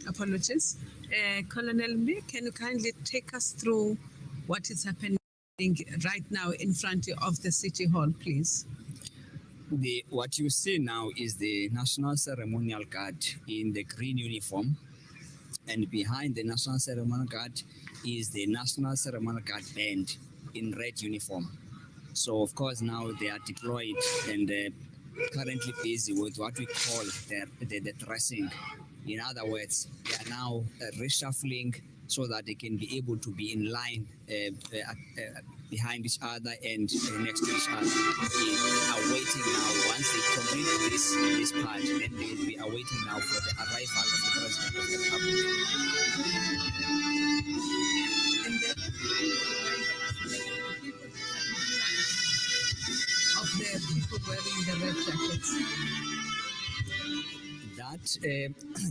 Apologies. Colonel Mbe, can you kindly take us through what is happening right now in front of the City Hall, please? What you see now is the National Ceremonial Guard in the green uniform, and behind the National Ceremonial Guard is the National Ceremonial Guard band in red uniform. So of course now they are deployed and currently busy with what we call the dressing. In other words, they are now reshuffling so that they can be able to be in line behind each other and next to each other. They are waiting now. Once they complete this part, then they will be awaiting now for the arrival of the President of the Republic. Of the people wearing the red jackets. That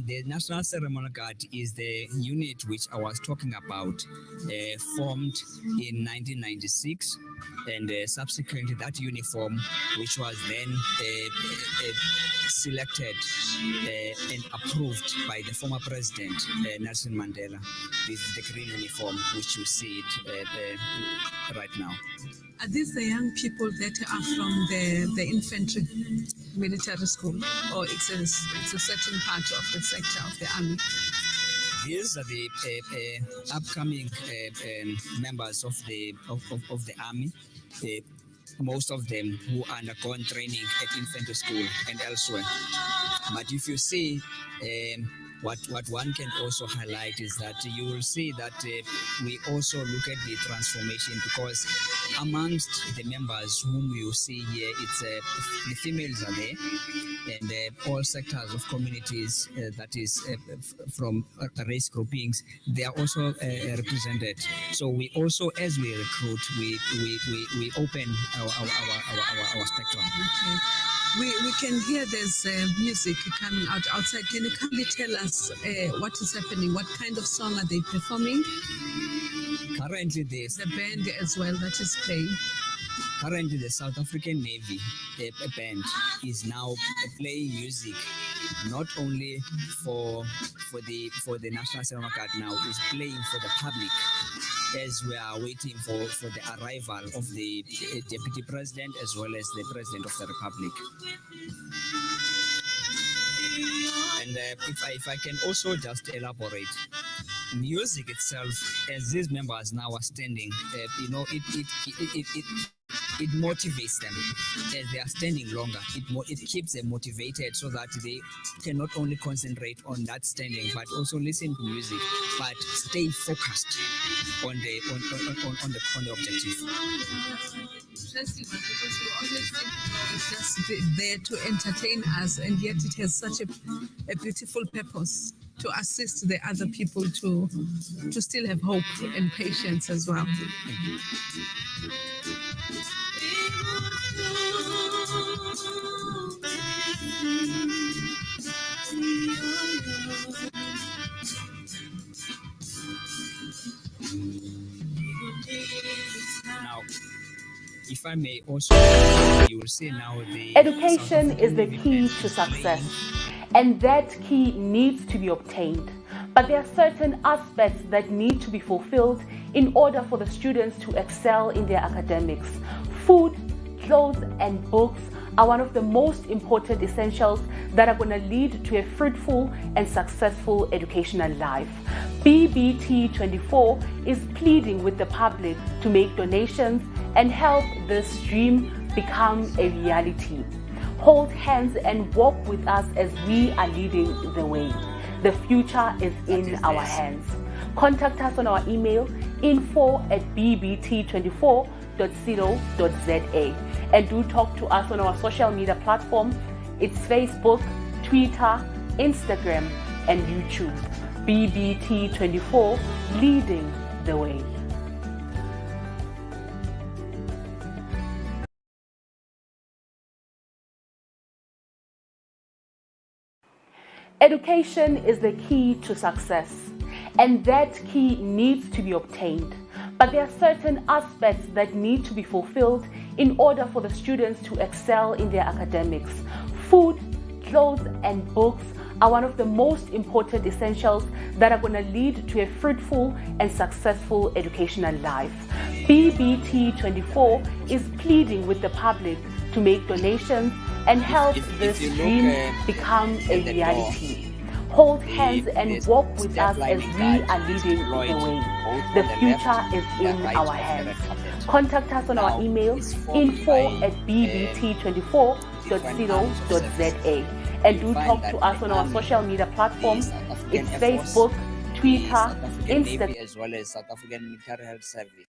the National Ceremonial Guard is the unit which I was talking about, formed in 1996, and subsequently that uniform, which was then selected and approved by the former president Nelson Mandela. This is the green uniform which you see it right now. Are these the young people that are from the infantry military school, or it's a certain part of the sector of the army? These are the upcoming members of the army. Most of them who undergone training at infantry school and elsewhere. But if you see, what one can also highlight is that you will see that we also look at the transformation, because amongst the members whom you see here, it's the females are there, and all sectors of communities, that is from race groupings, they are also represented. So we also, as we recruit, we open our spectrum. Okay. We can hear there's music coming out outside. Can you kindly tell us what is happening? What kind of song are they performing? Currently, the band as well that is playing. Currently, the South African Navy band is now playing music, not only for the National Ceremonial Guard. Now is playing for the public, as we are waiting for the arrival of the Deputy President as well as the President of the Republic. And if I can also just elaborate, music itself, as these members now are standing, it motivates them as they are standing longer. It keeps them motivated so that they can not only concentrate on that standing, but also listen to music, but stay focused on the objective. Because you always think it's just there to entertain us, and yet it has such a beautiful purpose to assist the other people to still have hope and patience as well. Now, if I may also, you will see now the education is the key to success, and that key needs to be obtained. But there are certain aspects that need to be fulfilled in order for the students to excel in their academics. Food, clothes, and books are one of the most important essentials that are going to lead to a fruitful and successful educational life. BBT24 is pleading with the public to make donations and help this dream become a reality. Hold hands and walk with us as we are leading the way. The future is in our hands. Contact us on our email info@bbt24.co.za, and do talk to us on our social media platform. It's Facebook, Twitter, Instagram, and YouTube. BBT24, leading the way. Education is the key to success, and that key needs to be obtained. But there are certain aspects that need to be fulfilled in order for the students to excel in their academics. Food, clothes, and books are one of the most important essentials that are going to lead to a fruitful and successful educational life. BBT24 is pleading with the public to make donations and help this dream become a reality. Hold hands and walk with us as we are leading the way. The future is in our hands. Contact us on our email info@bbt24.co.za and do talk to us on our social media platforms. It's Facebook, Twitter, Instagram, as well as South African Military Health Service.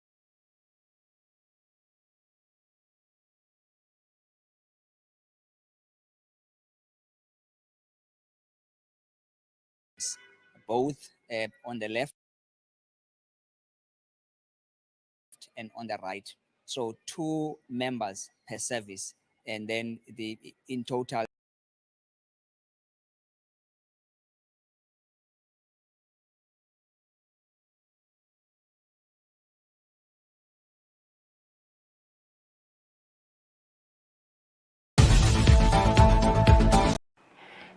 Both on the left and on the right. So 2 members per service, and then in total.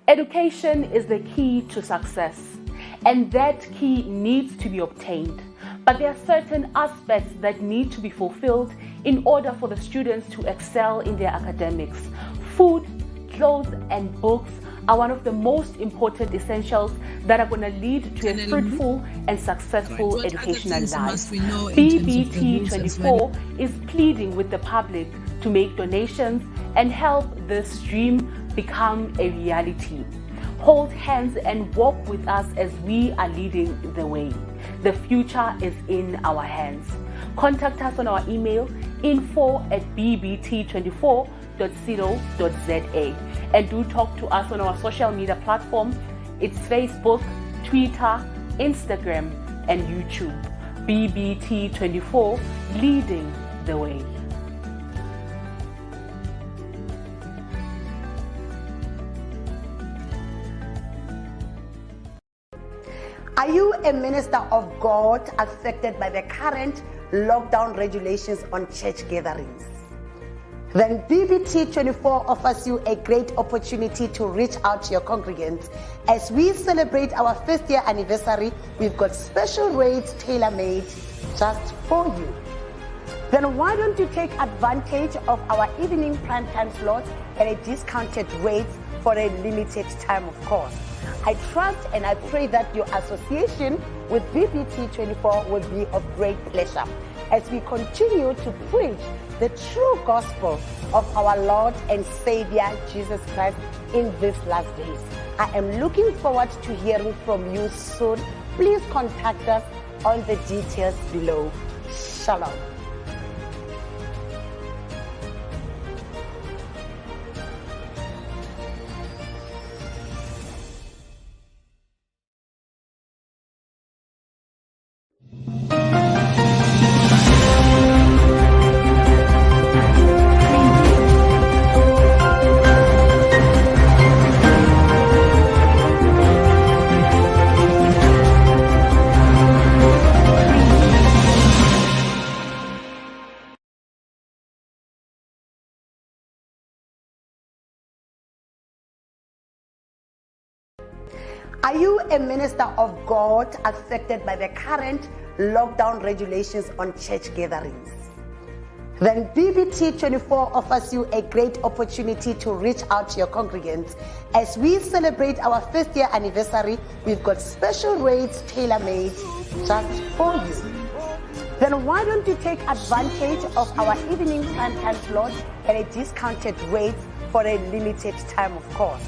Education is the key to success, and that key needs to be obtained. But there are certain aspects that need to be fulfilled in order for the students to excel in their academics. Food, clothes, and books are one of the most important essentials that are going to lead to a fruitful and successful educational life. BBT24 is pleading with the public to make donations and help this dream become a reality. Hold hands and walk with us as we are leading the way. The future is in our hands. Contact us on our email info@bbt24.co.za and do talk to us on our social media platform. It's Facebook, Twitter, Instagram, and YouTube. BBT24, leading the way. Are you a minister of God affected by the current lockdown regulations on church gatherings? Then BBT24 offers you a great opportunity to reach out to your congregants. As we celebrate our 1st year anniversary, we've got special rates tailor-made just for you. Then why don't you take advantage of our evening prime time slots at a discounted rate for a limited time, of course. I trust and I pray that your association with BBT24 will be of great pleasure as we continue to preach the true gospel of our Lord and Savior Jesus Christ in these last days. I am looking forward to hearing from you soon. Please contact us on the details below. Shalom. Are you a minister of God affected by the current lockdown regulations on church gatherings? Then BBT24 offers you a great opportunity to reach out to your congregants. As we celebrate our 1st year anniversary, we've got special rates tailor-made just for you. Then why don't you take advantage of our evening prime time slot at a discounted rate for a limited time, of course.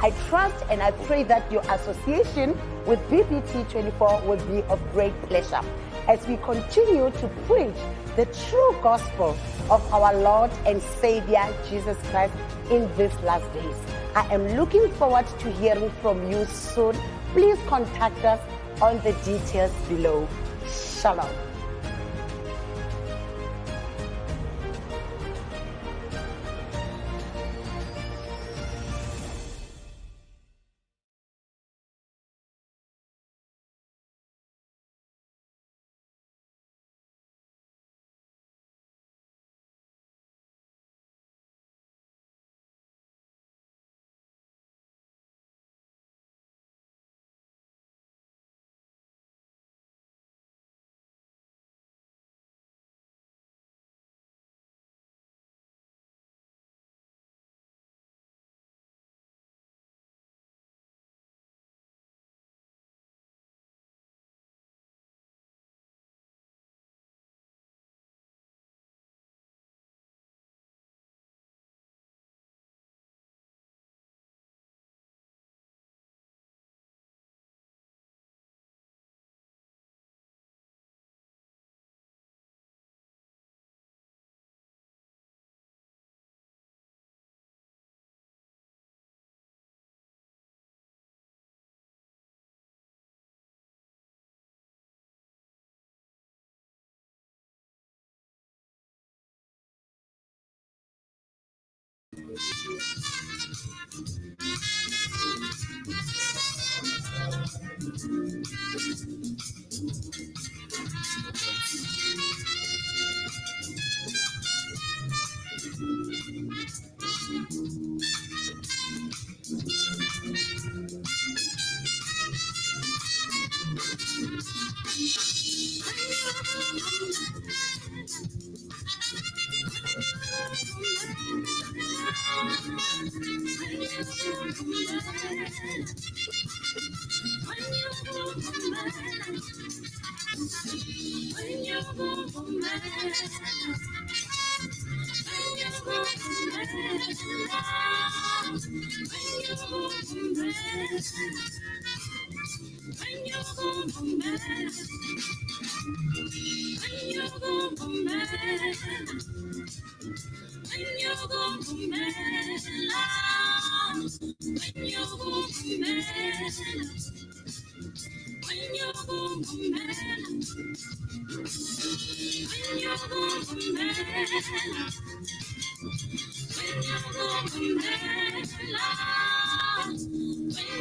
I trust and I pray that your association with BBT24 will be of great pleasure as we continue to preach the true gospel of our Lord and Savior Jesus Christ in these last days. I am looking forward to hearing from you soon. Please contact us on the details below. Shalom.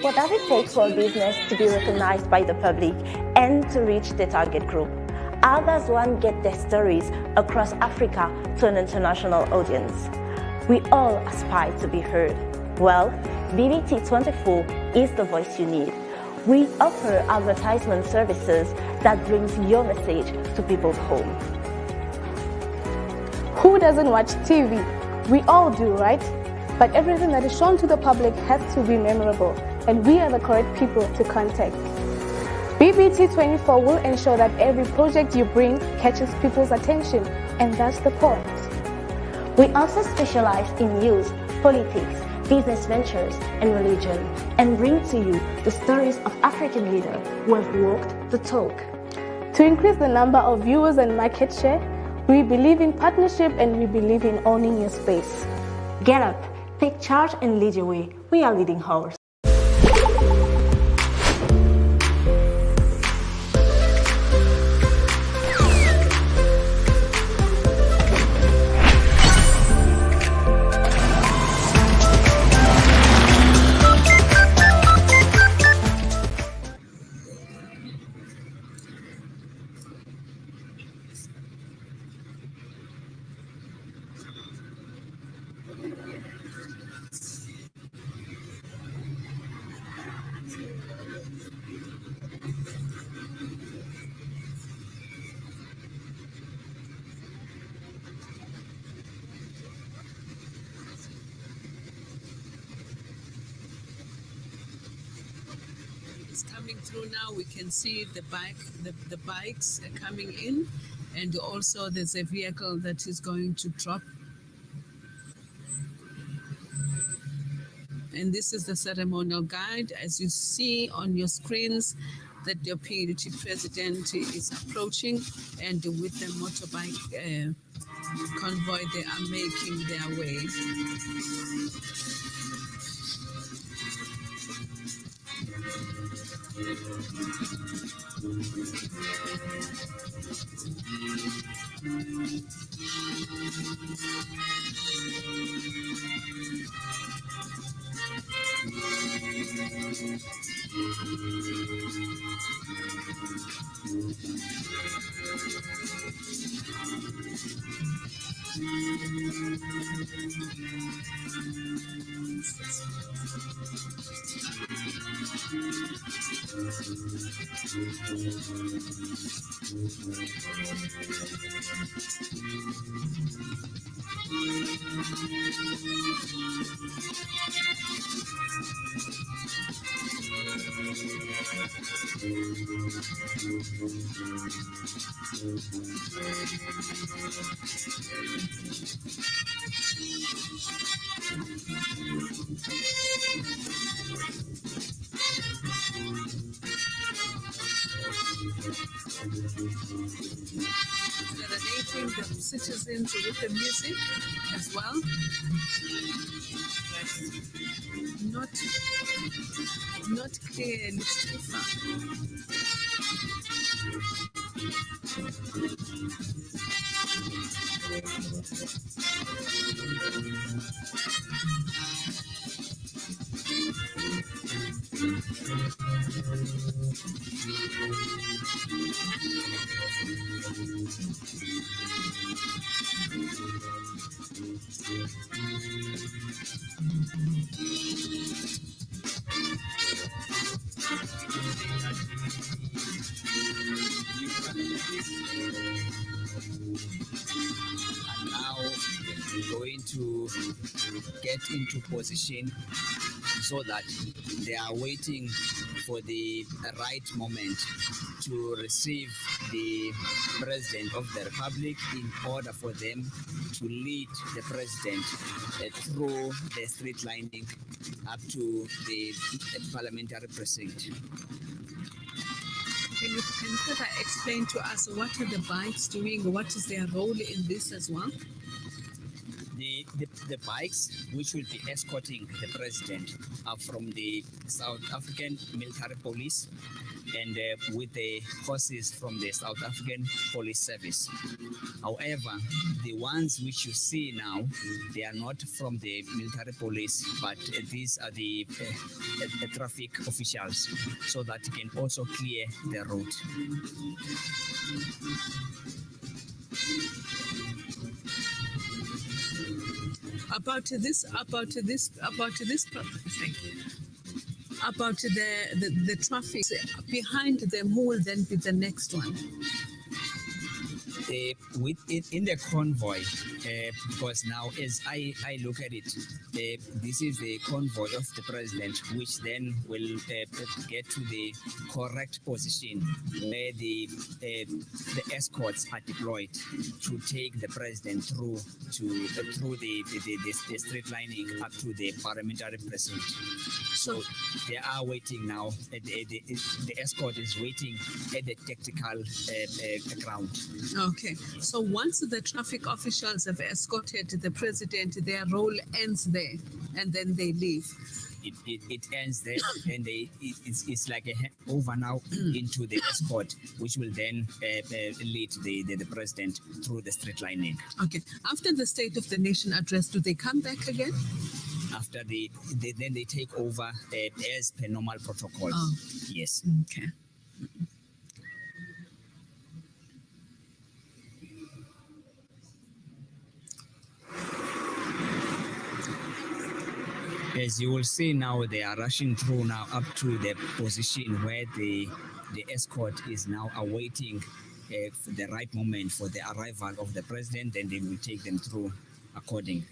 What does it take for a business to be recognized by the public and to reach the target group? How does one get their stories across Africa to an international audience? We all aspire to be heard. Well, BBT24 is the voice you need. We offer advertisement services that brings your message to people's home. Who doesn't watch TV? We all do, right? But everything that is shown to the public has to be memorable, and we are the correct people to contact. BBT24 will ensure that every project you bring catches people's attention, and that's the point. We also specialize in news, politics, business ventures, and religion, and bring to you the stories of African leaders who have walked the talk. To increase the number of viewers and market share, we believe in partnership and we believe in owning your space. Get up, take charge, and lead your way. We are leading horse. Coming through now, we can see the bikes are coming in, and also there's a vehicle that is going to drop. And this is the ceremonial guide. As you see on your screens, that the PUT president is approaching, and with the motorbike convoy, they are making their way. Serenading the citizens with the music as well. Not clear, it's too far. are now going to get into position so that they are waiting for the right moment to receive the president of the republic in order for them to lead the president through the street lining up to the parliamentary precinct. Can you further explain to us what are the bikes doing? What is their role in this as well? The bikes which will be escorting the president are from the South African military police and with the horses from the South African Police Service. However, the ones which you see now, they are not from the military police, but these are the traffic officials, so that can also clear the road. About the traffic behind them, who will then be the next one? In the convoy, because now as I look at it, this is the convoy of the president, which then will get to the correct position where the escorts are deployed to take the president through the street lining up to the parliamentary precinct. So they are waiting now. The escort is waiting at the tactical ground. Okay, so once the traffic officials have escorted the president, their role ends there, and then they leave. It ends there, and it's like a handover now into the escort, which will then lead the president through the street lining. Okay, after the State of the Nation address, do they come back again? After then they take over as per normal protocol. Oh. Yes. Okay. As you will see now, they are rushing through now up to the position where the escort is now awaiting the right moment for the arrival of the president, and they will take them through accordingly.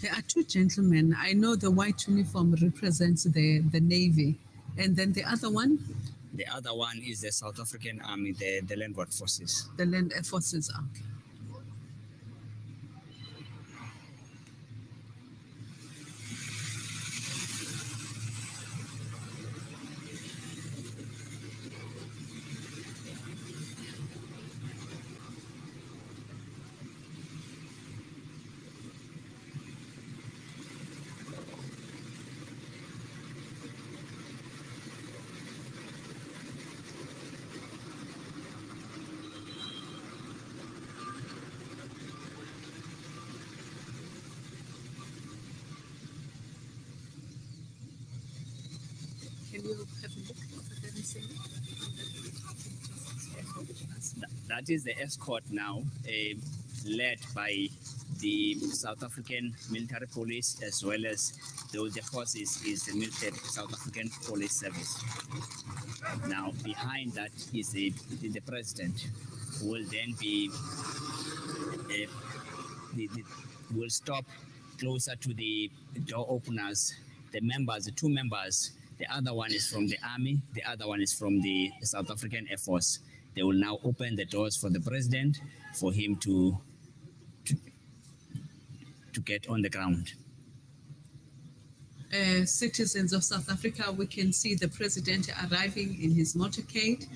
There are two gentlemen. I know the white uniform represents the Navy, and then the other one, The other one is the South African Army, the Landward Forces. the Land Air Forces. Okay. Can you have a look at that and say? That is the escort now, led by the South African military police, as well as the forces is the military South African Police Service. Now behind that is the president, who will then be will stop closer to the door openers. The two members. The other one is from the army. The other one is from the South African Air Force. They will now open the doors for the president, for him to get on the ground. citizens of South Africa, we can see the president arriving in his motorcade,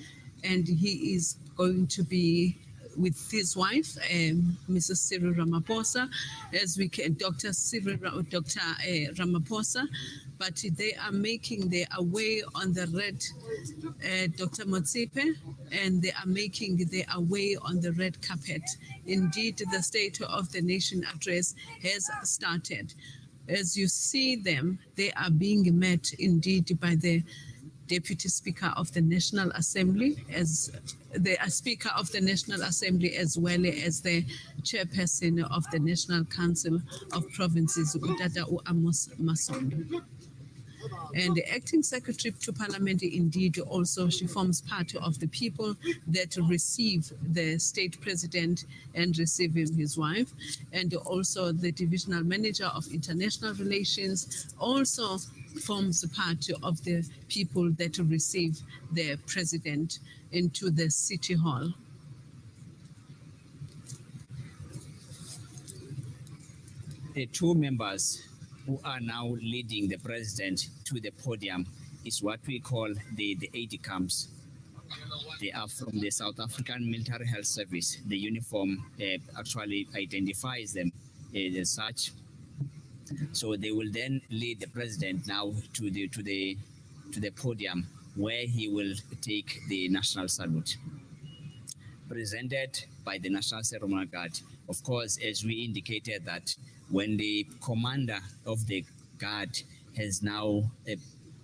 and he is going to be with his wife, Mrs. Cyril Ramaphosa, as we can, Dr. Ramaphosa, but they are making their way on the red, Dr. Motsepe, and they are making their way on the red carpet. Indeed, the State of the Nation address has started. As you see them, they are being met indeed by the Deputy Speaker of the National Assembly, as the Speaker of the National Assembly, as well as the Chairperson of the National Council of Provinces, Utata Amos Masondo. And the acting secretary to parliament, indeed, also she forms part of the people that receive the state president and receive his wife. And also the divisional manager of international relations also forms part of the people that receive the president into the city hall. The two members who are now leading the president to the podium is what we call the aide-de-camps. They are from the South African Military Health Service. The uniform actually identifies them as such. So they will then lead the president now to the podium, where he will take the national salute, presented by the National Ceremonial Guard. Of course, as we indicated that when the commander of the guard has now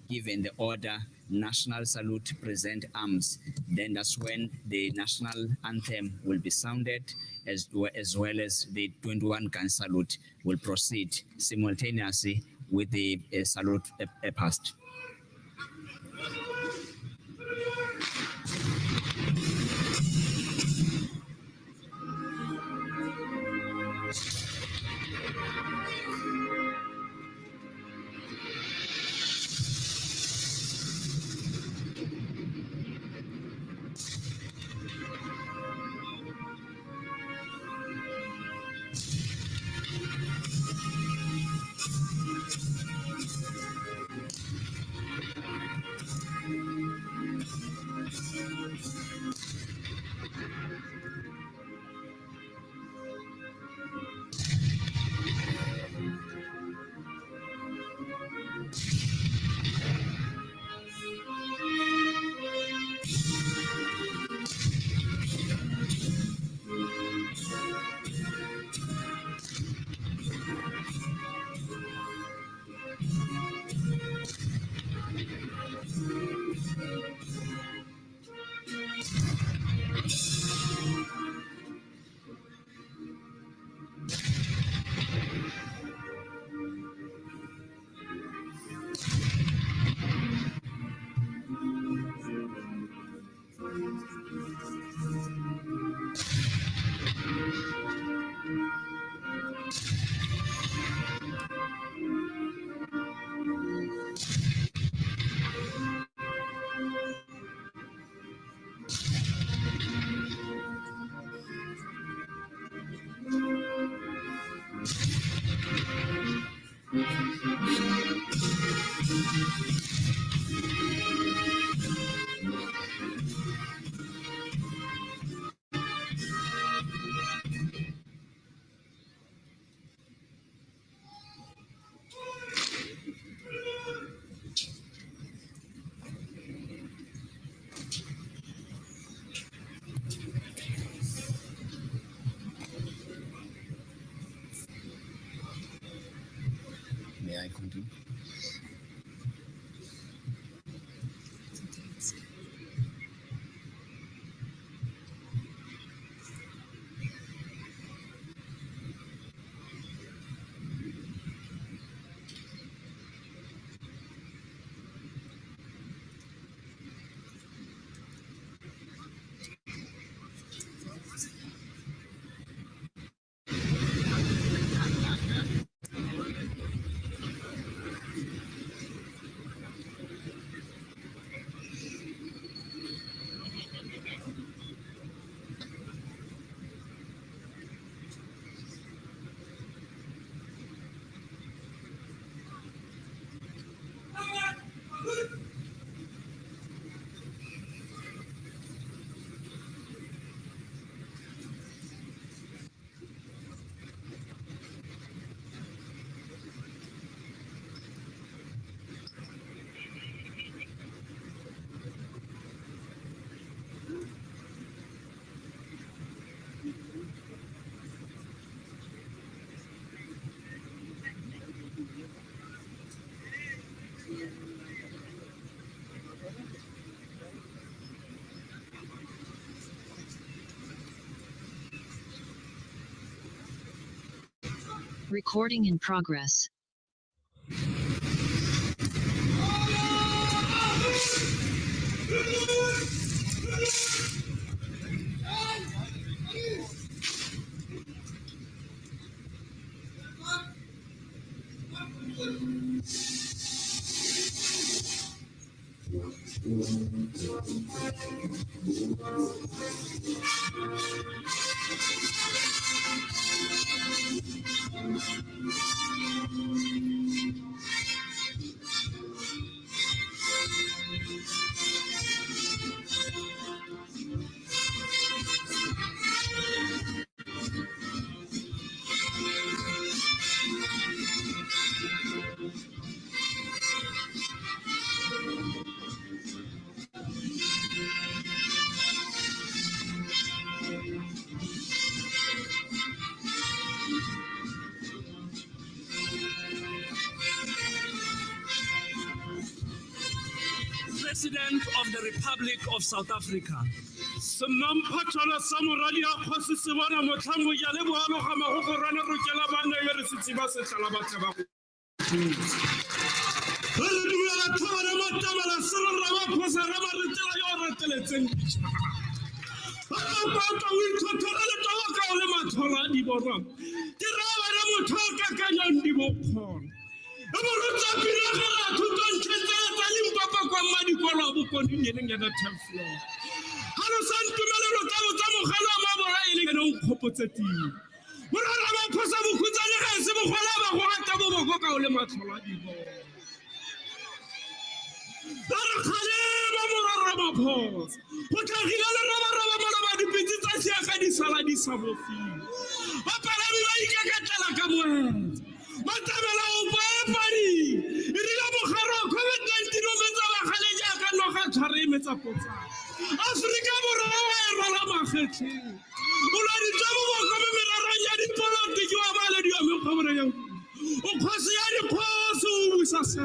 given the order, national salute, present arms, then that's when the national anthem will be sounded, as well as the 21-gun salute will proceed simultaneously with the salute past. May I continue? Recording in progress. President of the Republic of South Africa. Semamphathala sa moradi a kgosi se bona motlhango ya le boalo ga magogo rana ro kela bana ya re setsiba se tlala batho ba go. Re le dumela thobana matabala se re raba phosa re ba re tsela yo re teletseng. Ba o ithotela le tawa ka le mathola di bona. Ke ra bana motho ka kanyang di bokgona. Matabela o papadi ri la mogaro COVID-19 o metsa ba gale ja ka no ga tshware metsa potsa Afrika borwa wa rala magethe o la di tabo go ka merara ya di politiki wa bale di ame go bora yang o khosi ya di khosi o busa sa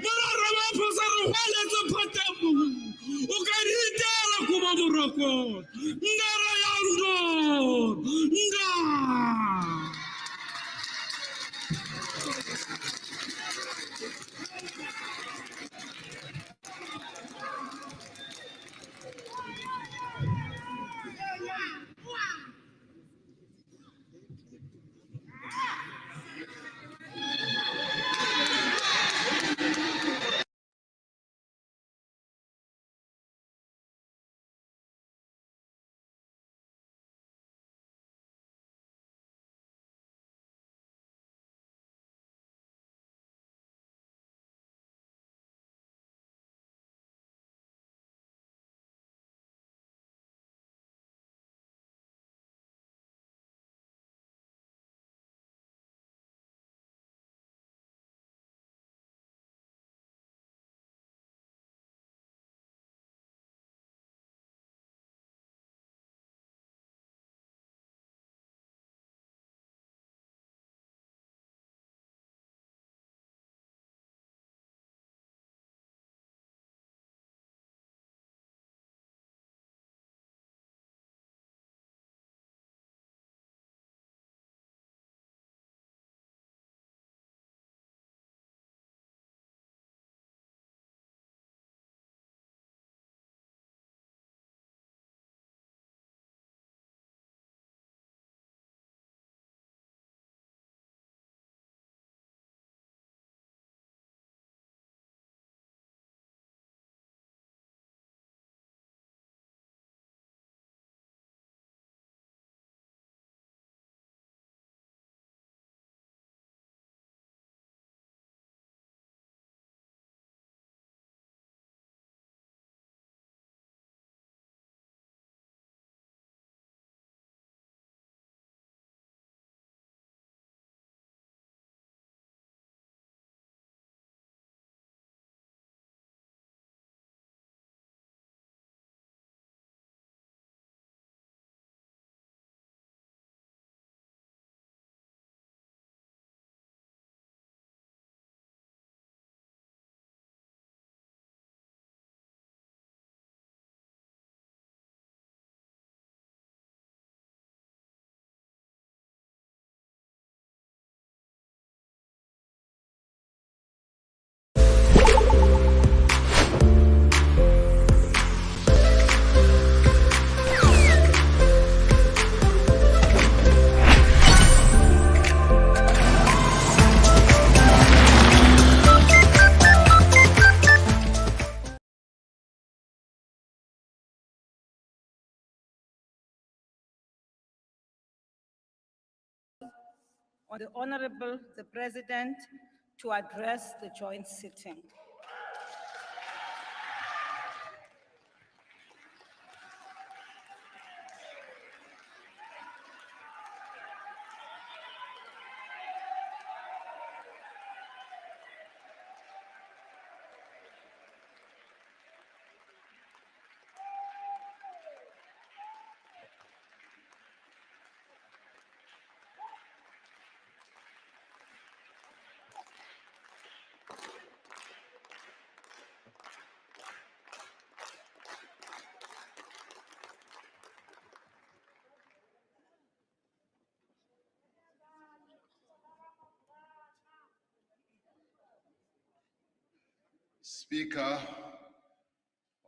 mara rama potsa re hwale tse phatembu o ka di tela go ba moroko ndara ya ndo nda on the Honorable the President to address the joint sitting. Speaker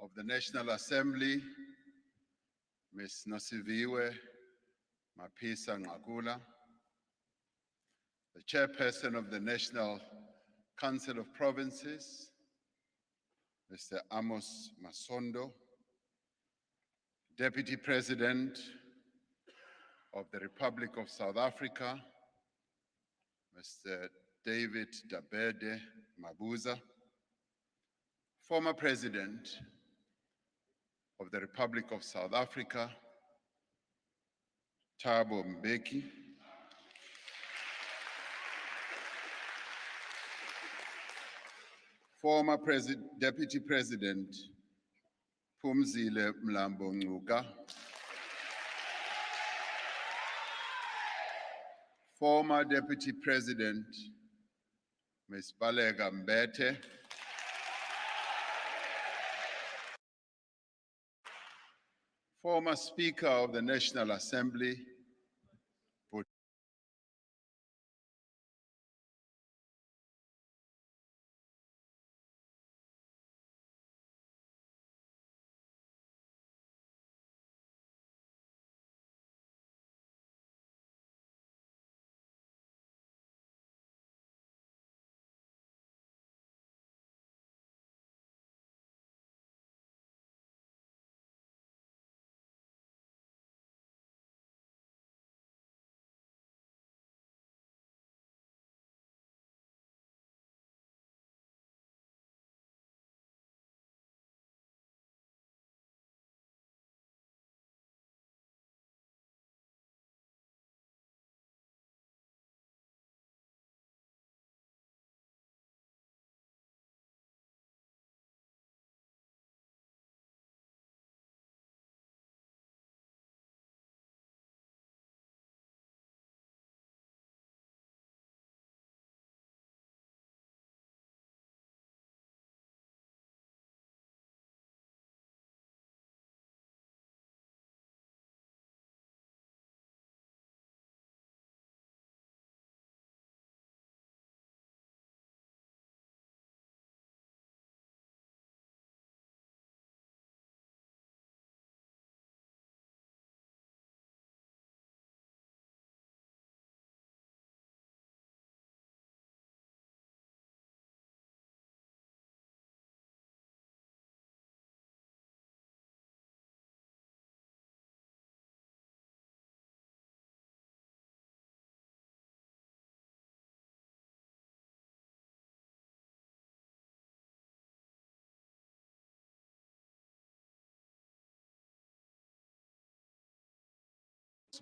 of the National Assembly, Ms. Nosiviwe Mapisa Ngakula, the Chairperson of the National Council of Provinces, Mr. Amos Masondo, Deputy President of the Republic of South Africa, Mr. David Dabede Mabuza, former President of the Republic of South Africa, Thabo Mbeki, former Deputy President Phumzile Mlambo Ngcuka, former Deputy President Ms. Baleka Mbete, former Speaker of the National Assembly,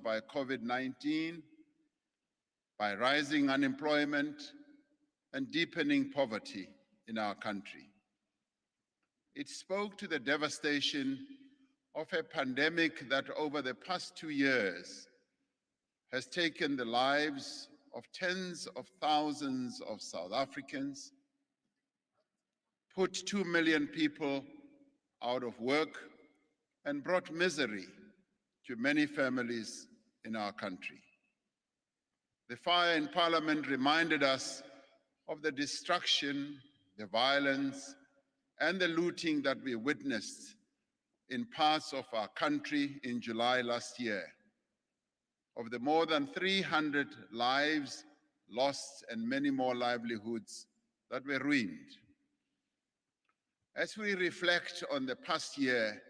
by COVID-19, by rising unemployment and deepening poverty in our country. It spoke to the devastation of a pandemic that over the past 2 years has taken the lives of tens of thousands of South Africans, put 2 million people out of work, and brought misery to many families in our country. The fire in Parliament reminded us of the destruction, the violence, and the looting that we witnessed in parts of our country in July last year, of the more than 300 lives lost and many more livelihoods that were ruined. As we reflect on the past year,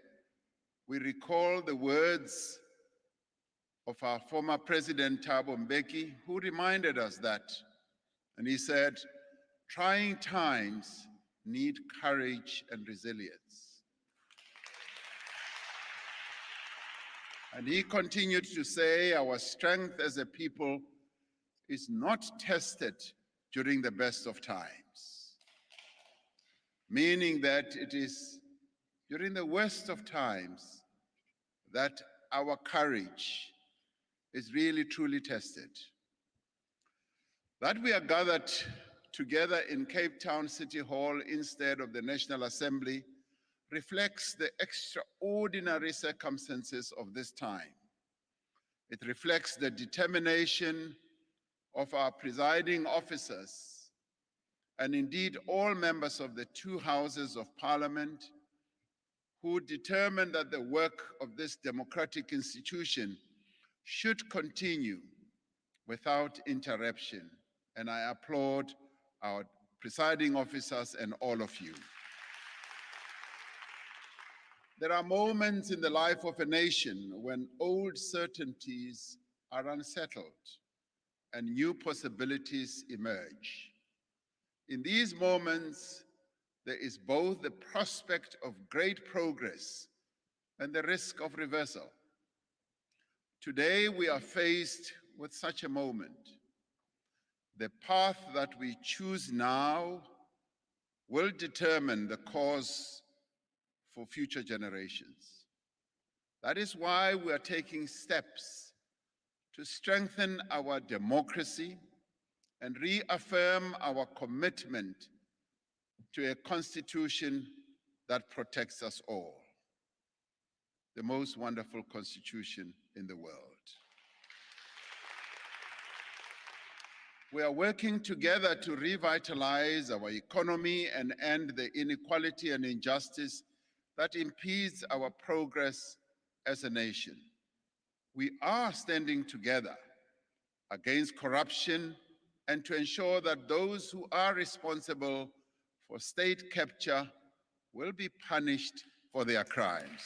we recall the words of our former president, Thabo Mbeki, who reminded us that, and he said, trying times need courage and resilience. And he continued to say, our strength as a people is not tested during the best of times, meaning that it is during the worst of times that our courage is really truly tested. That we are gathered together in Cape Town City Hall instead of the National Assembly reflects the extraordinary circumstances of this time. It reflects the determination of our presiding officers and indeed all members of the two houses of Parliament who determined that the work of this democratic institution should continue without interruption. And I applaud our presiding officers and all of you. There are moments in the life of a nation when old certainties are unsettled and new possibilities emerge. In these moments, there is both the prospect of great progress and the risk of reversal. Today, we are faced with such a moment. The path that we choose now will determine the course for future generations. That is why we are taking steps to strengthen our democracy and reaffirm our commitment to a constitution that protects us all, the most wonderful constitution in the world. We are working together to revitalize our economy and end the inequality and injustice that impedes our progress as a nation. We are standing together against corruption and to ensure that those who are responsible for state capture will be punished for their crimes.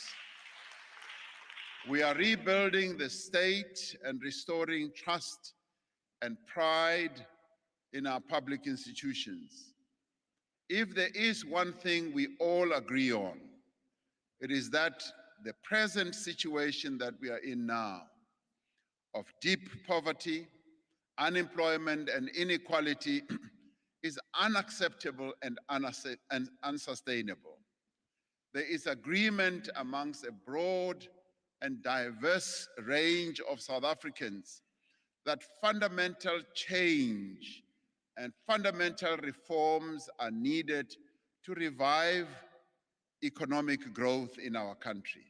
We are rebuilding the state and restoring trust and pride in our public institutions. If there is one thing we all agree on, it is that the present situation that we are in now of deep poverty, unemployment, and inequality is unacceptable and unsustainable. There is agreement amongst a broad and diverse range of South Africans that fundamental change and fundamental reforms are needed to revive economic growth in our country.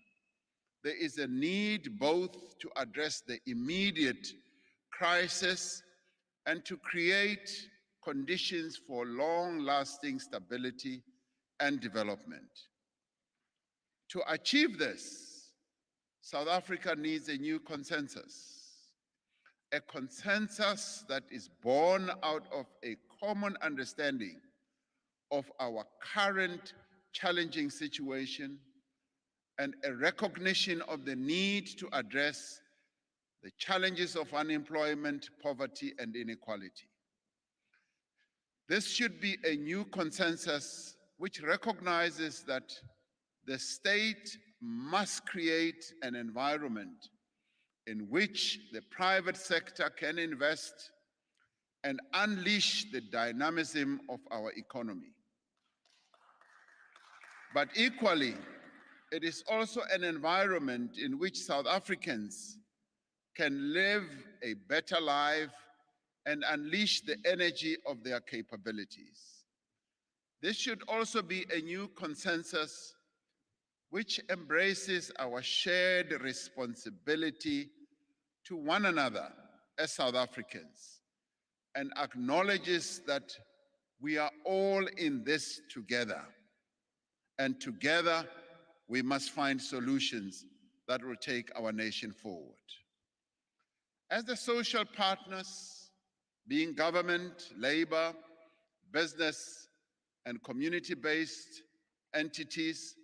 There is a need both to address the immediate crisis and to create conditions for long-lasting stability and development. To achieve this, South Africa needs a new consensus, a consensus that is born out of a common understanding of our current challenging situation and a recognition of the need to address the challenges of unemployment, poverty, and inequality. This should be a new consensus which recognizes that the state must create an environment in which the private sector can invest and unleash the dynamism of our economy. But equally, it is also an environment in which South Africans can live a better life and unleash the energy of their capabilities. This should also be a new consensus which embraces our shared responsibility to one another as South Africans and acknowledges that we are all in this together. And together, we must find solutions that will take our nation forward. As the social partners, being government, labor, business, and community-based entities,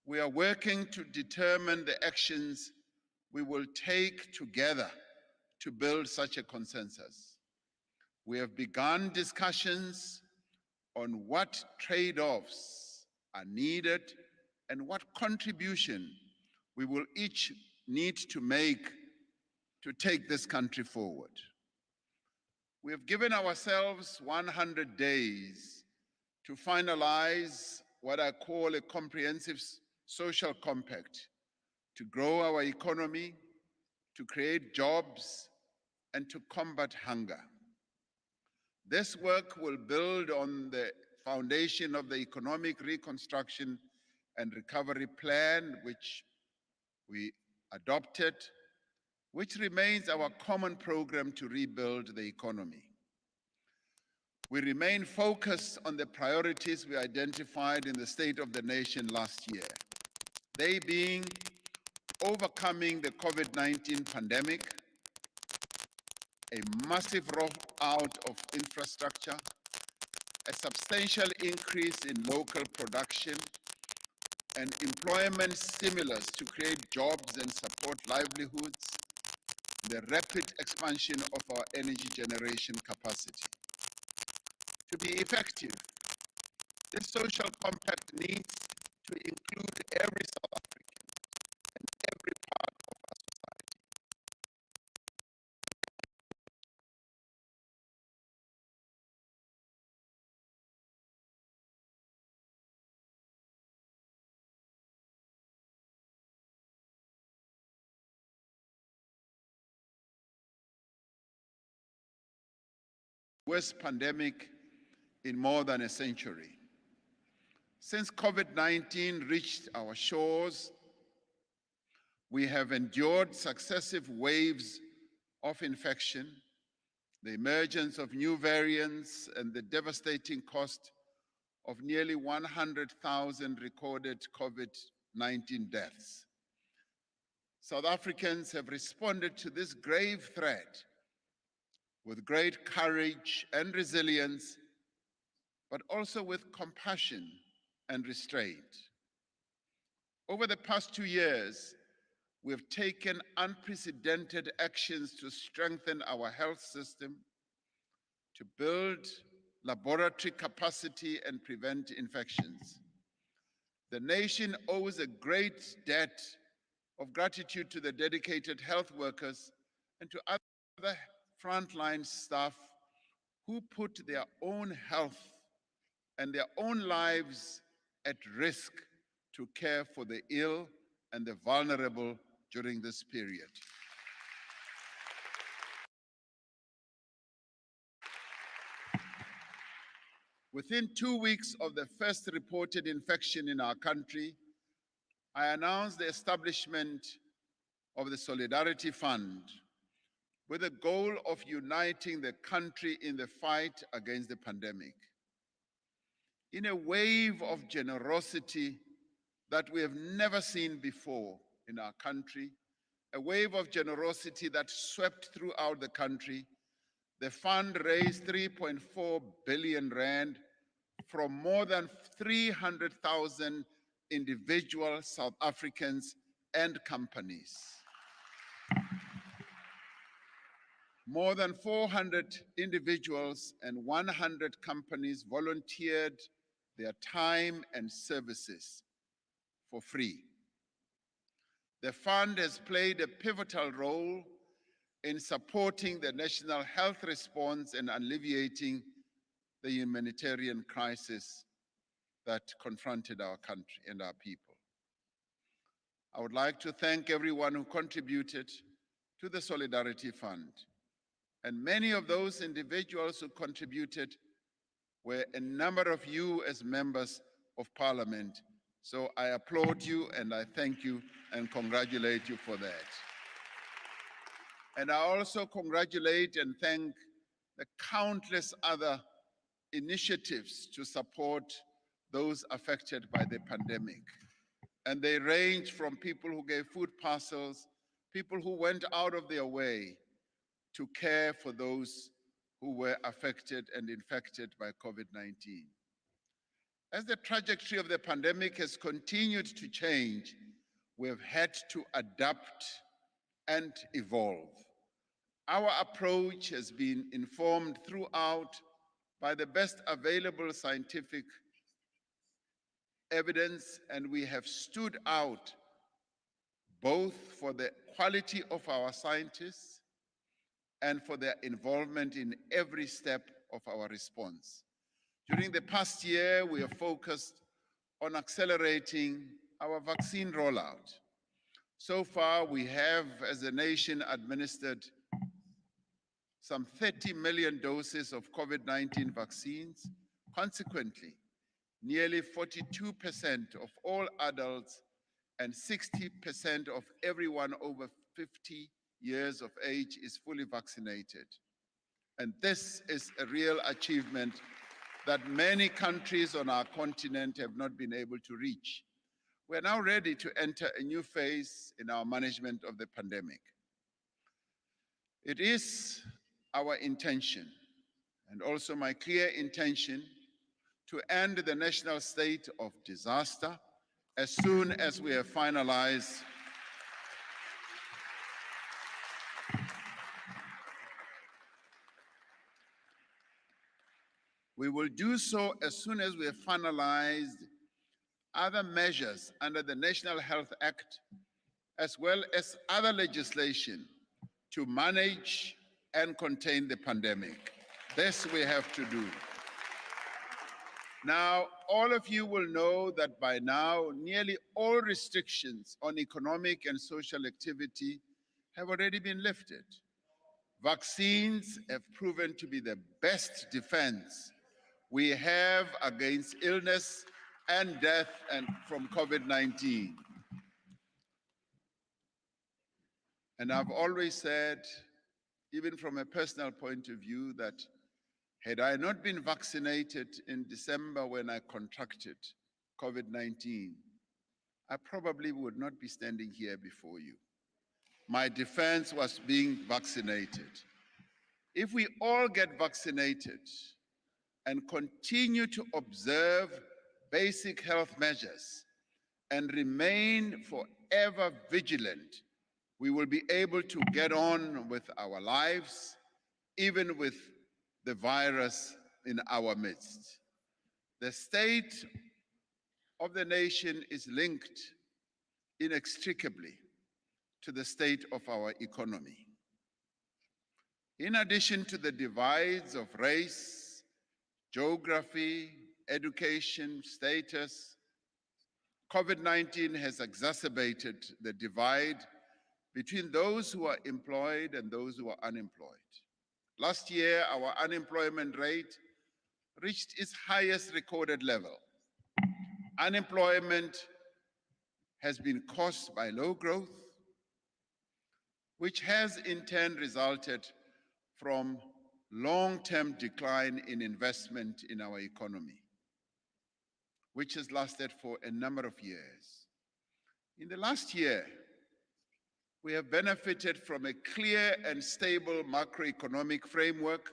we are working to determine the actions we will take together to build such a consensus. We have begun discussions on what trade-offs are needed and what contribution we will each need to make to take this country forward. We have given ourselves 100 days to finalize what I call a comprehensive social compact to grow our economy, to create jobs, and to combat hunger. This work will build on the foundation of the Economic Reconstruction and Recovery Plan, which we adopted, which remains our common program to rebuild the economy. We remain focused on the priorities we identified in the State of the Nation last year, they being overcoming the COVID-19 pandemic, a massive rollout of infrastructure, a substantial increase in local production, and employment stimulus to create jobs and support livelihoods, the rapid expansion of our energy generation capacity. To be effective, this social compact needs to include every South African and every part of our society. Worst pandemic in more than a century. Since COVID-19 reached our shores, we have endured successive waves of infection, the emergence of new variants, and the devastating cost of nearly 100,000 recorded COVID-19 deaths. South Africans have responded to this grave threat with great courage and resilience, but also with compassion and restraint. Over the past 2 years, we have taken unprecedented actions to strengthen our health system, to build laboratory capacity and prevent infections. The nation owes a great debt of gratitude to the dedicated health workers and to other frontline staff who put their own health and their own lives at risk to care for the ill and the vulnerable during this period. Within 2 weeks of the first reported infection in our country, I announced the establishment of the Solidarity Fund with the goal of uniting the country in the fight against the pandemic. In a wave of generosity that we have never seen before in our country, a wave of generosity that swept throughout the country, the fund raised 3.4 billion rand from more than 300,000 individual South Africans and companies. More than 400 individuals and 100 companies volunteered their time and services for free. The fund has played a pivotal role in supporting the national health response and alleviating the humanitarian crisis that confronted our country and our people. I would like to thank everyone who contributed to the Solidarity Fund. And many of those individuals who contributed were a number of you as members of Parliament. So I applaud you and I thank you and congratulate you for that. And I also congratulate and thank the countless other initiatives to support those affected by the pandemic. And they range from people who gave food parcels, people who went out of their way to care for those who were affected and infected by COVID-19. As the trajectory of the pandemic has continued to change, we have had to adapt and evolve. Our approach has been informed throughout by the best available scientific evidence, and we have stood out both for the quality of our scientists and for their involvement in every step of our response. During the past year, we have focused on accelerating our vaccine rollout. So far, we have, as a nation, administered some 30 million doses of COVID-19 vaccines. Consequently, nearly 42% of all adults and 60% of everyone over 50 years of age is fully vaccinated. And this is a real achievement that many countries on our continent have not been able to reach. We're now ready to enter a new phase in our management of the pandemic. It is our intention, and also my clear intention, to end the national state of disaster as soon as we have finalized we will do so as soon as we have finalized other measures under the National Health Act, as well as other legislation to manage and contain the pandemic. This we have to do. Now, all of you will know that by now, nearly all restrictions on economic and social activity have already been lifted. Vaccines have proven to be the best defense we have against illness and death and from COVID-19. And I've always said, even from a personal point of view, that had I not been vaccinated in December when I contracted COVID-19, I probably would not be standing here before you. My defense was being vaccinated. If we all get vaccinated and continue to observe basic health measures and remain forever vigilant, we will be able to get on with our lives, even with the virus in our midst. The state of the nation is linked inextricably to the state of our economy. In addition to the divides of race, geography, education, status, COVID-19 has exacerbated the divide between those who are employed and those who are unemployed. Last year, our unemployment rate reached its highest recorded level. Unemployment has been caused by low growth, which has in turn resulted from long-term decline in investment in our economy, which has lasted for a number of years. In the last year, we have benefited from a clear and stable macroeconomic framework,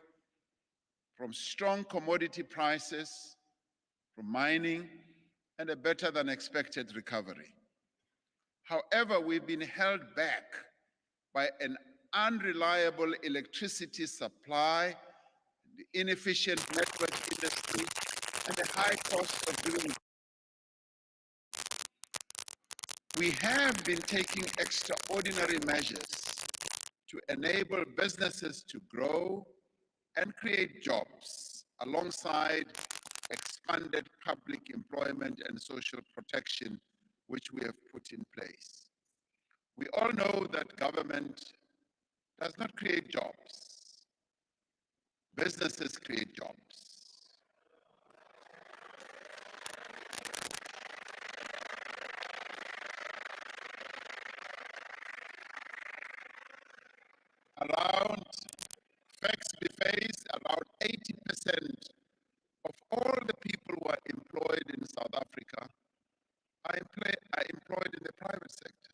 from strong commodity prices, from mining, and a better than expected recovery. However, we've been held back by an unreliable electricity supply, the inefficient network industry, and the high cost of doing. We have been taking extraordinary measures to enable businesses to grow and create jobs alongside expanded public employment and social protection, which we have put in place. We all know that government does not create jobs. Businesses create jobs. Around, facts be faced, around 80% of all the people who are employed in South Africa are employed in the private sector.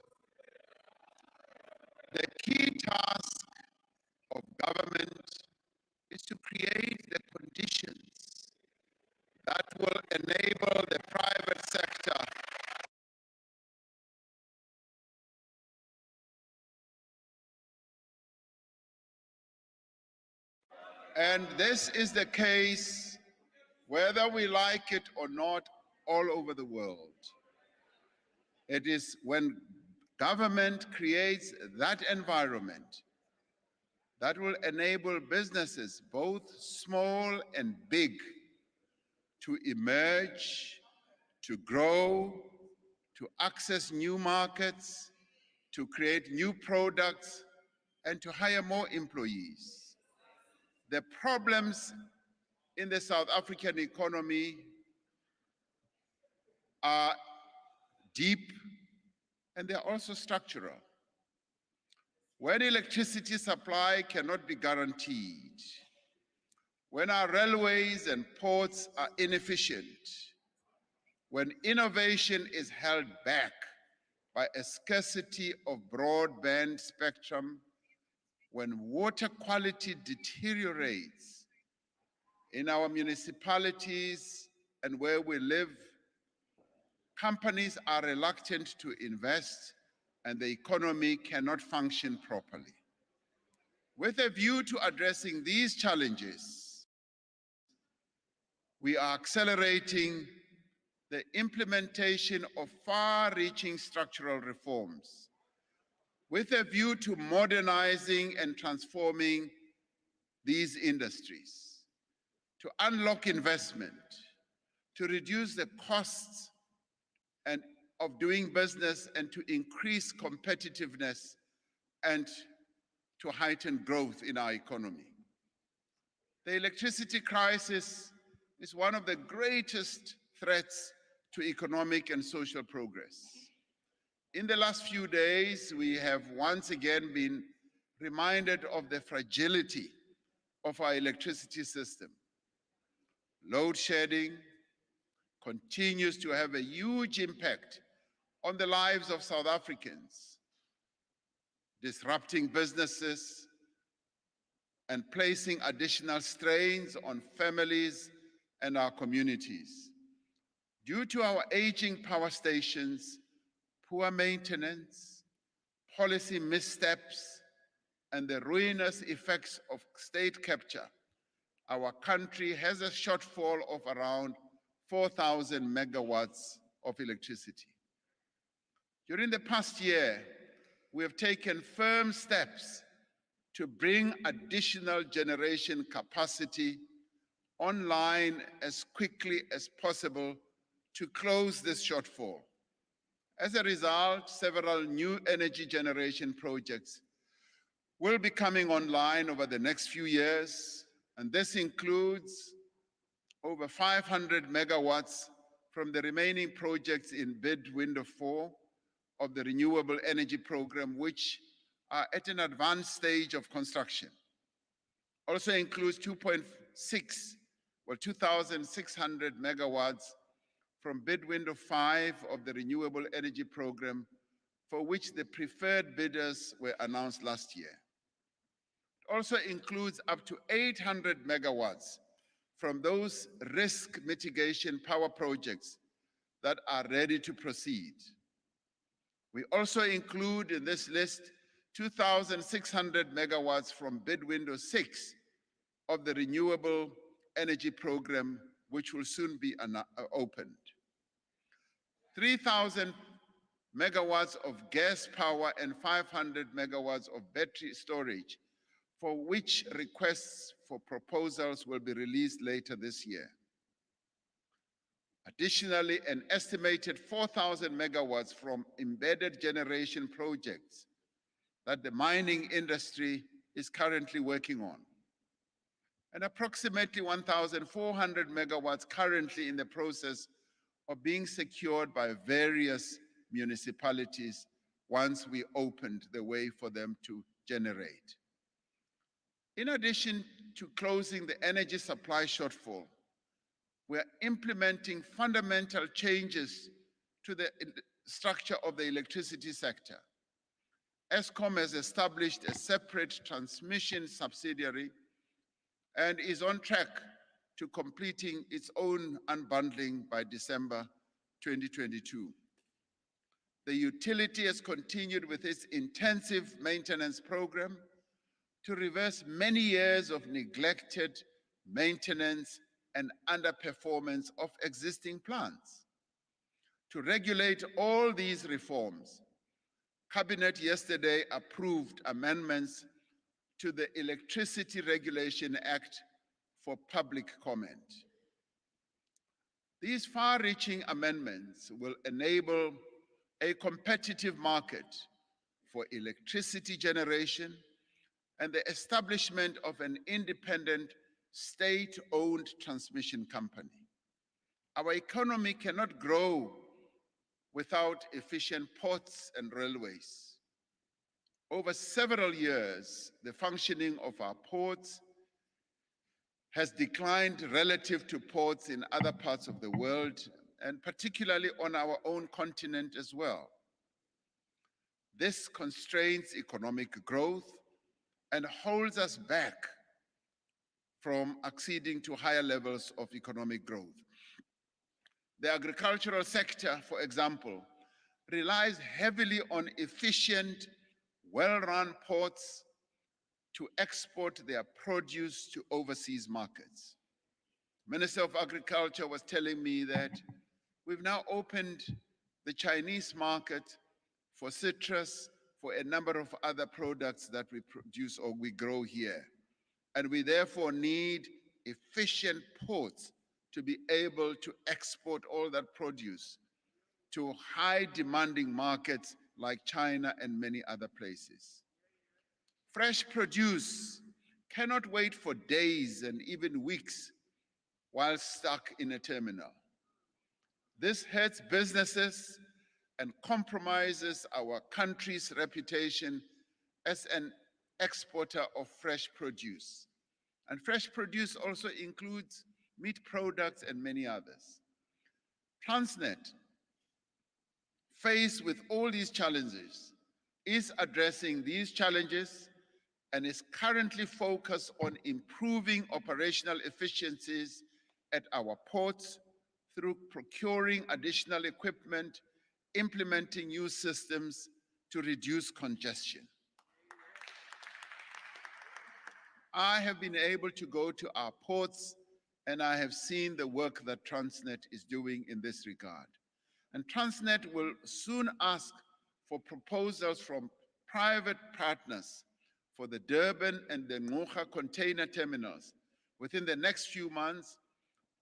The key task of government is to create the conditions that will enable the private sector And this is the case whether we like it or not all over the world. It is when government creates that environment that will enable businesses, both small and big, to emerge, to grow, to access new markets, to create new products, and to hire more employees. The problems in the South African economy are deep, and they're also structural. When electricity supply cannot be guaranteed, when our railways and ports are inefficient, when innovation is held back by a scarcity of broadband spectrum, when water quality deteriorates in our municipalities and where we live, companies are reluctant to invest and the economy cannot function properly. With a view to addressing these challenges, we are accelerating the implementation of far-reaching structural reforms with a view to modernizing and transforming these industries, to unlock investment, to reduce the costs of doing business and to increase competitiveness and to heighten growth in our economy. The electricity crisis is one of the greatest threats to economic and social progress. In the last few days, we have once again been reminded of the fragility of our electricity system. Load shedding continues to have a huge impact on the lives of South Africans, disrupting businesses and placing additional strains on families and our communities. Due to our aging power stations, poor maintenance, policy missteps, and the ruinous effects of state capture, our country has a shortfall of around 4,000 megawatts of electricity. During the past year, we have taken firm steps to bring additional generation capacity online as quickly as possible to close this shortfall. As a result, several new energy generation projects will be coming online over the next few years, and this includes over 500 megawatts from the remaining projects in bid window 4 of the Renewable Energy Program, which are at an advanced stage of construction. Also includes 2,600 megawatts from bid window 5 of the Renewable Energy Program, for which the preferred bidders were announced last year. It also includes up to 800 megawatts from those risk mitigation power projects that are ready to proceed. We also include in this list 2,600 megawatts from bid window 6 of the Renewable Energy Program, which will soon be opened. 3,000 megawatts of gas power and 500 megawatts of battery storage, for which requests for proposals will be released later this year. Additionally, an estimated 4,000 megawatts from embedded generation projects that the mining industry is currently working on, and approximately 1,400 megawatts currently in the process of being secured by various municipalities once we opened the way for them to generate. In addition to closing the energy supply shortfall, we are implementing fundamental changes to the structure of the electricity sector. Eskom has established a separate transmission subsidiary and is on track to completing its own unbundling by December 2022. The utility has continued with its intensive maintenance program, to reverse many years of neglected maintenance and underperformance of existing plants. To regulate all these reforms, Cabinet yesterday approved amendments to the Electricity Regulation Act for public comment. These far-reaching amendments will enable a competitive market for electricity generation and the establishment of an independent state-owned transmission company. Our economy cannot grow without efficient ports and railways. Over several years, the functioning of our ports has declined relative to ports in other parts of the world, and particularly on our own continent as well. This constrains economic growth and holds us back from acceding to higher levels of economic growth. The agricultural sector, for example, relies heavily on efficient, well-run ports to export their produce to overseas markets. Minister of Agriculture was telling me that we've now opened the Chinese market for citrus, for a number of other products that we produce or we grow here. And we therefore need efficient ports to be able to export all that produce to high demanding markets like China and many other places. Fresh produce cannot wait for days and even weeks while stuck in a terminal. This hurts businesses and compromises our country's reputation as an exporter of fresh produce. And fresh produce also includes meat products and many others. Transnet, faced with all these challenges, is addressing these challenges and is currently focused on improving operational efficiencies at our ports through procuring additional equipment, implementing new systems to reduce congestion. I have been able to go to our ports and I have seen the work that Transnet is doing in this regard. And Transnet will soon ask for proposals from private partners for the Durban and the Ngqura container terminals within the next few months,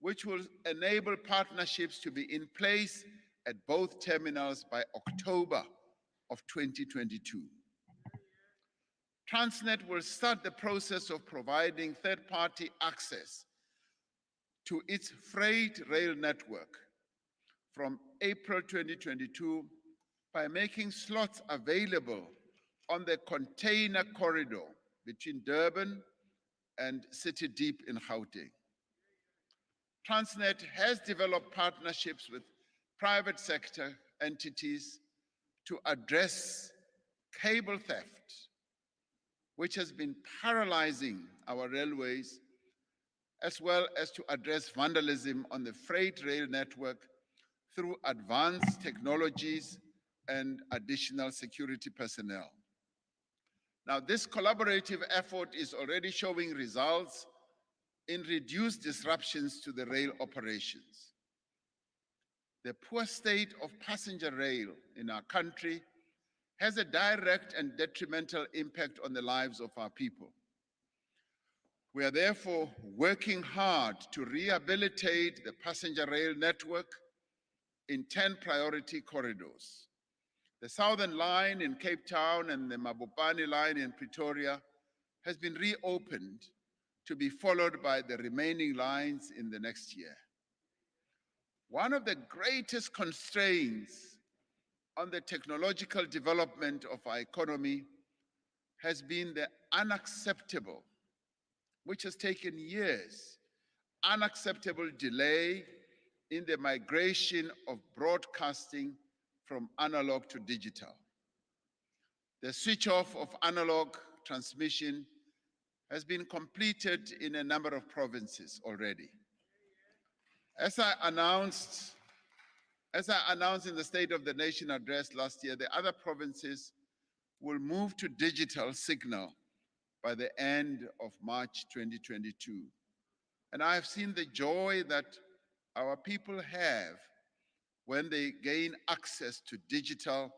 which will enable partnerships to be in place at both terminals by October of 2022. Transnet will start the process of providing third-party access to its freight rail network from April 2022 by making slots available on the container corridor between Durban and City Deep in Gauteng. Transnet has developed partnerships with private sector entities to address cable theft, which has been paralyzing our railways, as well as to address vandalism on the freight rail network through advanced technologies and additional security personnel. Now, this collaborative effort is already showing results in reduced disruptions to the rail operations. The poor state of passenger rail in our country has a direct and detrimental impact on the lives of our people. We are therefore working hard to rehabilitate the passenger rail network in 10 priority corridors. The Southern Line in Cape Town and the Mabopane Line in Pretoria has been reopened to be followed by the remaining lines in the next year. One of the greatest constraints on the technological development of our economy has been the unacceptable, which has taken years, unacceptable delay in the migration of broadcasting from analog to digital. The switch off of analog transmission has been completed in a number of provinces already. As I announced in the State of the Nation address last year, the other provinces will move to digital signal by the end of March 2022. And I have seen the joy that our people have when they gain access to digital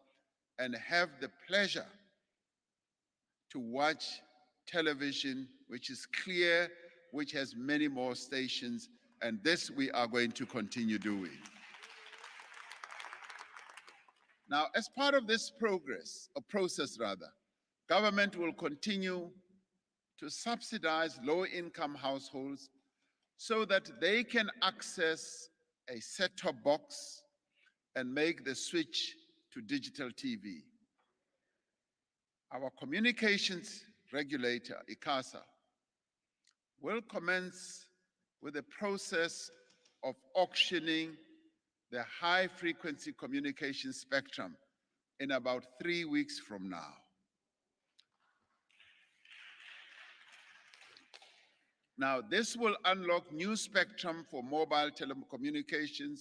and have the pleasure to watch television, which is clear, which has many more stations, and this we are going to continue doing. Now, as part of this process, government will continue to subsidize low-income households so that they can access a set-top box and make the switch to digital TV. Our communications regulator, ICASA, will commence with the process of auctioning the high-frequency communication spectrum in about 3 weeks from now. Now, this will unlock new spectrum for mobile telecommunications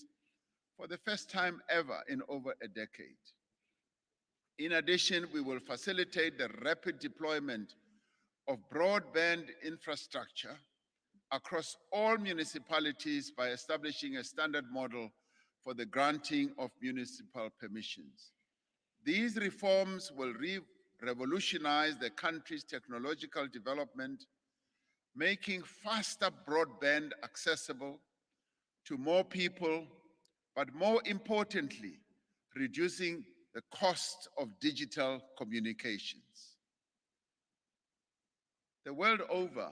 for the first time ever in over a decade. In addition, we will facilitate the rapid deployment of broadband infrastructure across all municipalities by establishing a standard model for the granting of municipal permissions. These reforms will revolutionize the country's technological development, making faster broadband accessible to more people, but more importantly, reducing the cost of digital communications. The world over,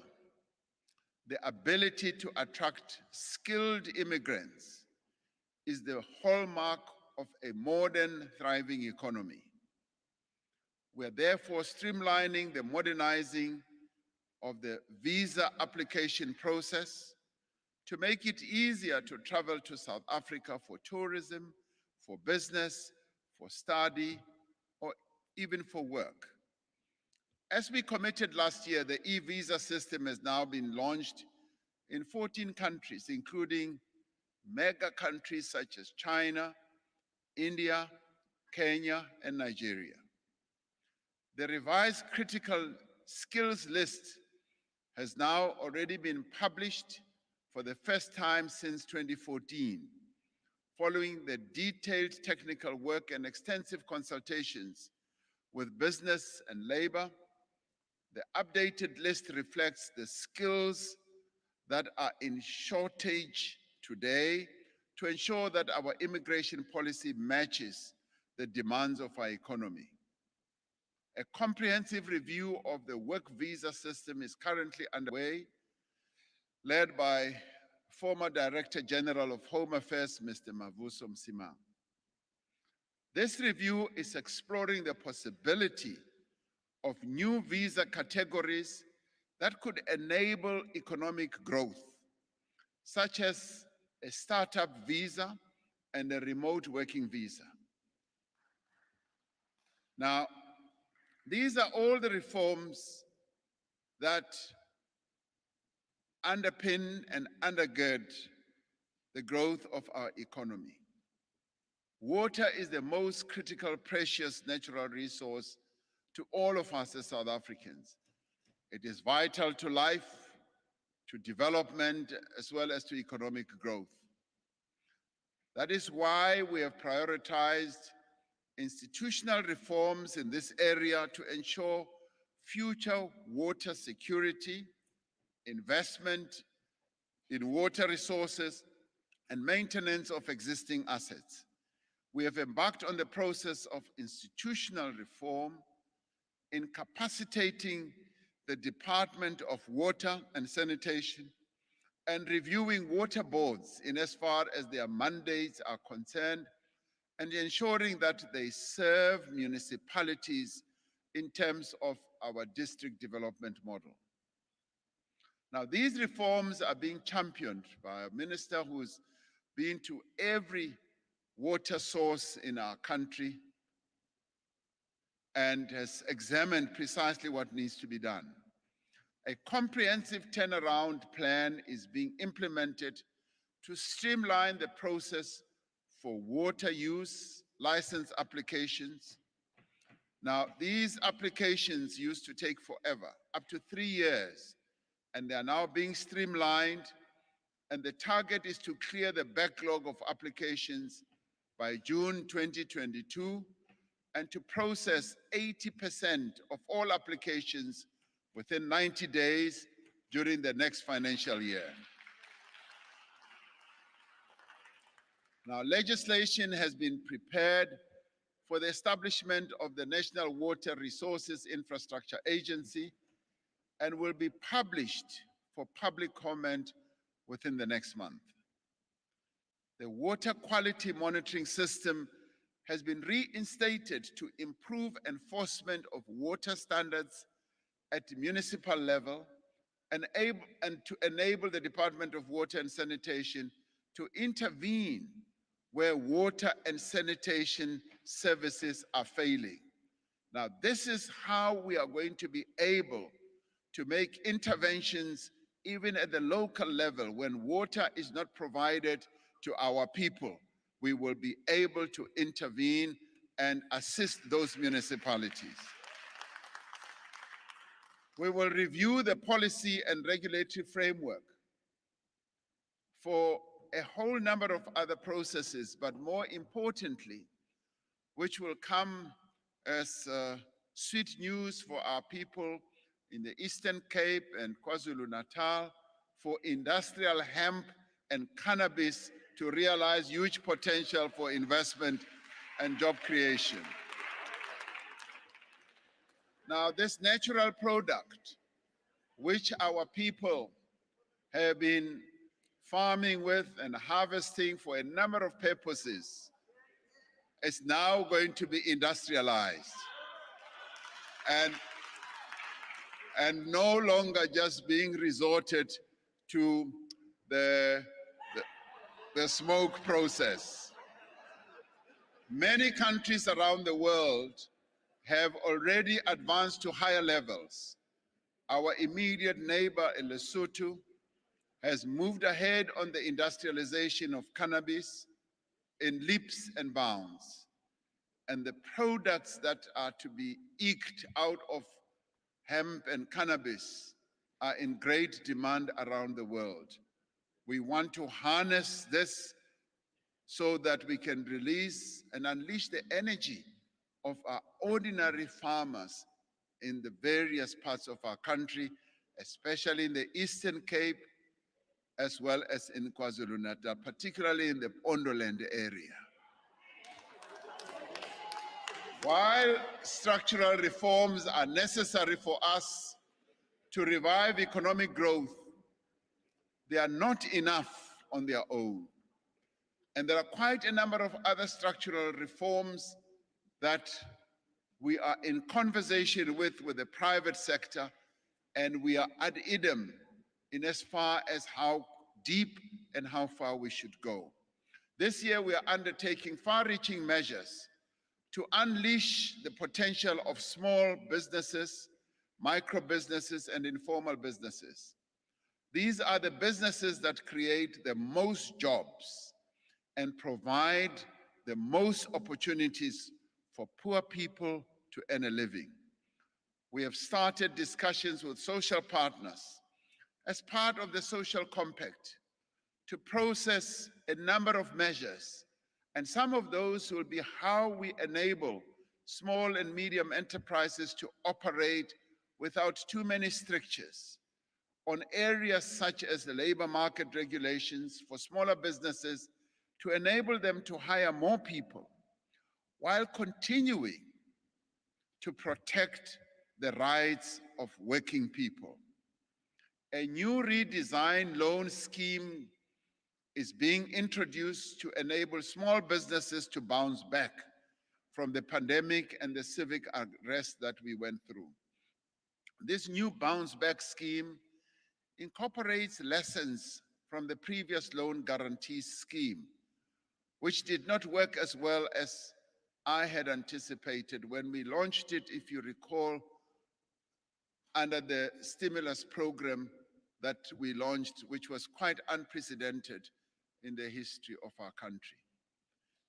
the ability to attract skilled immigrants is the hallmark of a modern, thriving economy. We are therefore streamlining the modernizing of the visa application process to make it easier to travel to South Africa for tourism, for business, for study, or even for work. As we committed last year, the e-visa system has now been launched in 14 countries, including mega countries such as China, India, Kenya, and Nigeria. The revised critical skills list has now already been published for the first time since 2014, following the detailed technical work and extensive consultations with business and labor. The updated list reflects the skills that are in shortage today to ensure that our immigration policy matches the demands of our economy. A comprehensive review of the work visa system is currently underway, led by former Director General of Home Affairs, Mr. Mavuso Msimang. This review is exploring the possibility of new visa categories that could enable economic growth, such as a startup visa and a remote working visa. Now, these are all the reforms that underpin and undergird the growth of our economy. Water is the most critical, precious natural resource to all of us as South Africans. It is vital to life, to development, as well as to economic growth. That is why we have prioritized institutional reforms in this area to ensure future water security, investment in water resources, and maintenance of existing assets. We have embarked on the process of institutional reform, incapacitating the Department of Water and Sanitation and reviewing water boards in as far as their mandates are concerned, and ensuring that they serve municipalities in terms of our district development model. Now, these reforms are being championed by a minister who's been to every water source in our country and has examined precisely what needs to be done. A comprehensive turnaround plan is being implemented to streamline the process for water use, license applications. Now, these applications used to take forever, up to 3 years, and they are now being streamlined, and the target is to clear the backlog of applications by June 2022 and to process 80% of all applications within 90 days during the next financial year. Now, legislation has been prepared for the establishment of the National Water Resources Infrastructure Agency and will be published for public comment within the next month. The water quality monitoring system has been reinstated to improve enforcement of water standards at municipal level and to enable the Department of Water and Sanitation to intervene where water and sanitation services are failing. Now, this is how we are going to be able to make interventions even at the local level. When water is not provided to our people, we will be able to intervene and assist those municipalities. We will review the policy and regulatory framework for a whole number of other processes, but more importantly, which will come as sweet news for our people in the Eastern Cape and KwaZulu-Natal, for industrial hemp and cannabis to realize huge potential for investment and job creation. Now, this natural product, which our people have been farming with and harvesting for a number of purposes, is now going to be industrialized and no longer just being resorted to the smoke process. Many countries around the world have already advanced to higher levels. Our immediate neighbor in Lesotho has moved ahead on the industrialization of cannabis in leaps and bounds. And the products that are to be eked out of hemp and cannabis are in great demand around the world. We want to harness this so that we can release and unleash the energy of our ordinary farmers in the various parts of our country, especially in the Eastern Cape, as well as in KwaZulu-Natal, particularly in the Pondoland area. While structural reforms are necessary for us to revive economic growth, they are not enough on their own. And there are quite a number of other structural reforms that we are in conversation with the private sector, and we are ad idem in as far as how deep and how far we should go. This year, we are undertaking far-reaching measures to unleash the potential of small businesses, micro businesses, and informal businesses. These are the businesses that create the most jobs and provide the most opportunities for poor people to earn a living. We have started discussions with social partners as part of the social compact to process a number of measures, and some of those will be how we enable small and medium enterprises to operate without too many strictures on areas such as the labor market regulations for smaller businesses to enable them to hire more people while continuing to protect the rights of working people. A new redesigned loan scheme is being introduced to enable small businesses to bounce back from the pandemic and the civic unrest that we went through. This new bounce back scheme incorporates lessons from the previous loan guarantee scheme, which did not work as well as I had anticipated when we launched it, if you recall, under the stimulus program that we launched, which was quite unprecedented in the history of our country.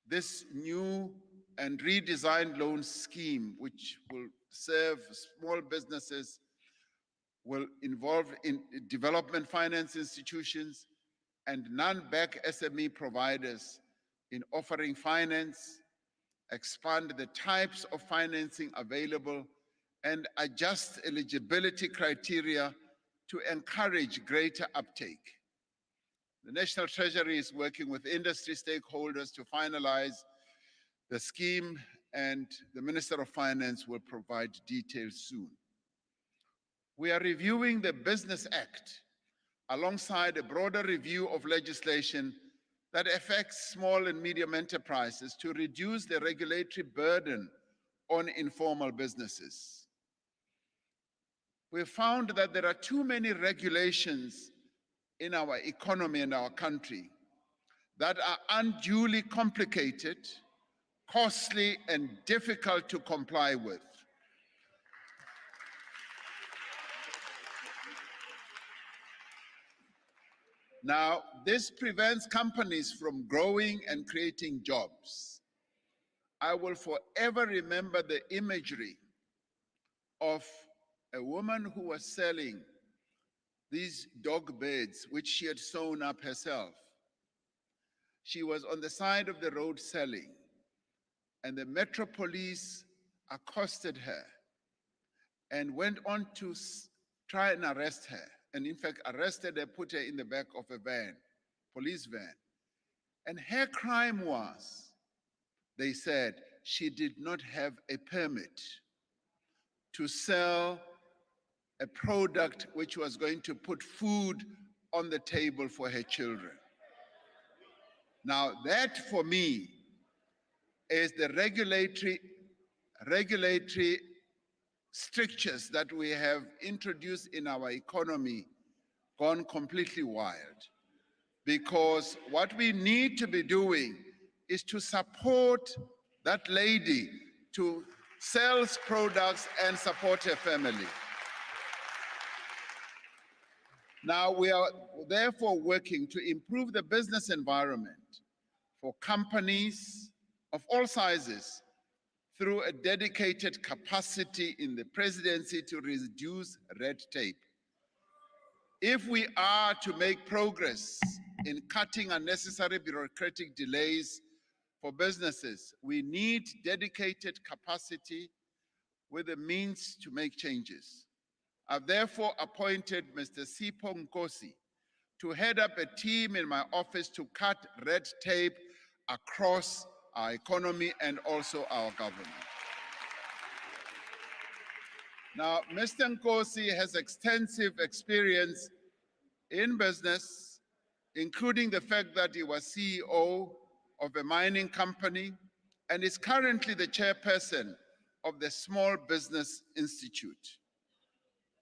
This new and redesigned loan scheme, which will serve small businesses, will involve in development finance institutions and non-bank SME providers in offering finance, expand the types of financing available, and adjust eligibility criteria to encourage greater uptake. The National Treasury is working with industry stakeholders to finalize the scheme, and the Minister of Finance will provide details soon. We are reviewing the Business Act alongside a broader review of legislation that affects small and medium enterprises to reduce the regulatory burden on informal businesses. We have found that there are too many regulations in our economy and our country that are unduly complicated, costly, and difficult to comply with. Now, this prevents companies from growing and creating jobs. I will forever remember the imagery of a woman who was selling these dog beds, which she had sewn up herself. She was on the side of the road selling, and the Metro Police accosted her and went on to try and arrest her. And in fact, arrested her, put her in the back of a van, police van. And her crime was, they said, she did not have a permit to sell a product which was going to put food on the table for her children. Now that, for me, is the regulatory strictures that we have introduced in our economy gone completely wild. Because what we need to be doing is to support that lady to sell products and support her family. Now, we are therefore working to improve the business environment for companies of all sizes through a dedicated capacity in the presidency to reduce red tape. If we are to make progress in cutting unnecessary bureaucratic delays for businesses, we need dedicated capacity with the means to make changes. I've therefore appointed Mr. Sipho Nkosi to head up a team in my office to cut red tape across our economy and also our government. Now, Mr. Nkosi has extensive experience in business, including the fact that he was CEO of a mining company and is currently the chairperson of the Small Business Institute.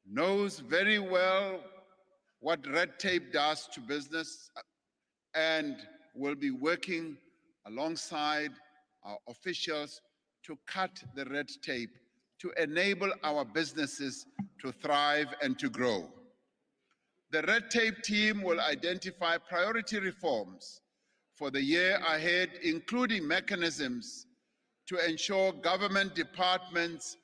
Knows very well what red tape does to business and will be working alongside our officials to cut the red tape to enable our businesses to thrive and to grow. The red tape team will identify priority reforms for the year ahead, including mechanisms to ensure government departments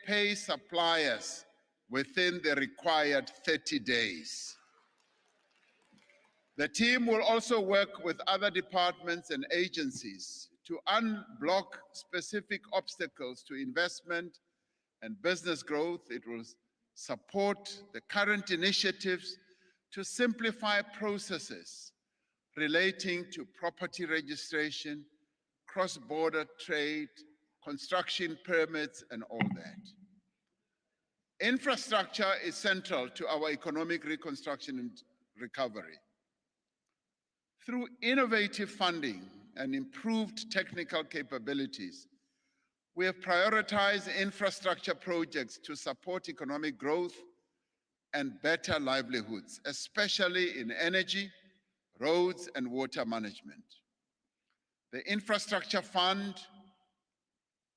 pay suppliers within the required 30 days. The team will also work with other departments and agencies to unblock specific obstacles to investment and business growth. It will support the current initiatives to simplify processes relating to property registration, cross-border trade, construction permits, and all that. Infrastructure is central to our economic reconstruction and recovery. Through innovative funding and improved technical capabilities, we have prioritized infrastructure projects to support economic growth and better livelihoods, especially in energy, roads, and water management. The Infrastructure Fund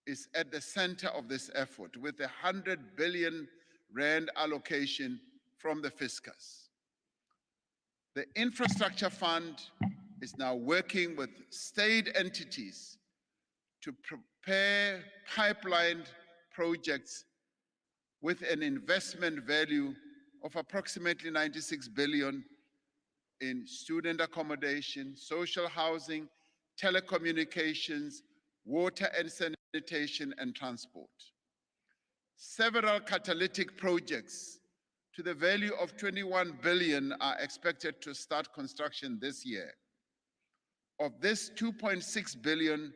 is at the center of this effort with a 100 billion rand allocation from the fiscus. The Infrastructure Fund is now working with state entities to prepare pipeline projects with an investment value of approximately 96 billion in student accommodation, social housing, telecommunications, water and sanitation, and transport. Several catalytic projects to the value of 21 billion are expected to start construction this year. Of this, 2.6 billion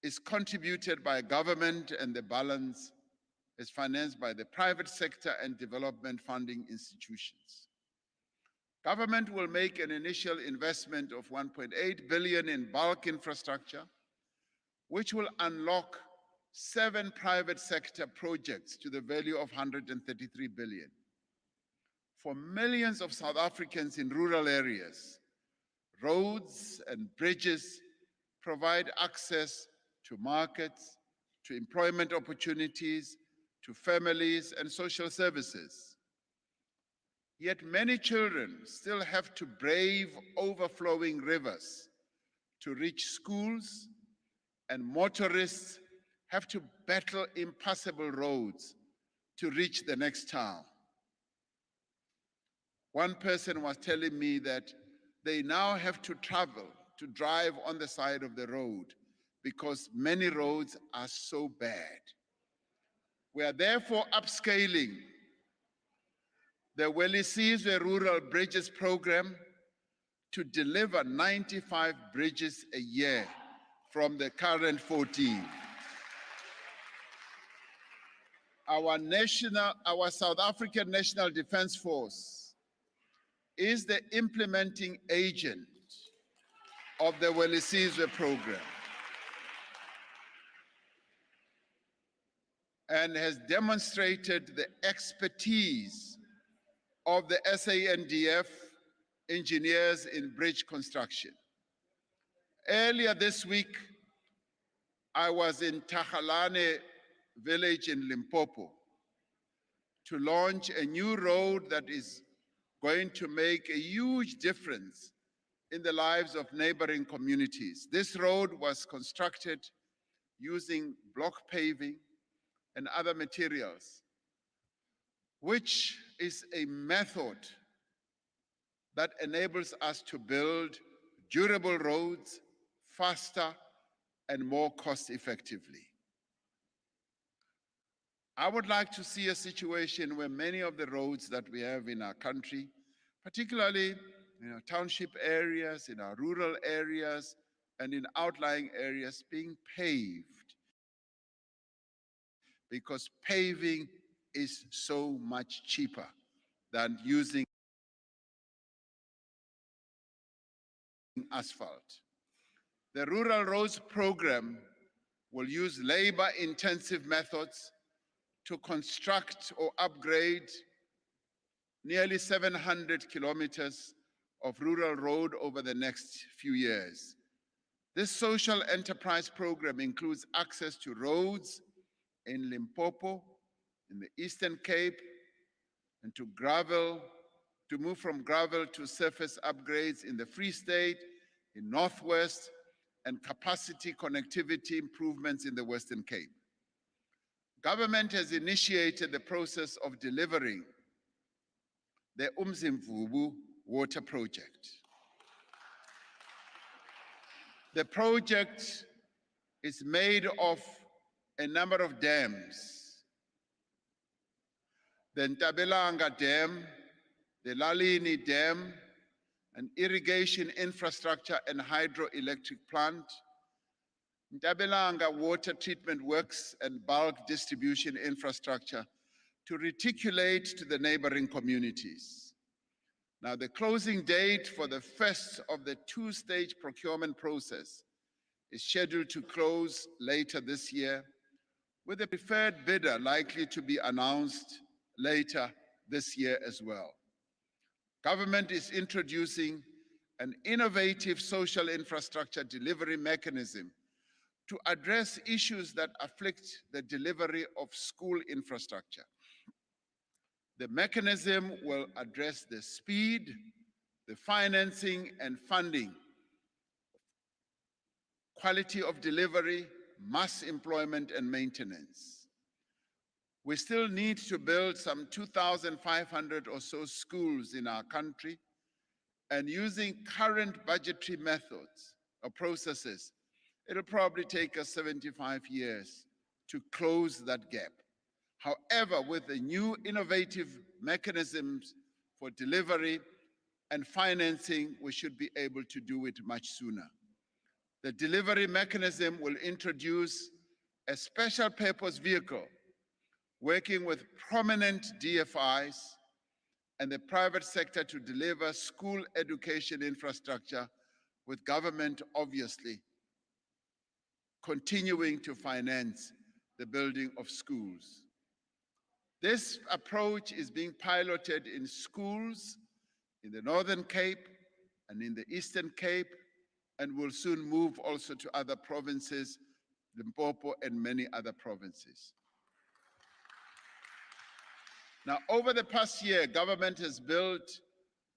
is contributed by government and the balance is financed by the private sector and development funding institutions. Government will make an initial investment of 1.8 billion in bulk infrastructure, which will unlock 7 private sector projects to the value of 133 billion. For millions of South Africans in rural areas, roads and bridges provide access to markets, to employment opportunities, to families and social services. Yet many children still have to brave overflowing rivers to reach schools, and motorists have to battle impassable roads to reach the next town. One person was telling me that they now have to drive on the side of the road because many roads are so bad. We are therefore upscaling the Welisizwe Rural Bridges Program to deliver 95 bridges a year from the current 14. Our South African National Defence Force is the implementing agent of the Welisizwe program and has demonstrated the expertise of the SANDF engineers in bridge construction. Earlier this week, I was in Tahalane village in Limpopo to launch a new road that is going to make a huge difference in the lives of neighboring communities. This road was constructed using block paving and other materials, which is a method that enables us to build durable roads faster and more cost effectively. I would like to see a situation where many of the roads that we have in our country, particularly in our township areas, in our rural areas, and in outlying areas, being paved, because paving is so much cheaper than using asphalt. The Rural Roads Program will use labor-intensive methods to construct or upgrade nearly 700 kilometers of rural road over the next few years. This social enterprise program includes access to roads in Limpopo, in the Eastern Cape, and to move from gravel to surface upgrades in the Free State, in Northwest, and capacity connectivity improvements in the Western Cape. Government has initiated the process of delivering the Umzimvubu water project. The project is made of a number of dams. The Ntabelanga Dam, the Lalini Dam, an irrigation infrastructure and hydroelectric plant, Ntabelanga water treatment works and bulk distribution infrastructure to reticulate to the neighboring communities. Now, the closing date for the first of the two-stage procurement process is scheduled to close later this year, with the preferred bidder likely to be announced later this year as well. Government is introducing an innovative social infrastructure delivery mechanism to address issues that afflict the delivery of school infrastructure. The mechanism will address the speed, the financing and funding, quality of delivery, mass employment and maintenance. We still need to build some 2,500 or so schools in our country, and using current budgetary methods or processes, it'll probably take us 75 years to close that gap. However, with the new innovative mechanisms for delivery and financing, we should be able to do it much sooner. The delivery mechanism will introduce a special purpose vehicle working with prominent DFIs and the private sector to deliver school education infrastructure, with government obviously continuing to finance the building of schools. This approach is being piloted in schools in the Northern Cape and in the Eastern Cape, and will soon move also to other provinces, Limpopo and many other provinces. Now, over the past year, government has built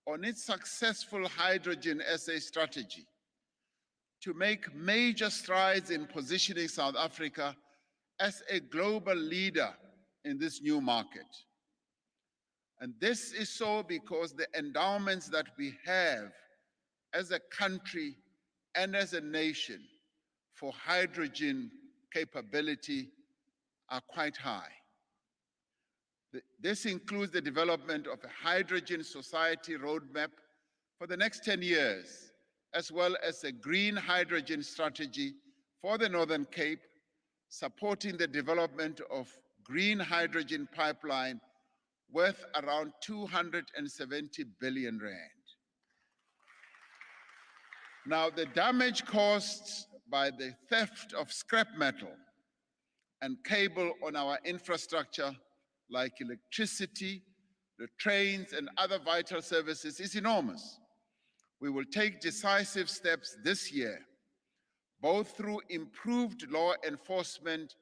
on its successful Hydrogen SA strategy to make major strides in positioning South Africa as a global leader in this new market. And this is so because the endowments that we have as a country and as a nation for hydrogen capability are quite high. This includes the development of a hydrogen society roadmap for the next 10 years, as well as a green hydrogen strategy for the Northern Cape, supporting the development of green hydrogen pipeline worth around 270 billion rand. Now, the damage caused by the theft of scrap metal and cable on our infrastructure, like electricity, the trains, and other vital services is enormous. We will take decisive steps this year, both through improved law enforcement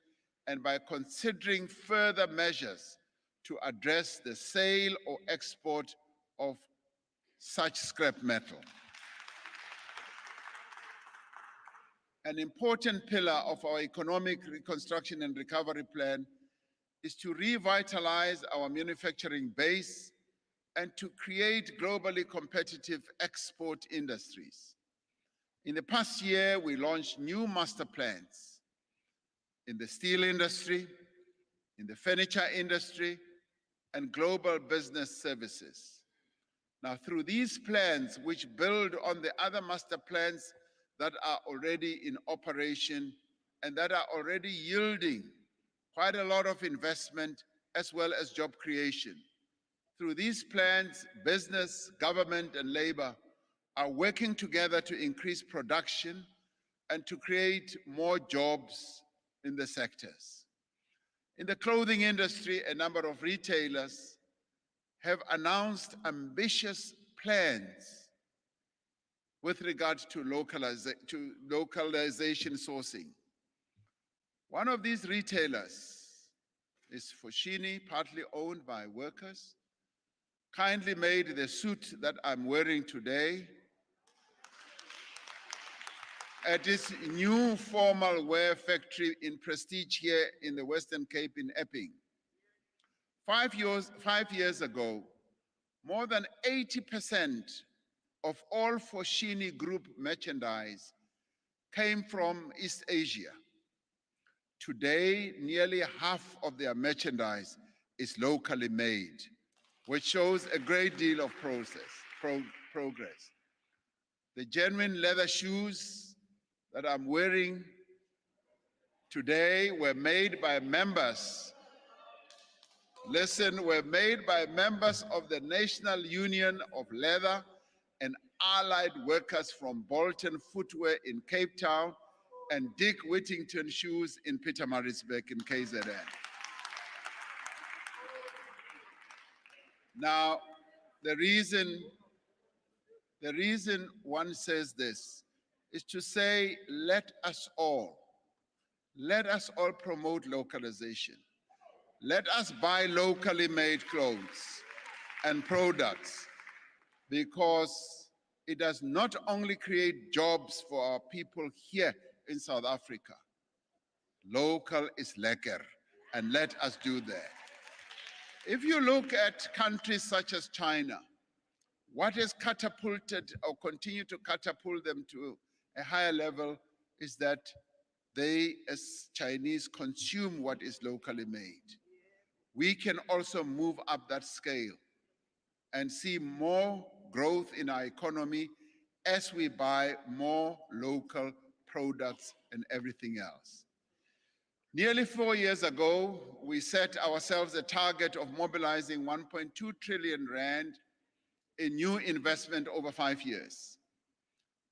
and by considering further measures to address the sale or export of such scrap metal. An important pillar of our economic reconstruction and recovery plan is to revitalize our manufacturing base and to create globally competitive export industries. In the past year, we launched new master plans in the steel industry, in the furniture industry, and global business services. Now, through these plans, which build on the other master plans that are already in operation and that are already yielding quite a lot of investment as well as job creation. Through these plans, business, government, and labor are working together to increase production and to create more jobs in the sectors. In the clothing industry, a number of retailers have announced ambitious plans with regard to localization sourcing. One of these retailers is Foschini, partly owned by workers, kindly made the suit that I'm wearing today at its new formal wear factory in Prestige here in the Western Cape in Epping. 5 years ago, more than 80% of all Foschini Group merchandise came from East Asia. Today, nearly half of their merchandise is locally made, which shows a great deal of progress. The genuine leather shoes that I'm wearing today were made by members, were made by members of the National Union of Leather and Allied Workers from Bolton Footwear in Cape Town and Dick Whittington Shoes in Pietermaritzburg in KZN. Now, the reason one says this is to say, let us all promote localization. Let us buy locally made clothes and products, because it does not only create jobs for our people here in South Africa, Local is lekker, and let us do that. If you look at countries such as China, what has catapulted or continued to catapult them to a higher level is that they, as Chinese, consume what is locally made. We can also move up that scale and see more growth in our economy as we buy more local products and everything else. Nearly 4 years ago, we set ourselves a target of mobilizing 1.2 trillion rand in new investment over 5 years.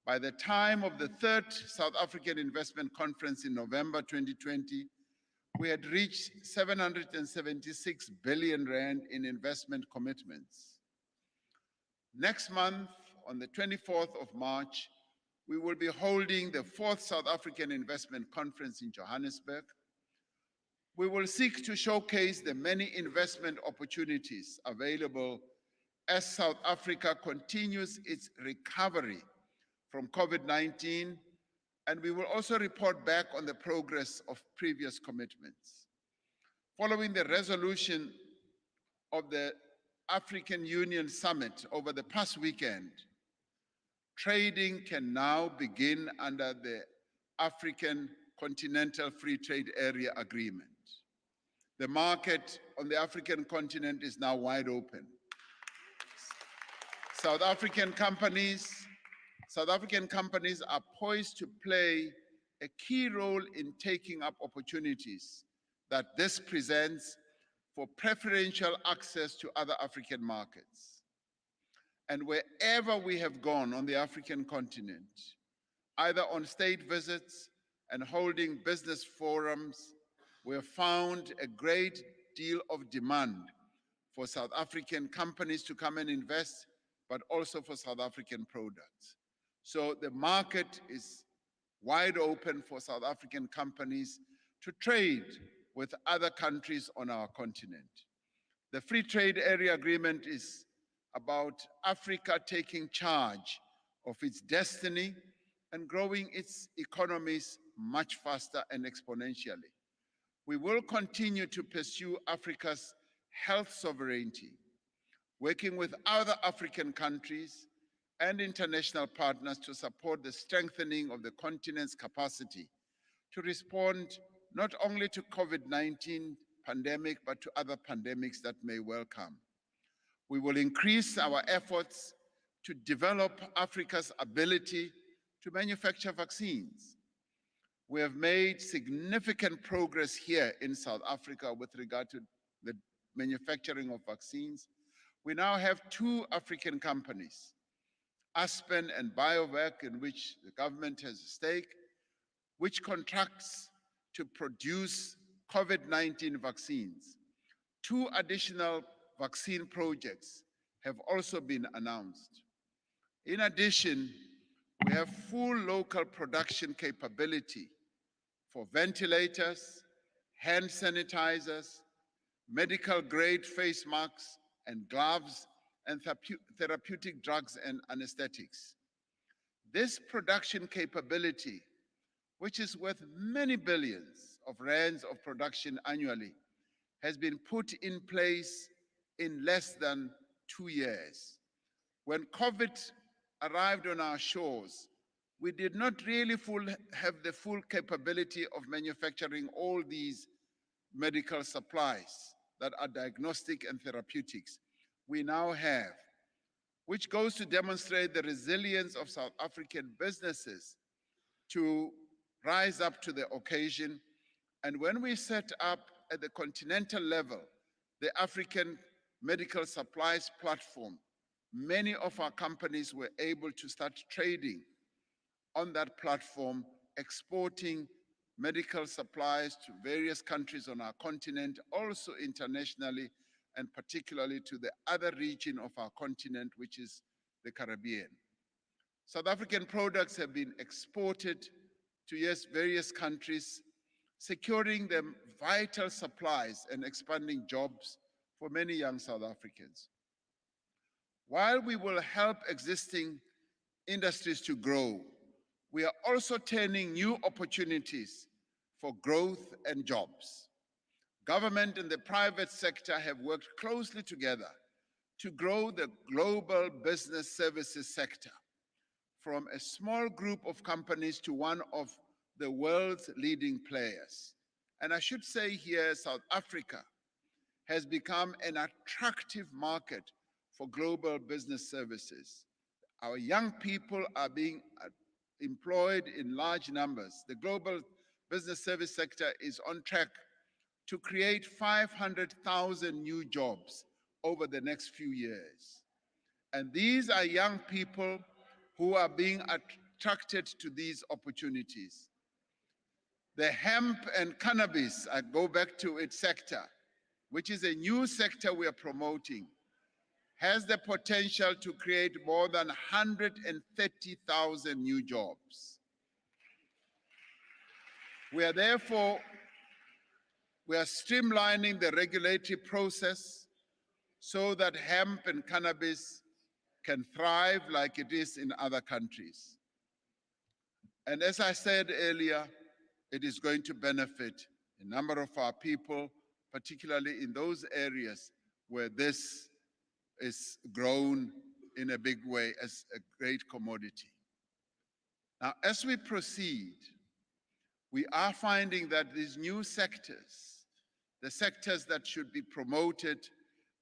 By the time of the third South African Investment Conference in November 2020, we had reached 776 billion rand in investment commitments. Next month, on the 24th of March, we will be holding the fourth South African Investment Conference in Johannesburg. We will seek to showcase the many investment opportunities available as South Africa continues its recovery from COVID-19, and we will also report back on the progress of previous commitments. Following the resolution of the African Union Summit over the past weekend, trading can now begin under the African Continental Free Trade Area Agreement. The market on the African continent is now wide open. South African companies are poised to play a key role in taking up opportunities that this presents for preferential access to other African markets. And wherever we have gone on the African continent, either on state visits and holding business forums, we have found a great deal of demand for South African companies to come and invest, but also for South African products. So the market is wide open for South African companies to trade with other countries on our continent. The Free Trade Area Agreement is about Africa taking charge of its destiny and growing its economies much faster and exponentially. We will continue to pursue Africa's health sovereignty, working with other African countries and international partners to support the strengthening of the continent's capacity to respond not only to COVID-19 pandemic, but to other pandemics that may well come. We will increase our efforts to develop Africa's ability to manufacture vaccines. We have made significant progress here in South Africa with regard to the manufacturing of vaccines. We now have 2 African companies, Aspen and BioVac, in which the government has a stake, which contracts to produce COVID-19 vaccines. 2 additional vaccine projects have also been announced. In addition, we have full local production capability for ventilators, hand sanitizers, medical grade face masks and gloves, and therapeutic drugs and anesthetics. This production capability, which is worth many billions of rands of production annually, has been put in place in less than 2 years. When COVID arrived on our shores, we did not really have the full capability of manufacturing all these medical supplies that are diagnostic and therapeutics. We now have, which goes to demonstrate the resilience of South African businesses to rise up to the occasion. And when we set up at the continental level, the African Medical Supplies Platform, many of our companies were able to start trading on that platform, exporting medical supplies to various countries on our continent, also internationally, and particularly to the other region of our continent, which is the Caribbean. South African products have been exported to various countries, securing them vital supplies and expanding jobs for many young South Africans. While we will help existing industries to grow, we are also turning new opportunities for growth and jobs. Government and the private sector have worked closely together to grow the global business services sector from a small group of companies to one of the world's leading players. And I should say here, South Africa has become an attractive market for global business services. Our young people are being employed in large numbers. The global business service sector is on track to create 500,000 new jobs over the next few years. And these are young people who are being attracted to these opportunities. The hemp and cannabis, I go back to its sector, which is a new sector we are promoting, has the potential to create more than 130,000 new jobs. We are streamlining the regulatory process so that hemp and cannabis can thrive like it is in other countries. And as I said earlier, it is going to benefit a number of our people, particularly in those areas where this is grown in a big way as a great commodity. Now, as we proceed, we are finding that these new sectors, the sectors that should be promoted,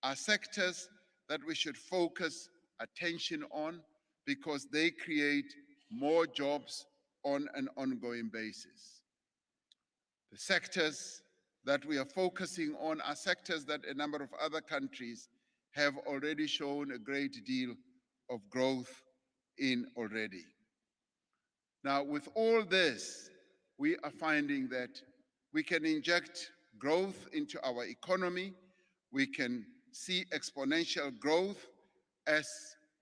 are sectors that we should focus attention on because they create more jobs on an ongoing basis. The sectors that we are focusing on are sectors that a number of other countries have already shown a great deal of growth in already. Now, with all this, we are finding that we can inject growth into our economy. We can see exponential growth as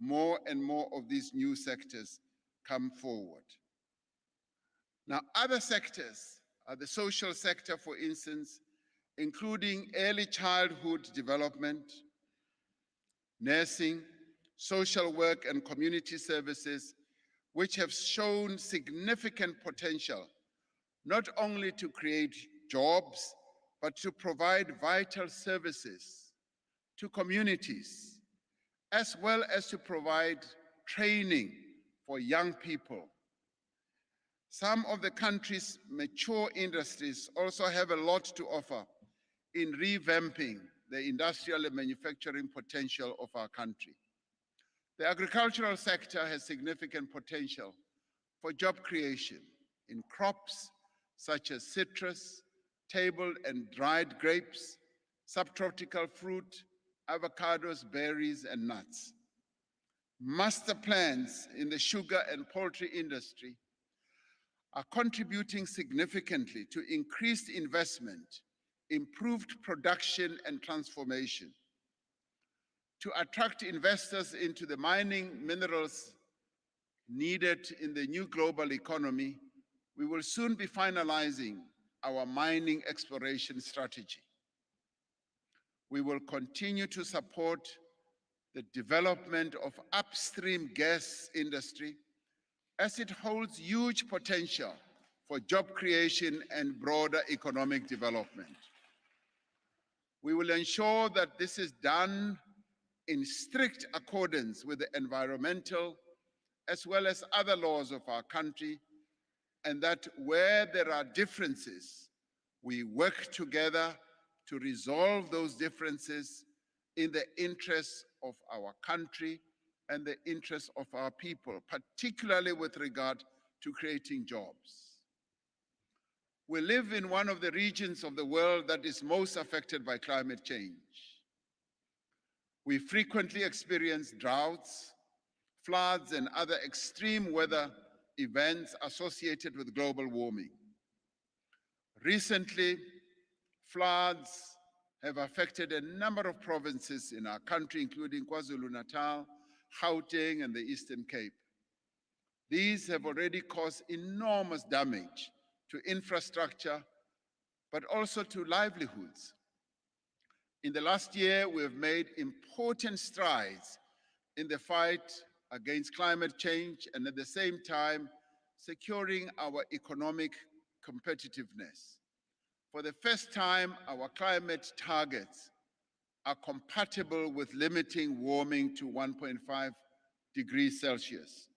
more and more of these new sectors come forward. Now, other sectors are the social sector, for instance, including early childhood development, nursing, social work, and community services, which have shown significant potential, not only to create jobs, but to provide vital services to communities, as well as to provide training for young people. Some of the country's mature industries also have a lot to offer in revamping the industrial and manufacturing potential of our country. The agricultural sector has significant potential for job creation in crops such as citrus, table and dried grapes, subtropical fruit, avocados, berries, and nuts. Master plans in the sugar and poultry industry are contributing significantly to increased investment, improved production and transformation. To attract investors into the mining minerals needed in the new global economy, we will soon be finalizing our mining exploration strategy. We will continue to support the development of upstream gas industry as it holds huge potential for job creation and broader economic development. We will ensure that this is done in strict accordance with the environmental as well as other laws of our country, and that where there are differences, we work together to resolve those differences in the interests of our country and the interests of our people, particularly with regard to creating jobs. We live in one of the regions of the world that is most affected by climate change. We frequently experience droughts, floods, and other extreme weather events associated with global warming. Recently, floods have affected a number of provinces in our country, including KwaZulu-Natal, Gauteng, and the Eastern Cape. These have already caused enormous damage to infrastructure, but also to livelihoods. In the last year, we have made important strides in the fight against climate change and at the same time securing our economic competitiveness. For the first time, our climate targets are compatible with limiting warming to 1.5 degrees Celsius.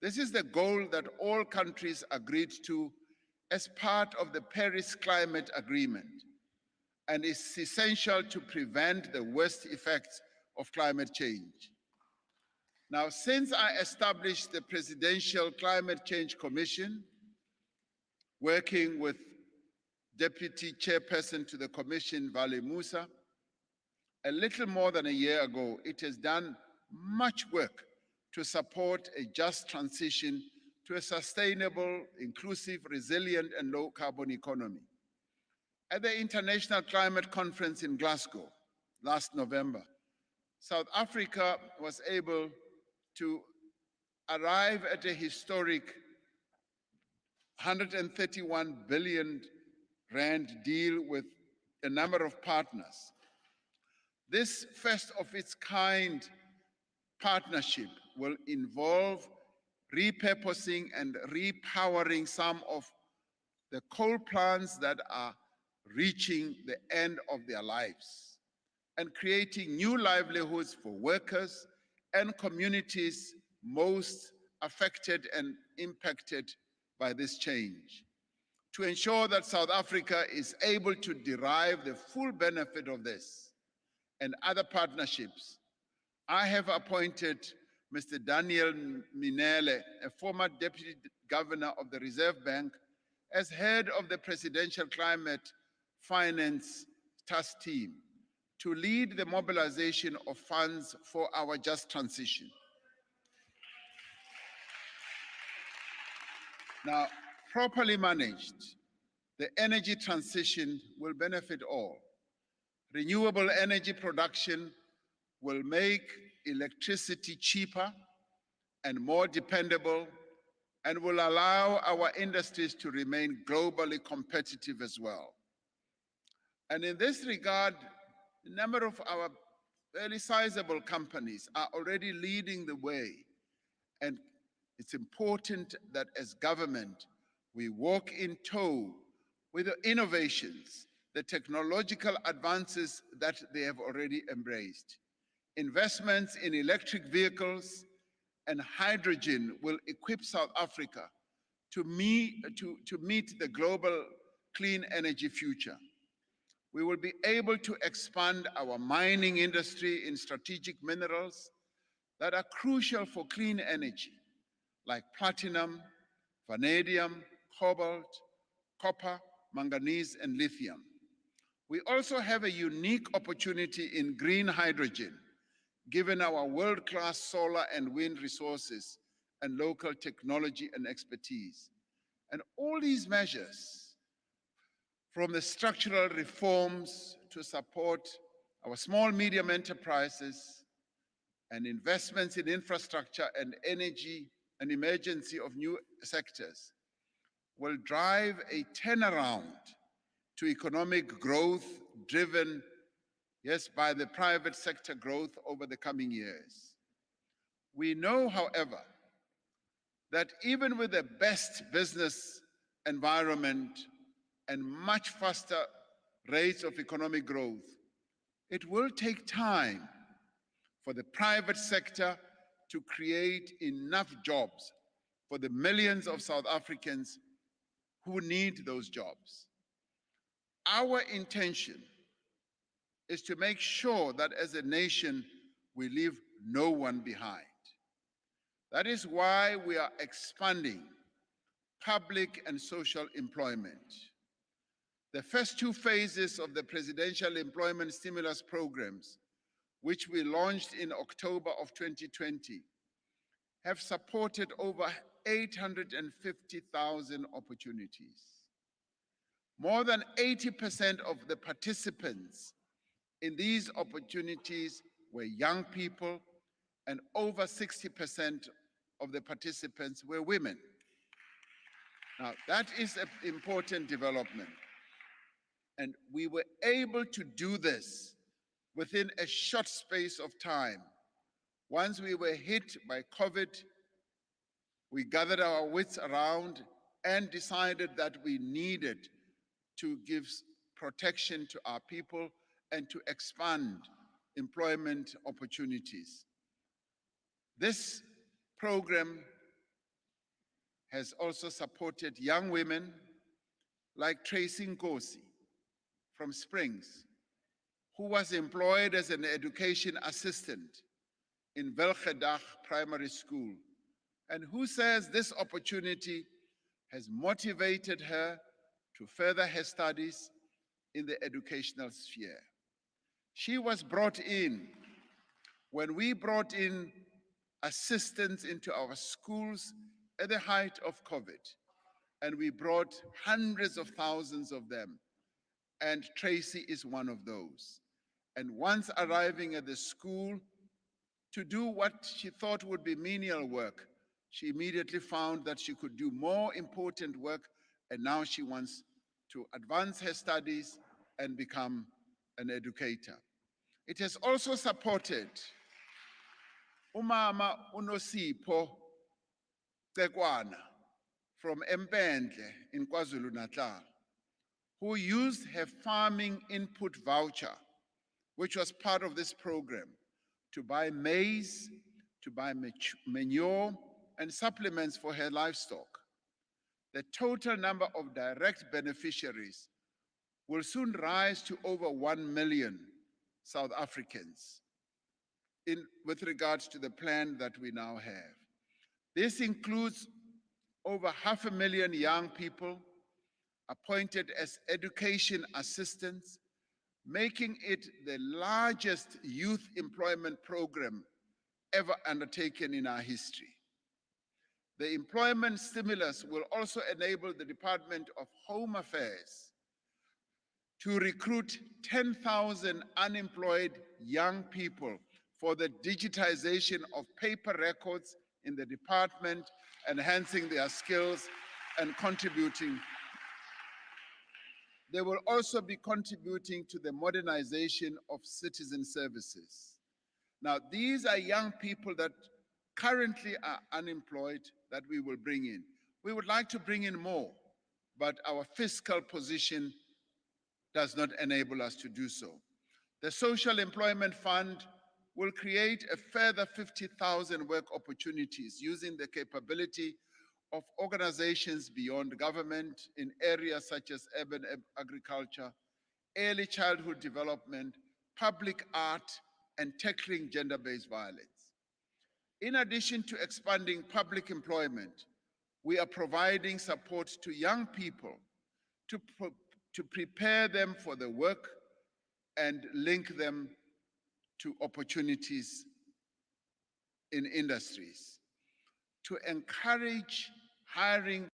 This is the goal that all countries agreed to as part of the Paris Climate Agreement and is essential to prevent the worst effects of climate change. Now, since I established the Presidential Climate Change Commission, working with Deputy Chairperson to the Commission, Vali Musa, a little more than a year ago, it has done much work to support a just transition to a sustainable, inclusive, resilient, and low-carbon economy. At the International Climate Conference in Glasgow last November, South Africa was able to arrive at a historic 131 billion rand deal with a number of partners. This first of its kind partnership will involve repurposing and repowering some of the coal plants that are reaching the end of their lives and creating new livelihoods for workers and communities most affected and impacted by this change. To ensure that South Africa is able to derive the full benefit of this and other partnerships, I have appointed Mr. Daniel Minele, a former Deputy Governor of the Reserve Bank, as head of the Presidential Climate Finance Task Team to lead the mobilization of funds for our just transition. Now, properly managed, the energy transition will benefit all. Renewable energy production will make electricity cheaper and more dependable and will allow our industries to remain globally competitive as well. And in this regard, a number of our fairly sizable companies are already leading the way. And it's important that as government, we walk in tow with the innovations, the technological advances that they have already embraced. Investments in electric vehicles and hydrogen will equip South Africa to meet the global clean energy future. We will be able to expand our mining industry in strategic minerals that are crucial for clean energy, like platinum, vanadium, cobalt, copper, manganese, and lithium. We also have a unique opportunity in green hydrogen, given our world-class solar and wind resources and local technology and expertise. And all these measures, from the structural reforms to support our small, medium enterprises and investments in infrastructure and energy and emergency of new sectors, will drive a turnaround to economic growth driven, yes, by the private sector growth over the coming years. We know, however, that even with the best business environment and much faster rates of economic growth, it will take time for the private sector to create enough jobs for the millions of South Africans who need those jobs. Our intention is to make sure that as a nation, we leave no one behind. That is why we are expanding public and social employment. The first two phases of the Presidential Employment Stimulus Programs, which we launched in October of 2020, have supported over 850,000 opportunities. More than 80% of the participants in these opportunities were young people, and over 60% of the participants were women. Now, that is an important development. And we were able to do this within a short space of time. Once we were hit by COVID, we gathered our wits around and decided that we needed to give protection to our people and to expand employment opportunities. This program has also supported young women like Tracy Nkosi from Springs, who was employed as an education assistant in Velgedag Primary School, and who says this opportunity has motivated her to further her studies in the educational sphere. She was brought in when we brought in assistants into our schools at the height of COVID, and we brought hundreds of thousands of them, and Tracy is one of those. And once arriving at the school to do what she thought would be menial work, she immediately found that she could do more important work, and now she wants to advance her studies and become an educator. It has also supported Umama Unosipho Cekwana from Empendle in KwaZulu-Natal, who used her farming input voucher, which was part of this program, to buy maize, to buy manure, and supplements for her livestock. The total number of direct beneficiaries will soon rise to over 1 million South Africans with regards to the plan that we now have. This includes over 500,000 young people appointed as education assistants, making it the largest youth employment program ever undertaken in our history. The employment stimulus will also enable the Department of Home Affairs to recruit 10,000 unemployed young people for the digitization of paper records in the department, enhancing their skills and contributing. They will also be contributing to the modernization of citizen services. Now, these are young people that currently are unemployed that we will bring in. We would like to bring in more, but our fiscal position does not enable us to do so. The Social Employment Fund will create a further 50,000 work opportunities using the capability of organizations beyond government in areas such as urban agriculture, early childhood development, public art, and tackling gender-based violence. In addition to expanding public employment, we are providing support to young people to prepare them for the work and link them to opportunities in industries, to encourage hiring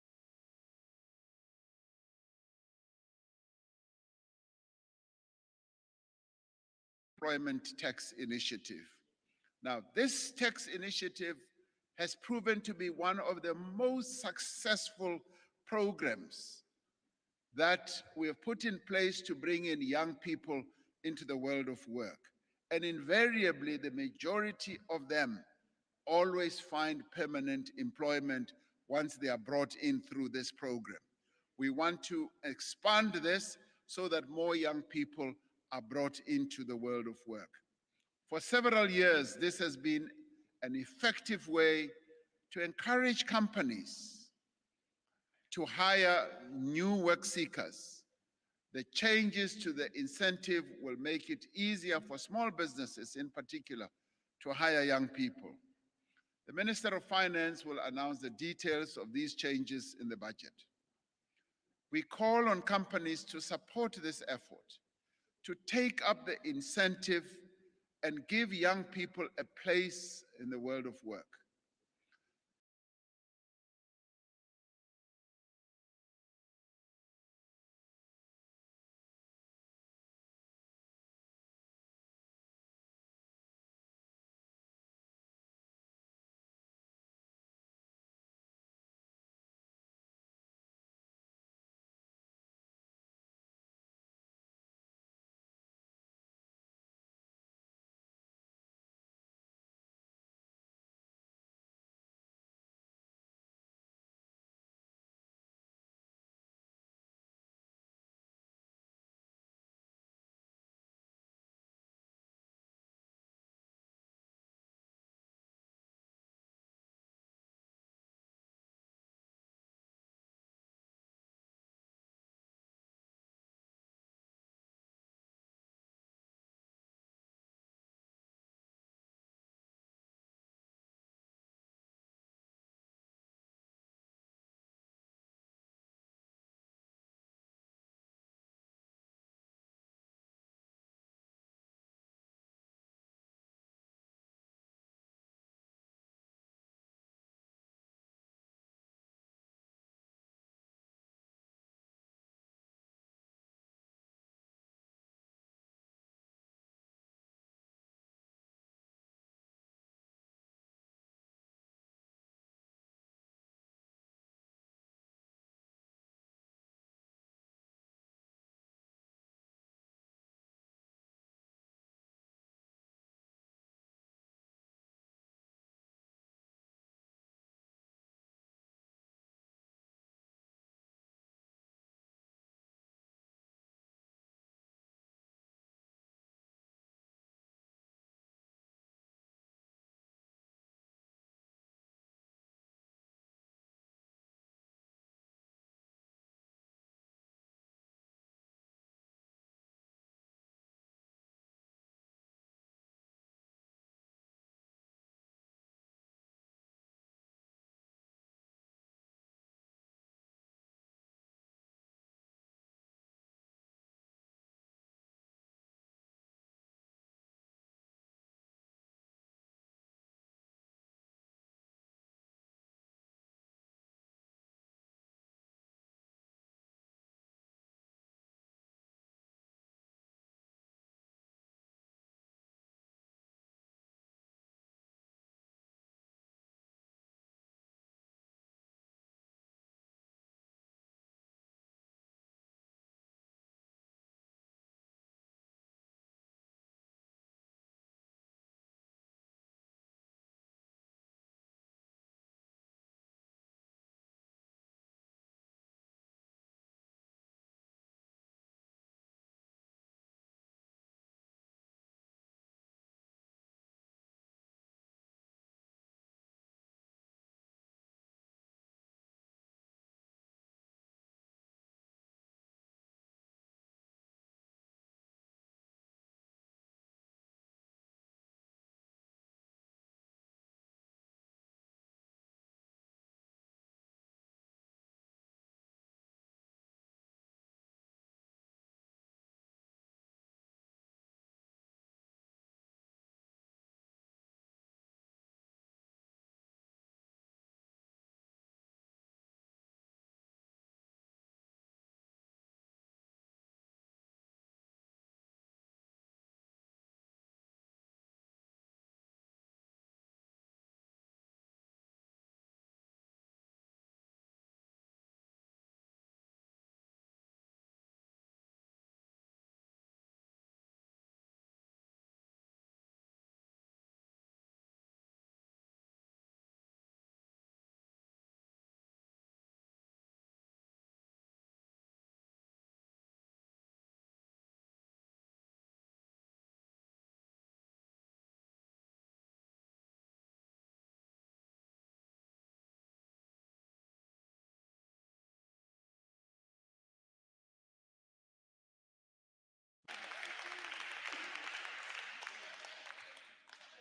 employment tax initiative. Now, this tax initiative has proven to be one of the most successful programs that we have put in place to bring in young people into the world of work. And invariably, the majority of them always find permanent employment once they are brought in through this program. We want to expand this so that more young people are brought into the world of work. For several years, this has been an effective way to encourage companies to hire new work seekers. The changes to the incentive will make it easier for small businesses in particular to hire young people. The Minister of Finance will announce the details of these changes in the budget. We call on companies to support this effort, to take up the incentive and give young people a place in the world of work.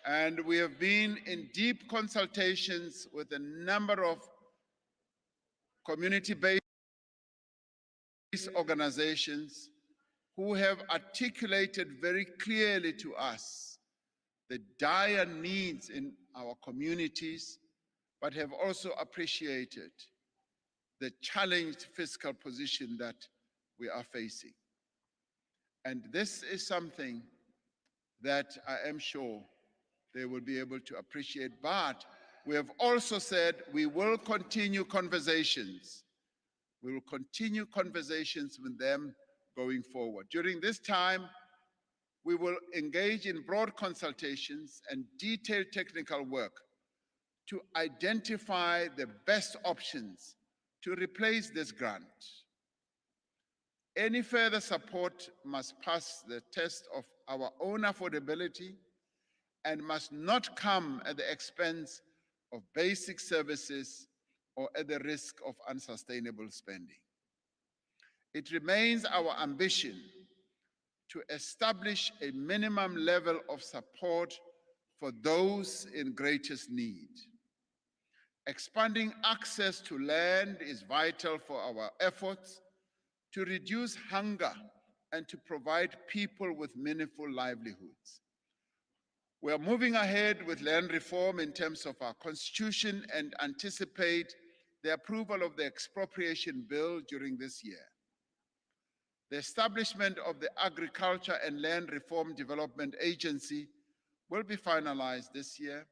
And we have been in deep consultations with a number of community-based organizations who have articulated very clearly to us the dire needs in our communities, but have also appreciated the challenged fiscal position that we are facing. And this is something that I am sure they will be able to appreciate. But we have also said we will continue conversations. We will continue conversations with them going forward. During this time, we will engage in broad consultations and detailed technical work to identify the best options to replace this grant. Any further support must pass the test of our own affordability and must not come at the expense of basic services or at the risk of unsustainable spending. It remains our ambition to establish a minimum level of support for those in greatest need. Expanding access to land is vital for our efforts to reduce hunger and to provide people with meaningful livelihoods. We are moving ahead with land reform in terms of our constitution and anticipate the approval of the expropriation bill during this year. The establishment of the Agriculture and Land Reform Development Agency will be finalized this year.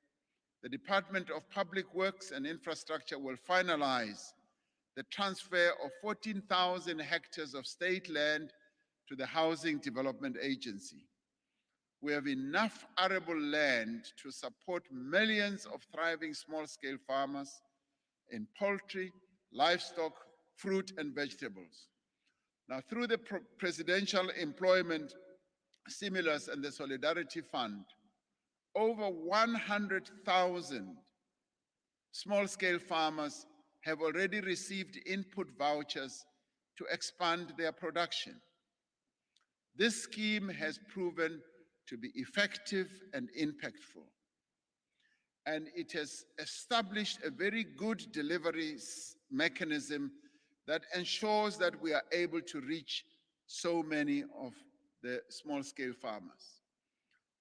The Department of Public Works and Infrastructure will finalize the transfer of 14,000 hectares of state land to the Housing Development Agency. We have enough arable land to support millions of thriving small-scale farmers in poultry, livestock, fruit, and vegetables. Now, through the Presidential Employment Stimulus and the Solidarity Fund, over 100,000 small-scale farmers have already received input vouchers to expand their production. This scheme has proven to be effective and impactful, and it has established a very good delivery mechanism that ensures that we are able to reach so many of the small-scale farmers.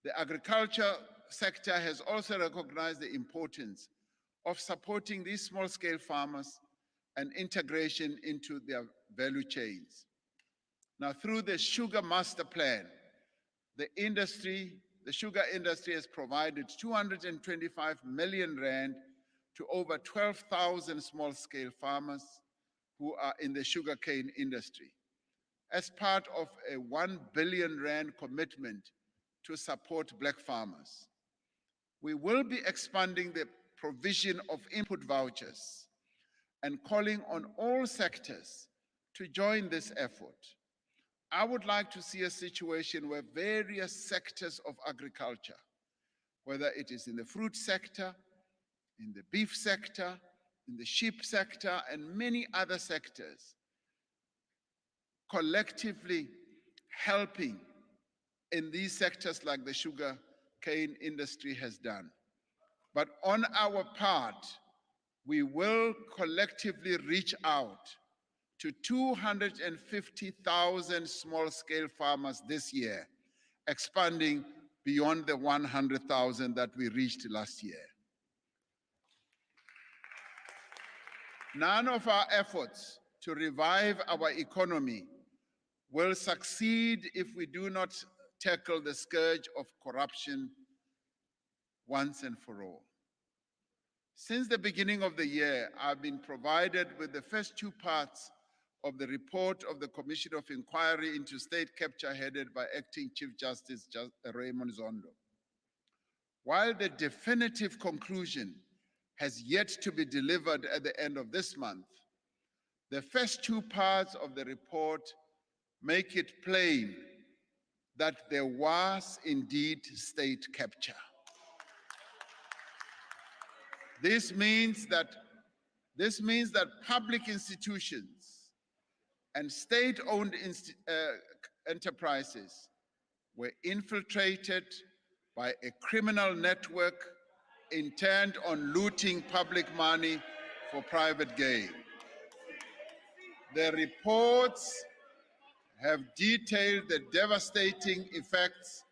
The agriculture sector has also recognized the importance of supporting these small-scale farmers and integration into their value chains. Now, through the Sugar Master Plan, the sugar industry has provided 225 million rand to over 12,000 small-scale farmers who are in the sugarcane industry as part of a 1 billion rand commitment to support Black farmers. We will be expanding the provision of input vouchers and calling on all sectors to join this effort. I would like to see a situation where various sectors of agriculture, whether it is in the fruit sector, in the beef sector, in the sheep sector, and many other sectors, collectively helping in these sectors like the sugar cane industry has done. But on our part, we will collectively reach out to 250,000 small-scale farmers this year, expanding beyond the 100,000 that we reached last year. None of our efforts to revive our economy will succeed if we do not tackle the scourge of corruption once and for all. Since the beginning of the year, I've been provided with the first two parts of the report of the Commission of Inquiry into State Capture headed by Acting Chief Justice Raymond Zondo. While the definitive conclusion has yet to be delivered at the end of this month, the first two parts of the report make it plain that there was indeed state capture. This means that public institutions and state-owned enterprises were infiltrated by a criminal network intent on looting public money for private gain. The reports have detailed the devastating effects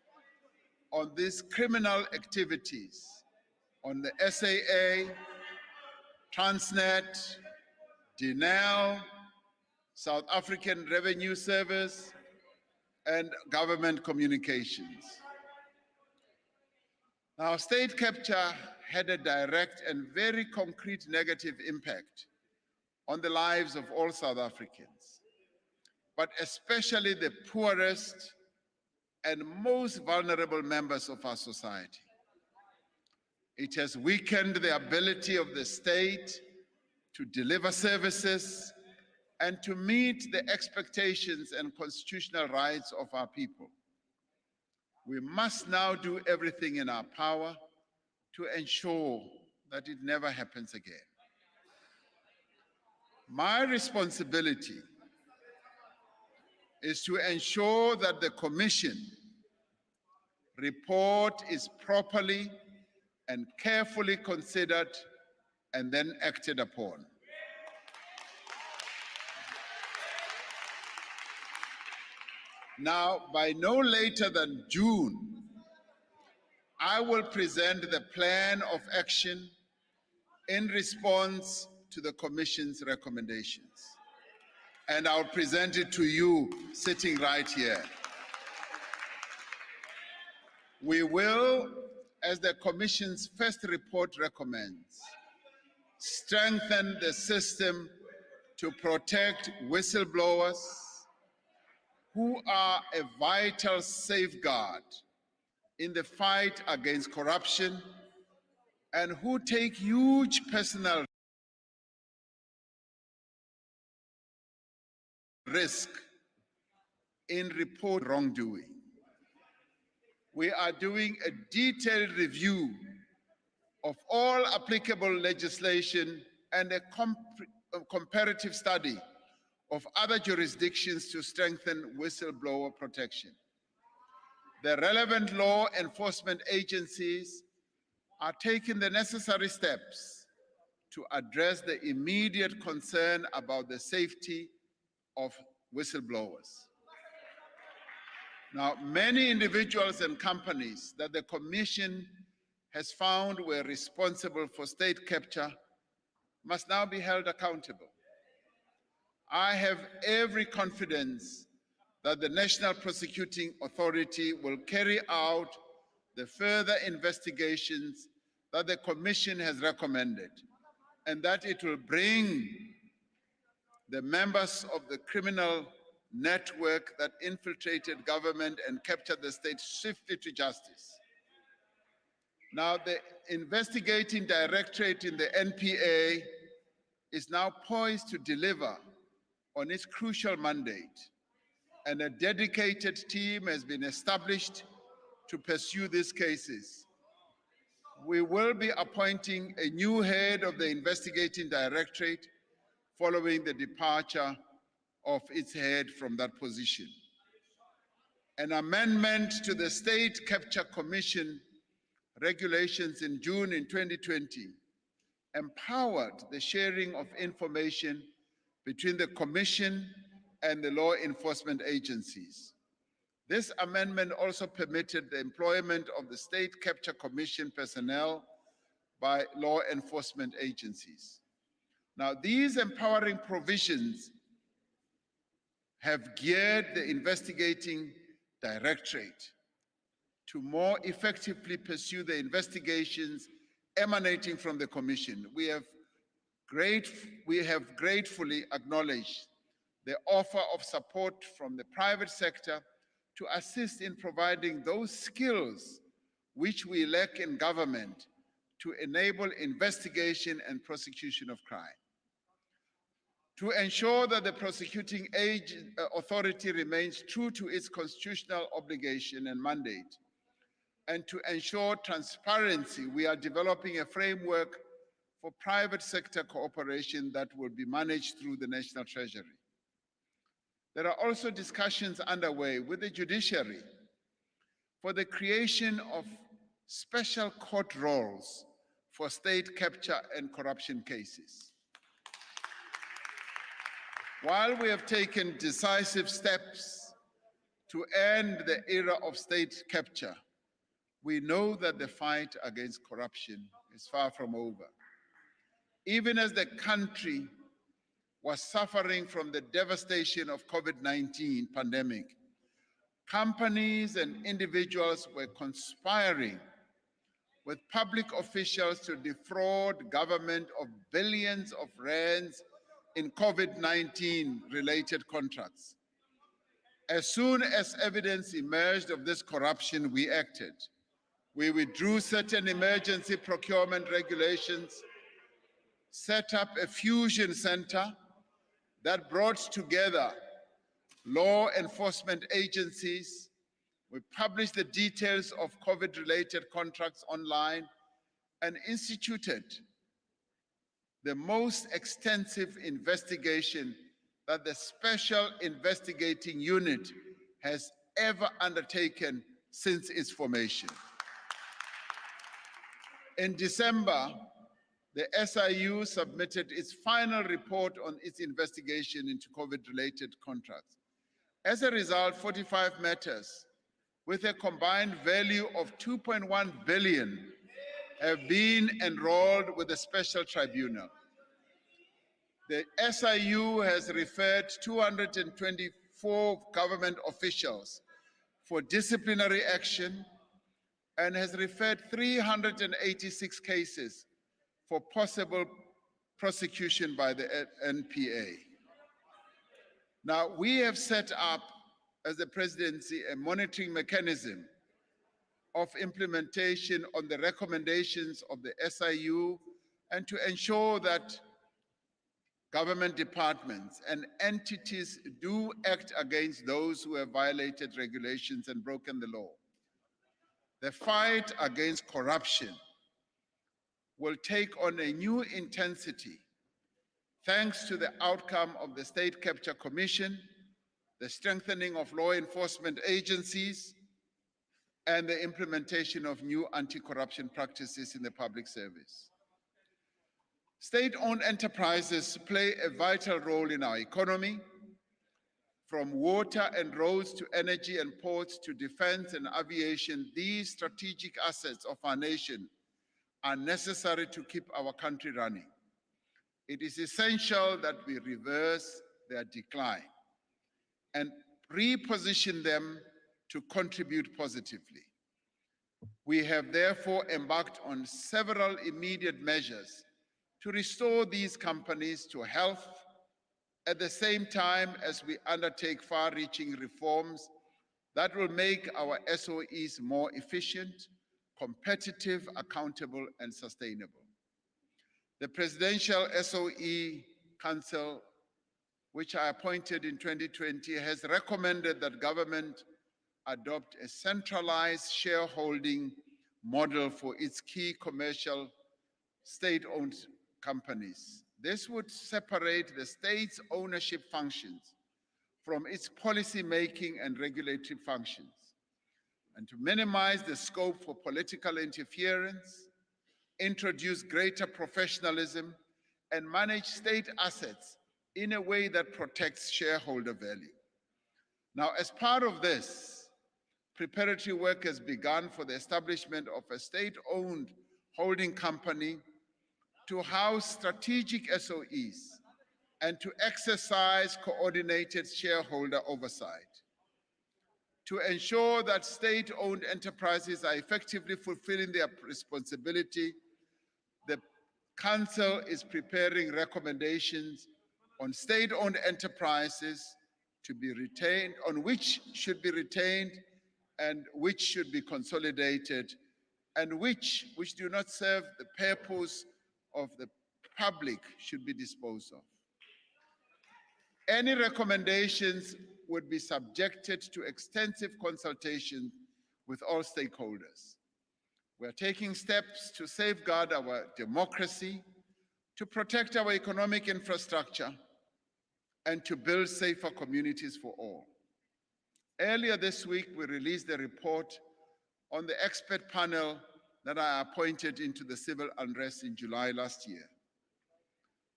on these criminal activities on the SAA, Transnet, Denel, South African Revenue Service, and government communications. Now, state capture had a direct and very concrete negative impact on the lives of all South Africans, but especially the poorest and most vulnerable members of our society. It has weakened the ability of the state to deliver services and to meet the expectations and constitutional rights of our people. We must now do everything in our power to ensure that it never happens again. My responsibility is to ensure that the Commission report is properly and carefully considered and then acted upon. Now, by no later than June, I will present the plan of action in response to the Commission's recommendations. And I'll present it to you sitting right here. We will, as the Commission's first report recommends, strengthen the system to protect whistleblowers who are a vital safeguard in the fight against corruption and who take huge personal risk in report wrongdoing. We are doing a detailed review of all applicable legislation and a comparative study of other jurisdictions to strengthen whistleblower protection. The relevant law enforcement agencies are taking the necessary steps to address the immediate concern about the safety of whistleblowers. Now, many individuals and companies that the Commission has found were responsible for state capture must now be held accountable. I have every confidence that the National Prosecuting Authority will carry out the further investigations that the Commission has recommended, and that it will bring the members of the criminal network that infiltrated government and captured the state swiftly to justice. Now, the investigating directorate in the NPA is now poised to deliver on its crucial mandate, and a dedicated team has been established to pursue these cases. We will be appointing a new head of the investigating directorate following the departure of its head from that position. An amendment to the State Capture Commission regulations in June in 2020 empowered the sharing of information between the Commission and the law enforcement agencies. This amendment also permitted the employment of the State Capture Commission personnel by law enforcement agencies. Now, these empowering provisions have geared the investigating directorate to more effectively pursue the investigations emanating from the Commission. We have gratefully acknowledged the offer of support from the private sector to assist in providing those skills which we lack in government to enable investigation and prosecution of crime. To ensure that the prosecuting authority remains true to its constitutional obligation and mandate, and to ensure transparency, we are developing a framework for private sector cooperation that will be managed through the National Treasury. There are also discussions underway with the judiciary for the creation of special court roles for state capture and corruption cases. While we have taken decisive steps to end the era of state capture, we know that the fight against corruption is far from over. Even as the country was suffering from the devastation of COVID-19 pandemic, companies and individuals were conspiring with public officials to defraud government of billions of rands in COVID-19 related contracts. As soon as evidence emerged of this corruption, we acted. We withdrew certain emergency procurement regulations, set up a fusion center that brought together law enforcement agencies. We published the details of COVID-related contracts online and instituted the most extensive investigation that the Special Investigating Unit has ever undertaken since its formation. In December, the SIU submitted its final report on its investigation into COVID-related contracts. As a result, 45 matters with a combined value of 2.1 billion have been enrolled with the special tribunal. The SIU has referred 224 government officials for disciplinary action and has referred 386 cases for possible prosecution by the NPA. Now, we have set up, as the presidency, a monitoring mechanism of implementation on the recommendations of the SIU and to ensure that government departments and entities do act against those who have violated regulations and broken the law. The fight against corruption will take on a new intensity thanks to the outcome of the State Capture Commission, the strengthening of law enforcement agencies, and the implementation of new anti-corruption practices in the public service. State-owned enterprises play a vital role in our economy, from water and roads to energy and ports to defense and aviation. These strategic assets of our nation are necessary to keep our country running. It is essential that we reverse their decline and reposition them to contribute positively. We have therefore embarked on several immediate measures to restore these companies to health at the same time as we undertake far-reaching reforms that will make our SOEs more efficient, competitive, accountable, and sustainable. The Presidential SOE Council, which I appointed in 2020, has recommended that government adopt a centralized shareholding model for its key commercial state-owned companies. This would separate the state's ownership functions from its policy-making and regulatory functions, and to minimize the scope for political interference, introduce greater professionalism, and manage state assets in a way that protects shareholder value. Now, as part of this, preparatory work has begun for the establishment of a state-owned holding company to house strategic SOEs and to exercise coordinated shareholder oversight. To ensure that state-owned enterprises are effectively fulfilling their responsibility, the Council is preparing recommendations on state-owned enterprises to be retained, on which should be retained and which should be consolidated, and which do not serve the purpose of the public should be disposed of. Any recommendations would be subjected to extensive consultation with all stakeholders. We are taking steps to safeguard our democracy, to protect our economic infrastructure, and to build safer communities for all. Earlier this week, we released a report on the expert panel that I appointed into the civil unrest in July last year.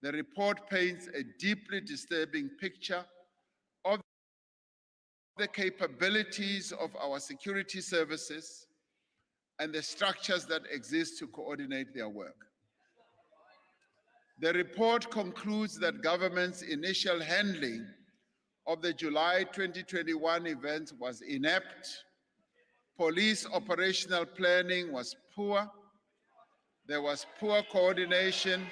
The report paints a deeply disturbing picture of the capabilities of our security services and the structures that exist to coordinate their work. The report concludes that government's initial handling of the July 2021 event was inept, police operational planning was poor, there was poor coordination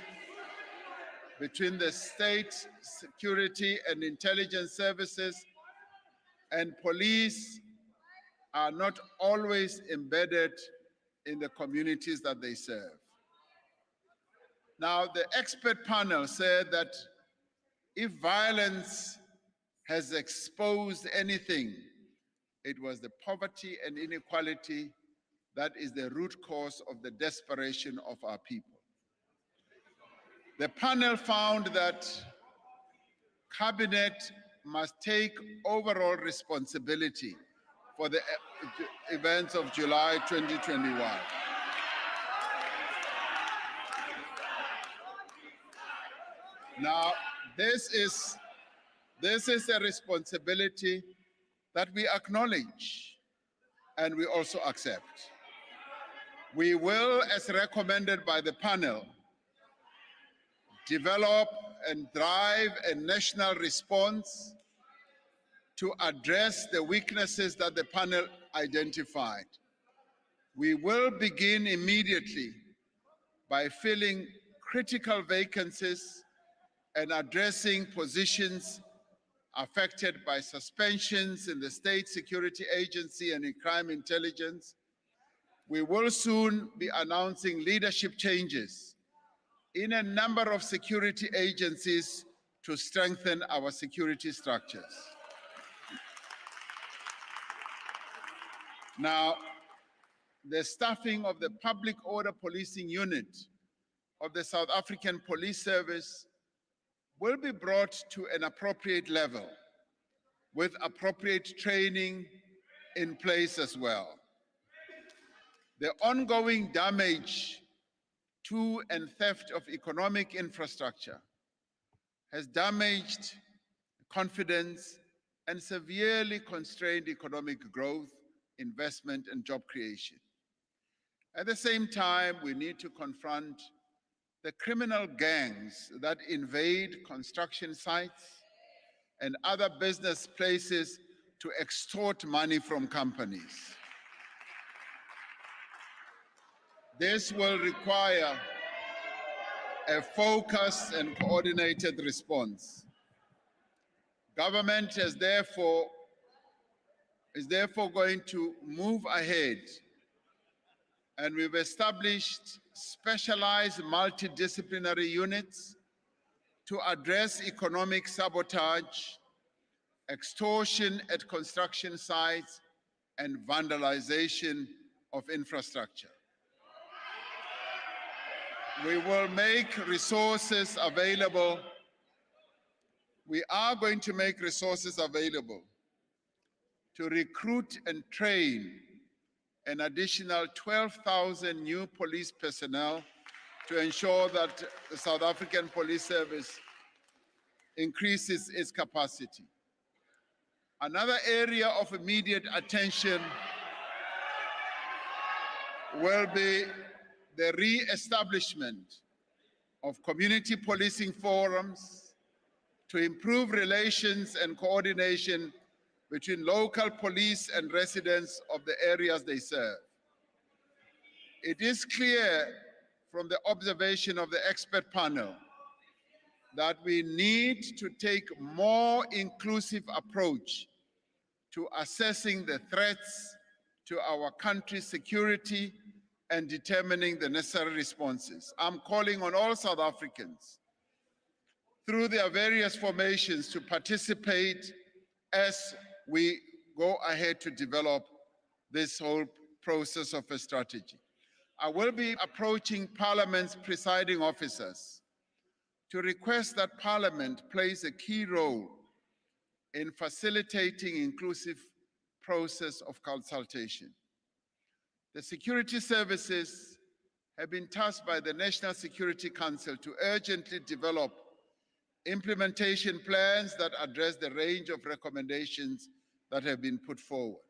between the state security and intelligence services, and police are not always embedded in the communities that they serve. Now, the expert panel said that if violence has exposed anything, it was the poverty and inequality that is the root cause of the desperation of our people. The panel found that Cabinet must take overall responsibility for the events of July 2021. Now, this is a responsibility that we acknowledge and we also accept. We will, as recommended by the panel, develop and drive a national response to address the weaknesses that the panel identified. We will begin immediately by filling critical vacancies and addressing positions affected by suspensions in the State Security Agency and in crime intelligence. We will soon be announcing leadership changes in a number of security agencies to strengthen our security structures. Now, the staffing of the Public Order Policing Unit of the South African Police Service will be brought to an appropriate level with appropriate training in place as well. The ongoing damage to and theft of economic infrastructure has damaged confidence and severely constrained economic growth, investment, and job creation. At the same time, we need to confront the criminal gangs that invade construction sites and other business places to extort money from companies. This will require a focused and coordinated response. Government is therefore going to move ahead, and we've established specialized multidisciplinary units to address economic sabotage, extortion at construction sites, and vandalization of infrastructure. We will make resources available. We are going to make resources available to recruit and train an additional 12,000 new police personnel to ensure that the South African Police Service increases its capacity. Another area of immediate attention will be the re-establishment of community policing forums to improve relations and coordination between local police and residents of the areas they serve. It is clear from the observation of the expert panel that we need to take a more inclusive approach to assessing the threats to our country's security and determining the necessary responses. I'm calling on all South Africans through their various formations to participate as we go ahead to develop this whole process of a strategy. I will be approaching Parliament's presiding officers to request that Parliament plays a key role in facilitating inclusive process of consultation. The security services have been tasked by the National Security Council to urgently develop implementation plans that address the range of recommendations that have been put forward.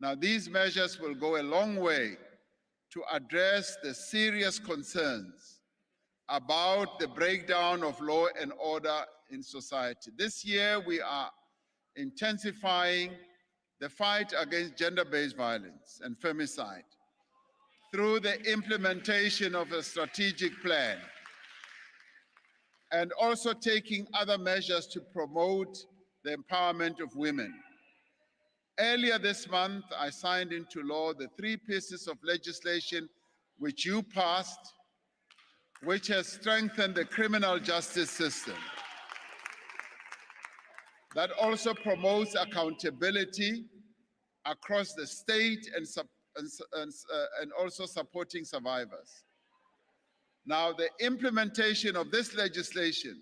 Now, these measures will go a long way to address the serious concerns about the breakdown of law and order in society. This year, we are intensifying the fight against gender-based violence and femicide through the implementation of a strategic plan and also taking other measures to promote the empowerment of women. Earlier this month, I signed into law the 3 pieces of legislation which you passed, which has strengthened the criminal justice system, that also promotes accountability across the state and also supporting survivors. Now, the implementation of this legislation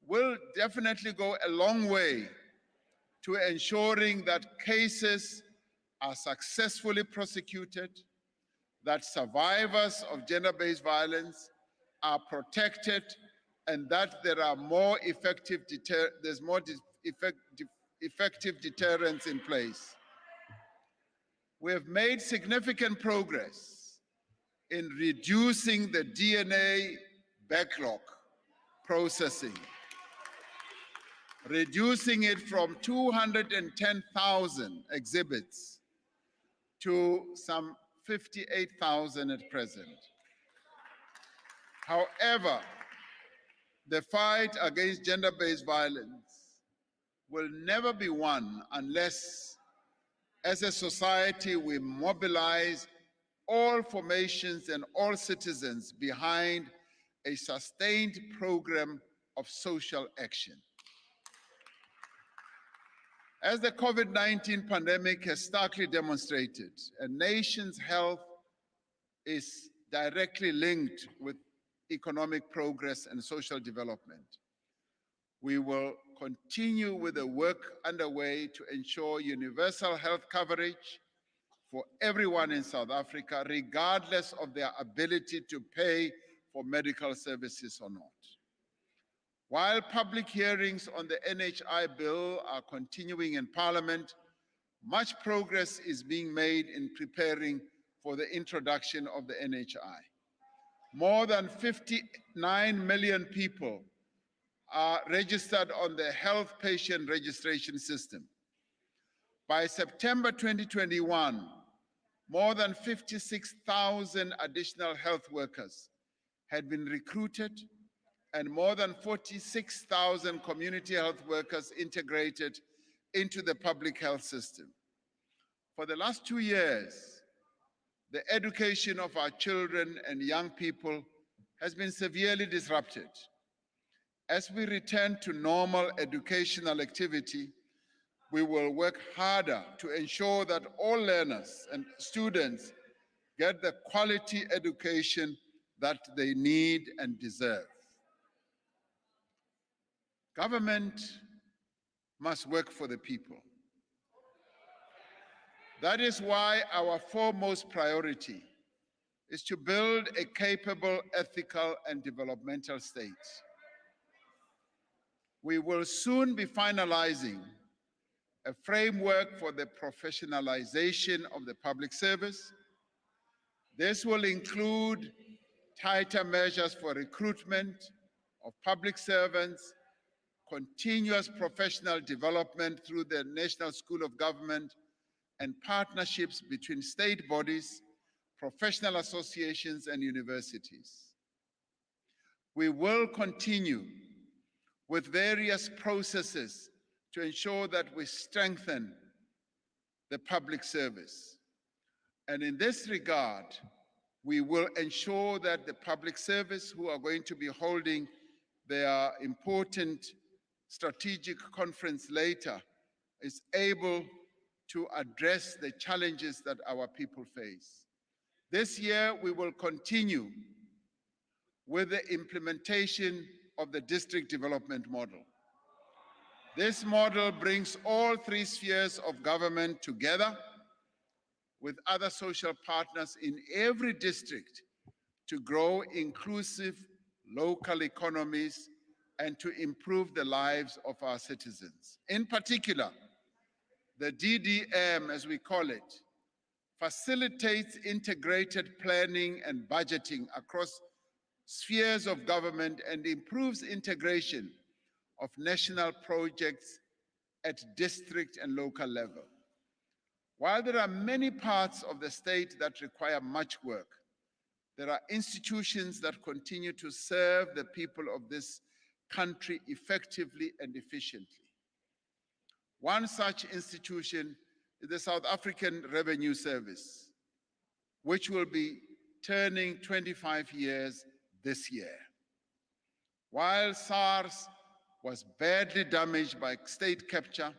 will definitely go a long way to ensuring that cases are successfully prosecuted, that survivors of gender-based violence are protected, and that there are more effective effective deterrents in place. We have made significant progress in reducing the DNA backlog processing, reducing it from 210,000 exhibits to some 58,000 at present. However, the fight against gender-based violence will never be won unless, as a society, we mobilize all formations and all citizens behind a sustained program of social action. As the COVID-19 pandemic has starkly demonstrated, a nation's health is directly linked with economic progress and social development. We will continue with the work underway to ensure universal health coverage for everyone in South Africa, regardless of their ability to pay for medical services or not. While public hearings on the NHI bill are continuing in Parliament, much progress is being made in preparing for the introduction of the NHI. More than 59 million people are registered on the Health Patient Registration System. By September 2021, more than 56,000 additional health workers had been recruited and more than 46,000 community health workers integrated into the public health system. For the last 2 years, the education of our children and young people has been severely disrupted. As we return to normal educational activity, we will work harder to ensure that all learners and students get the quality education that they need and deserve. Government must work for the people. That is why our foremost priority is to build a capable, ethical, and developmental state. We will soon be finalizing a framework for the professionalization of the public service. This will include tighter measures for recruitment of public servants, continuous professional development through the National School of Government, and partnerships between state bodies, professional associations, and universities. We will continue with various processes to ensure that we strengthen the public service. And in this regard, we will ensure that the public service who are going to be holding their important strategic conference later is able to address the challenges that our people face. This year, we will continue with the implementation of the district development model. This model brings all 3 spheres of government together with other social partners in every district to grow inclusive local economies and to improve the lives of our citizens. In particular, the DDM, as we call it, facilitates integrated planning and budgeting across spheres of government and improves integration of national projects at district and local level. While there are many parts of the state that require much work, there are institutions that continue to serve the people of this country effectively and efficiently. One such institution is the South African Revenue Service, which will be turning 25 years this year. While SARS was badly damaged by state capture,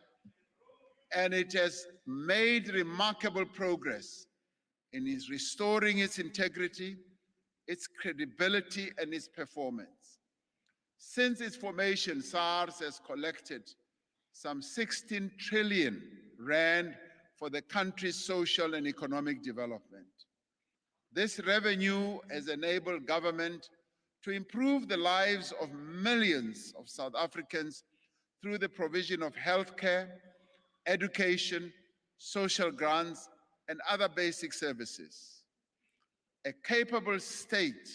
and it has made remarkable progress in restoring its integrity, its credibility, and its performance. Since its formation, SARS has collected some 16 trillion rand for the country's social and economic development. This revenue has enabled government to improve the lives of millions of South Africans through the provision of healthcare, education, social grants, and other basic services. A capable state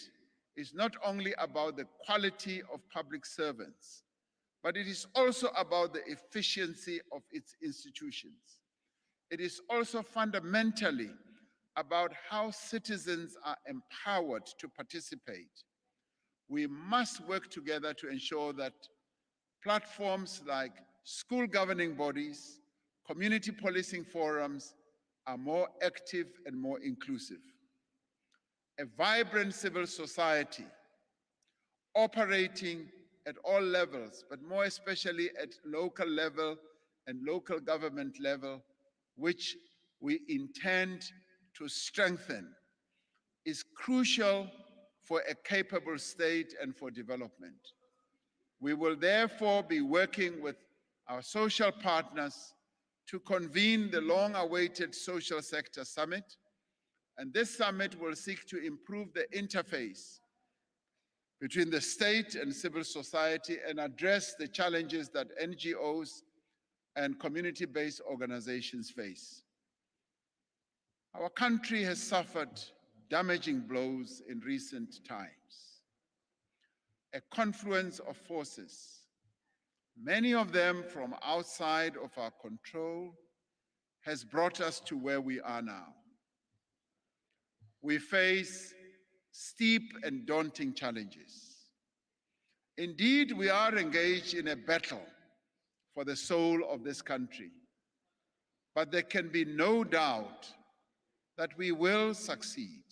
is not only about the quality of public servants, but it is also about the efficiency of its institutions. It is also fundamentally about how citizens are empowered to participate. We must work together to ensure that platforms like school governing bodies, community policing forums are more active and more inclusive. A vibrant civil society operating at all levels, but more especially at local level and local government level, which we intend to strengthen, is crucial for a capable state and for development. We will therefore be working with our social partners to convene the long-awaited Social Sector Summit, and this summit will seek to improve the interface between the state and civil society and address the challenges that NGOs and community-based organizations face. Our country has suffered damaging blows in recent times. A confluence of forces, many of them from outside of our control, has brought us to where we are now. We face steep and daunting challenges. Indeed, we are engaged in a battle for the soul of this country, but there can be no doubt that we will succeed.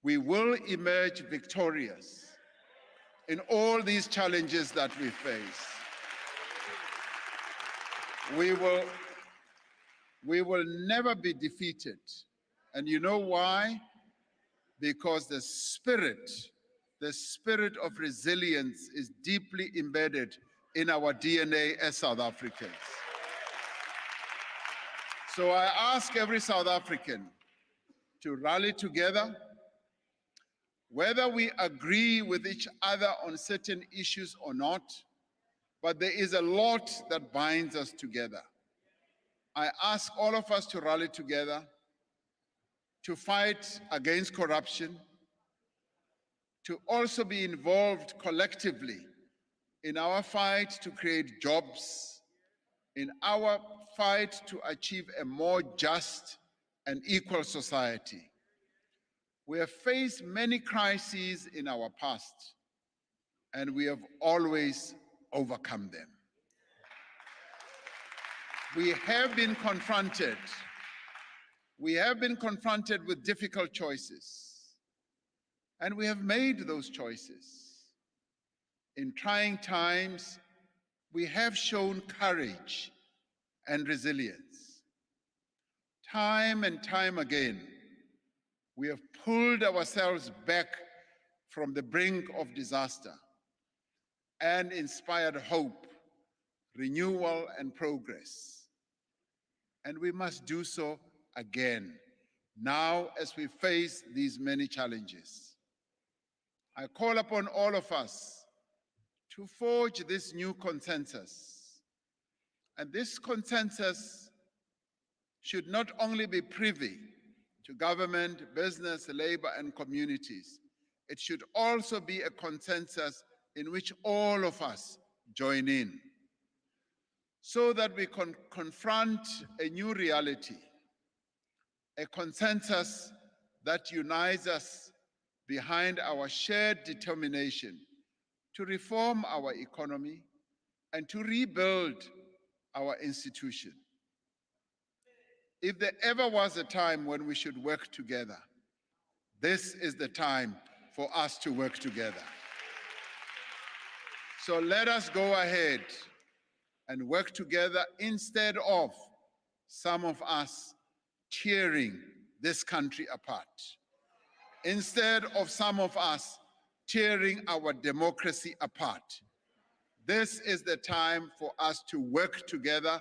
We will emerge victorious in all these challenges that we face. We will never be defeated. And you know why? Because the spirit of resilience is deeply embedded in our DNA as South Africans. So I ask every South African to rally together, whether we agree with each other on certain issues or not, but there is a lot that binds us together. I ask all of us to rally together to fight against corruption, to also be involved collectively in our fight to create jobs, in our fight to achieve a more just and equal society. We have faced many crises in our past, and we have always overcome them. We have been confronted with difficult choices, and we have made those choices. In trying times, we have shown courage and resilience. Time and time again, we have pulled ourselves back from the brink of disaster and inspired hope, renewal, and progress. And we must do so again, now as we face these many challenges. I call upon all of us to forge this new consensus. And this consensus should not only be privy to government, business, labor, and communities, it should also be a consensus in which all of us join in, so that we can confront a new reality, a consensus that unites us behind our shared determination to reform our economy and to rebuild our institution. If there ever was a time when we should work together, this is the time for us to work together. So let us go ahead and work together instead of some of us tearing this country apart. Instead of some of us tearing our democracy apart. This is the time for us to work together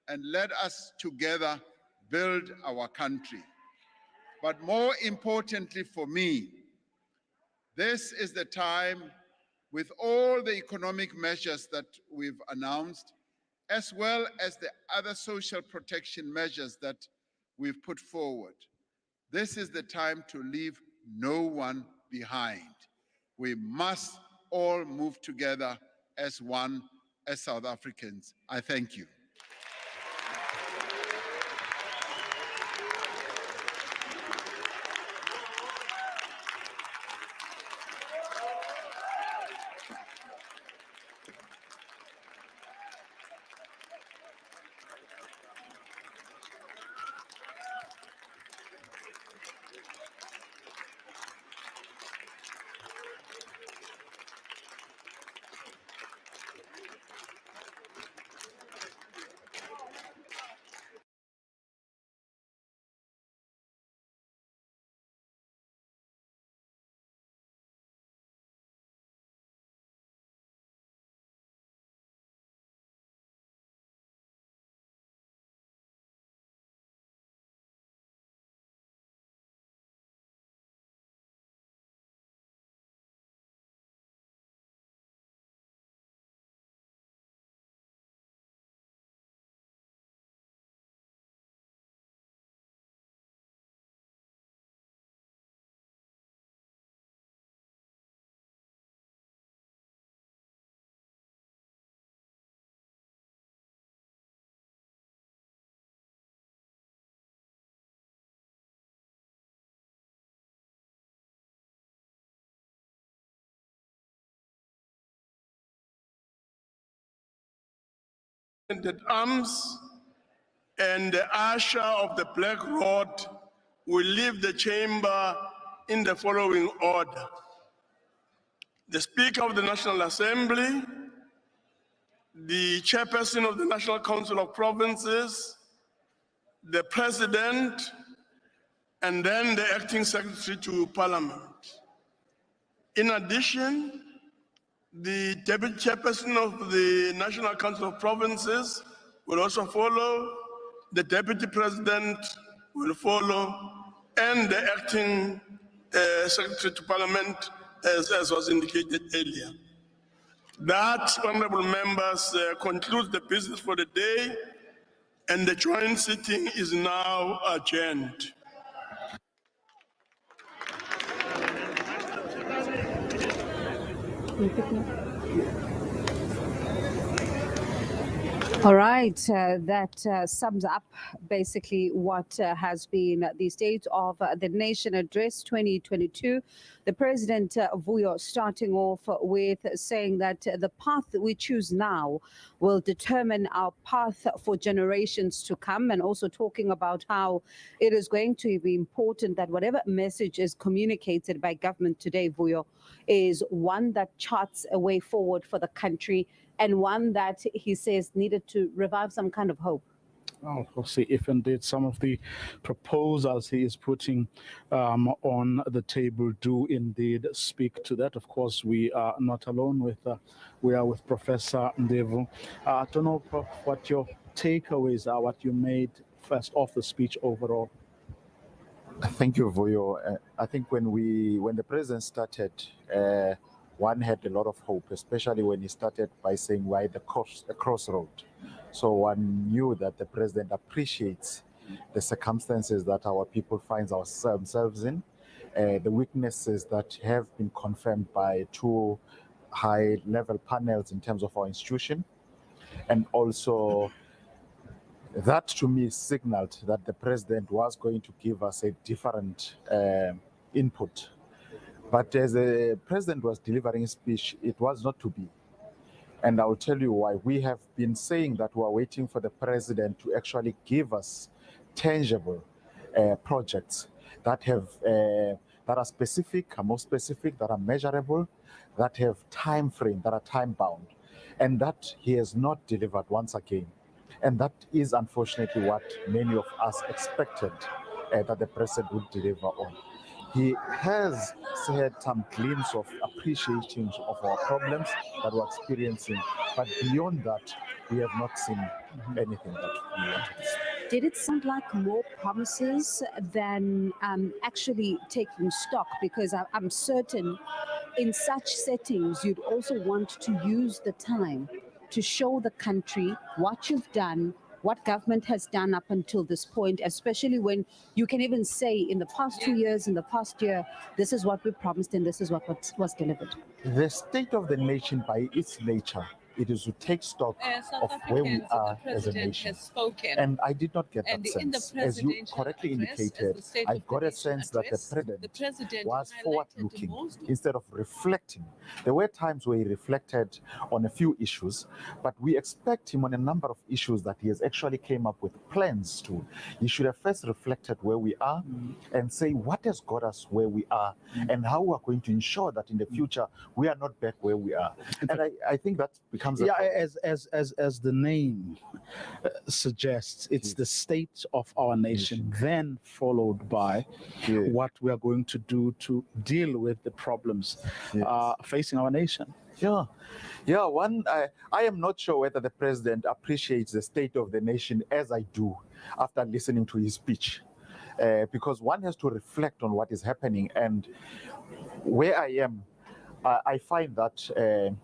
and let us together build our country. But more importantly for me, this is the time, with all the economic measures that we've announced, as well as the other social protection measures that we've put forward. This is the time to leave no one behind. We must all move together as one, as South Africans. I thank you. At arms and the usher of the Black Rod will leave the chamber in the following order. The Speaker of the National Assembly, the Chairperson of the National Council of Provinces, the President, and then the Acting Secretary to Parliament. In addition, the Deputy Chairperson of the National Council of Provinces will also follow, the Deputy President will follow, and the Acting Secretary to Parliament, as was indicated earlier. That, honorable members, concludes the business for the day, and the joint sitting is now adjourned. All right, that sums up basically what has been the State of the Nation Address 2022. The President Vuyo starting off with saying that the path that we choose now will determine our path for generations to come, and also talking about how it is going to be important that whatever message is communicated by government today, Vuyo, is one that charts a way forward for the country, and one that he says needed to revive some kind of hope. Well, we'll see if indeed some of the proposals he is putting on the table do indeed speak to that. Of course, we are not alone with, we are with Professor Ndevu. I don't know, Prof, what your takeaways are, what you made first of the speech overall? Thank you, Vuyo. I think when the president started, one had a lot of hope, especially when he started by saying we're at the crossroad. So one knew that the president appreciates the circumstances that our people find ourselves in, the weaknesses that have been confirmed by two high-level panels in terms of our institution, and also that to me signaled that the president was going to give us a different input. But as the president was delivering his speech, it was not to be. And I'll tell you why. We have been saying that we're waiting for the president to actually give us tangible projects that have that are specific, are more specific, that are measurable, that have time frame, that are time bound, and that he has not delivered once again. And that is unfortunately what many of us expected that the president would deliver on. He has had some glimpse of appreciation of our problems that we're experiencing, but beyond that, we have not seen anything that we wanted to see. Did it sound like more promises than actually taking stock? Because I'm certain in such settings, you'd also want to use the time to show the country what you've done, what government has done up until this point, especially when you can even say in the past 2 years, in the past year, this is what we promised and this is what was delivered. The state of the nation by its nature, it is to take stock of where we are as a nation. And I did not get that sense. As you correctly indicated, I got a sense that the president was forward-looking instead of reflecting. There were times where he reflected on a few issues, but we expect him on a number of issues that he has actually came up with plans to. He should have first reflected where we are and say what has got us where we are and how we are going to ensure that in the future we are not back where we are. And I think that becomes as the name suggests, it's the state of our nation, then followed by what we are going to do to deal with the problems facing our nation. I am not sure whether the president appreciates the state of the nation as I do after listening to his speech, because one has to reflect on what is happening. And where I am, I find that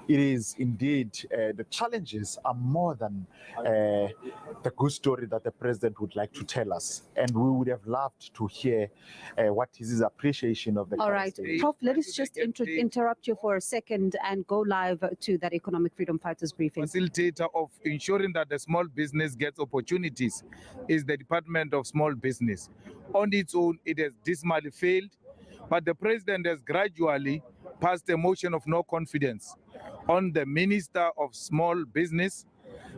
it is indeed, the challenges are more than the good story that the president would like to tell us. And we would have loved to hear what is his appreciation of the All right, state. Prof, let us just interrupt you for a second and go live to that Economic Freedom Fighters briefing. Facilitator of ensuring that the small business gets opportunities is the Department of Small Business. On its own, it has dismally failed, but the president has gradually passed a motion of no confidence on the Minister of Small Business,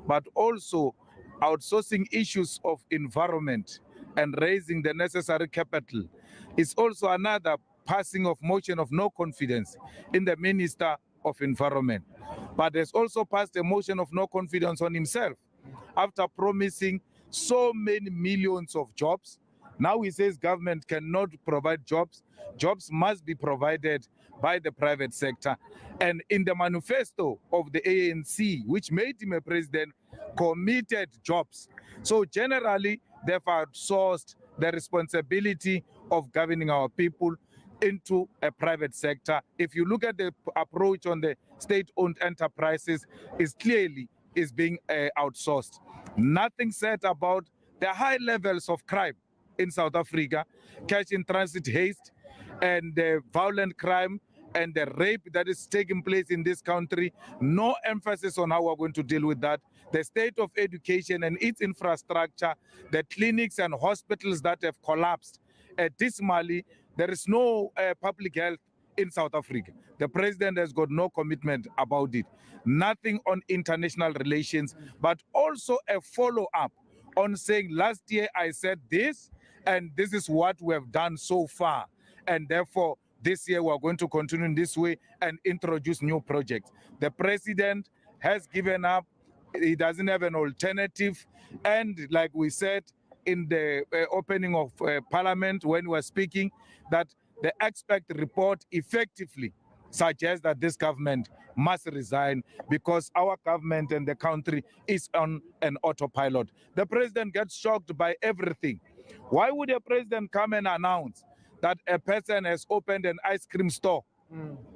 but also outsourcing issues of environment and raising the necessary capital is also another passing of motion of no confidence in the Minister of Environment. But has also passed a motion of no confidence on himself after promising so many millions of jobs. Now he says government cannot provide jobs. Jobs must be provided by the private sector. And in the manifesto of the ANC, which made him a president, committed jobs. So generally, they've outsourced the responsibility of governing our people into a private sector. If you look at the approach on the state-owned enterprises, it's clearly is being outsourced. Nothing said about the high levels of crime in South Africa, cash in transit haste, and violent crime, and the rape that is taking place in this country. No emphasis on how we're going to deal with that. The state of education and its infrastructure, the clinics and hospitals that have collapsed dismally. There is no public health in South Africa. The president has got no commitment about it. Nothing on international relations, but also a follow-up on saying last year I said this, and this is what we have done so far. And therefore, this year we're going to continue in this way and introduce new projects. The president has given up. He doesn't have an alternative. And like we said in the opening of Parliament when we were speaking, that the expert report effectively suggests that this government must resign because our government and the country is on an autopilot. The president gets shocked by everything. Why would a president come and announce that a person has opened an ice cream store?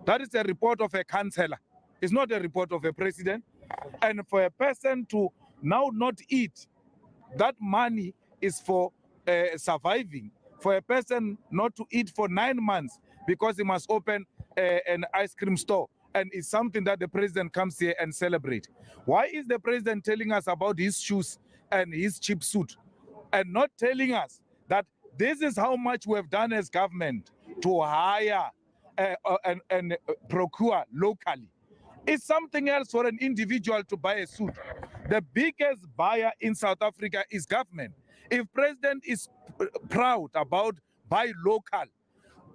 That is a report of a councillor. It's not a report of a president. And for a person to now not eat, that money is for surviving. For a person not to eat for 9 months because he must open an ice cream store, and it's something that the president comes here and celebrate. Why is the president telling us about his shoes and his cheap suit and not telling us that this is how much we have done as government to hire and procure locally? It's something else for an individual to buy a suit. The biggest buyer in South Africa is government. If president is proud about buy local,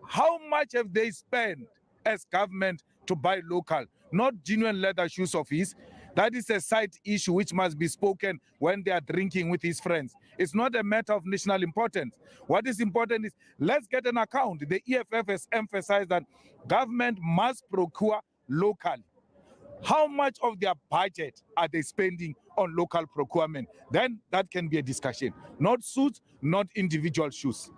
how much have they spent as government to buy local? Not genuine leather shoes of his. That is a side issue which must be spoken when they are drinking with his friends. It's not a matter of national importance. What is important is let's get an account. The EFF has emphasized that government must procure locally. How much of their budget are they spending on local procurement? Then that can be a discussion. Not suits, not individual shoes.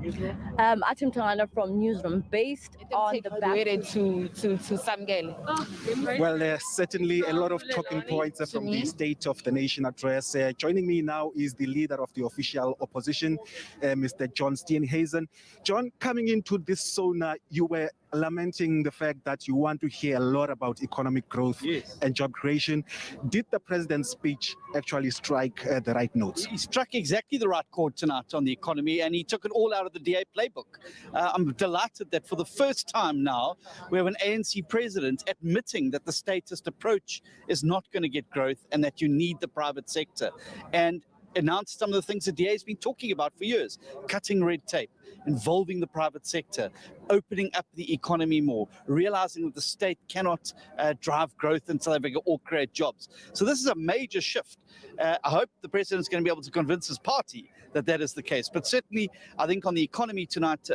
Atim Tangana from Newsroom, based on the back to Samgele. Well, there's certainly a lot of talking points from the State of the Nation address. Joining me now is the leader of the official opposition, Mr. John Steenhuisen. John, coming into this SONA, you were lamenting the fact that you want to hear a lot about economic growth and job creation. Did the president's speech actually strike the right notes? He struck exactly the right chord tonight on the economy, and he took it all out of the DA playbook. I'm delighted that for the first time now, we have an ANC president admitting that the statist approach is not going to get growth and that you need the private sector. And announced some of the things the DA has been talking about for years: cutting red tape, involving the private sector, opening up the economy more, realizing that the state cannot drive growth in South Africa or create jobs. So this is a major shift. I hope the president is going to be able to convince his party that that is the case. But certainly, I think on the economy tonight,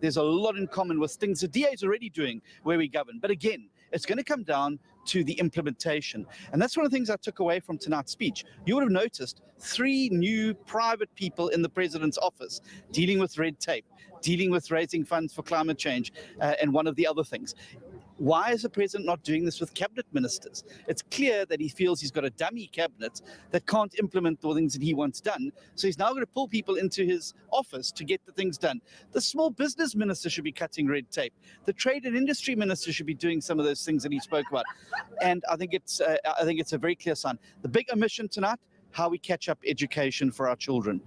there's a lot in common with things the DA is already doing where we govern. But again, it's going to come down to the implementation. And that's one of the things I took away from tonight's speech. You would have noticed 3 new private people in the president's office dealing with red tape, dealing with raising funds for climate change, and one of the other things. Why is the president not doing this with cabinet ministers? It's clear that he feels he's got a dummy cabinet that can't implement the things that he wants done. So he's now going to pull people into his office to get the things done. The small business minister should be cutting red tape. The trade and industry minister should be doing some of those things that he spoke about. And I think it's a very clear sign. The big omission tonight: how we catch up education for our children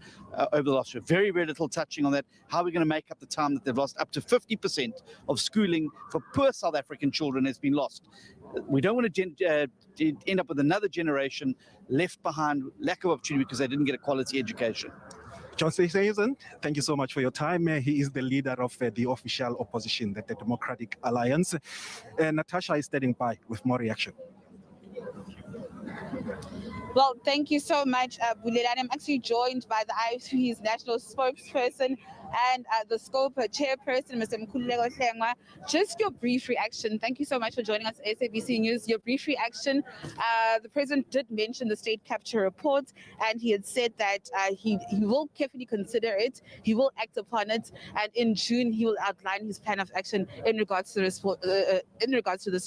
over the last year. Very, very little touching on that. How are we going to make up the time that they've lost? Up to 50% of schooling for poor South African children has been lost. We don't want to end up with another generation left behind, lack of opportunity because they didn't get a quality education. John Steenhuisen, thank you so much for your time. He is the leader of the official opposition, the Democratic Alliance. Natasha is standing by with more reaction. Well, thank you so much, Bulelani. I'm actually joined by the IFP's national spokesperson and the SCOPE chairperson, Mr. Mkhululeko Hlengwa. Just your brief reaction. Thank you so much for joining us, SABC News. Your brief reaction. The president did mention the state capture report, and he had said that he will carefully consider it. He will act upon it, and in June he will outline his plan of action in regards to this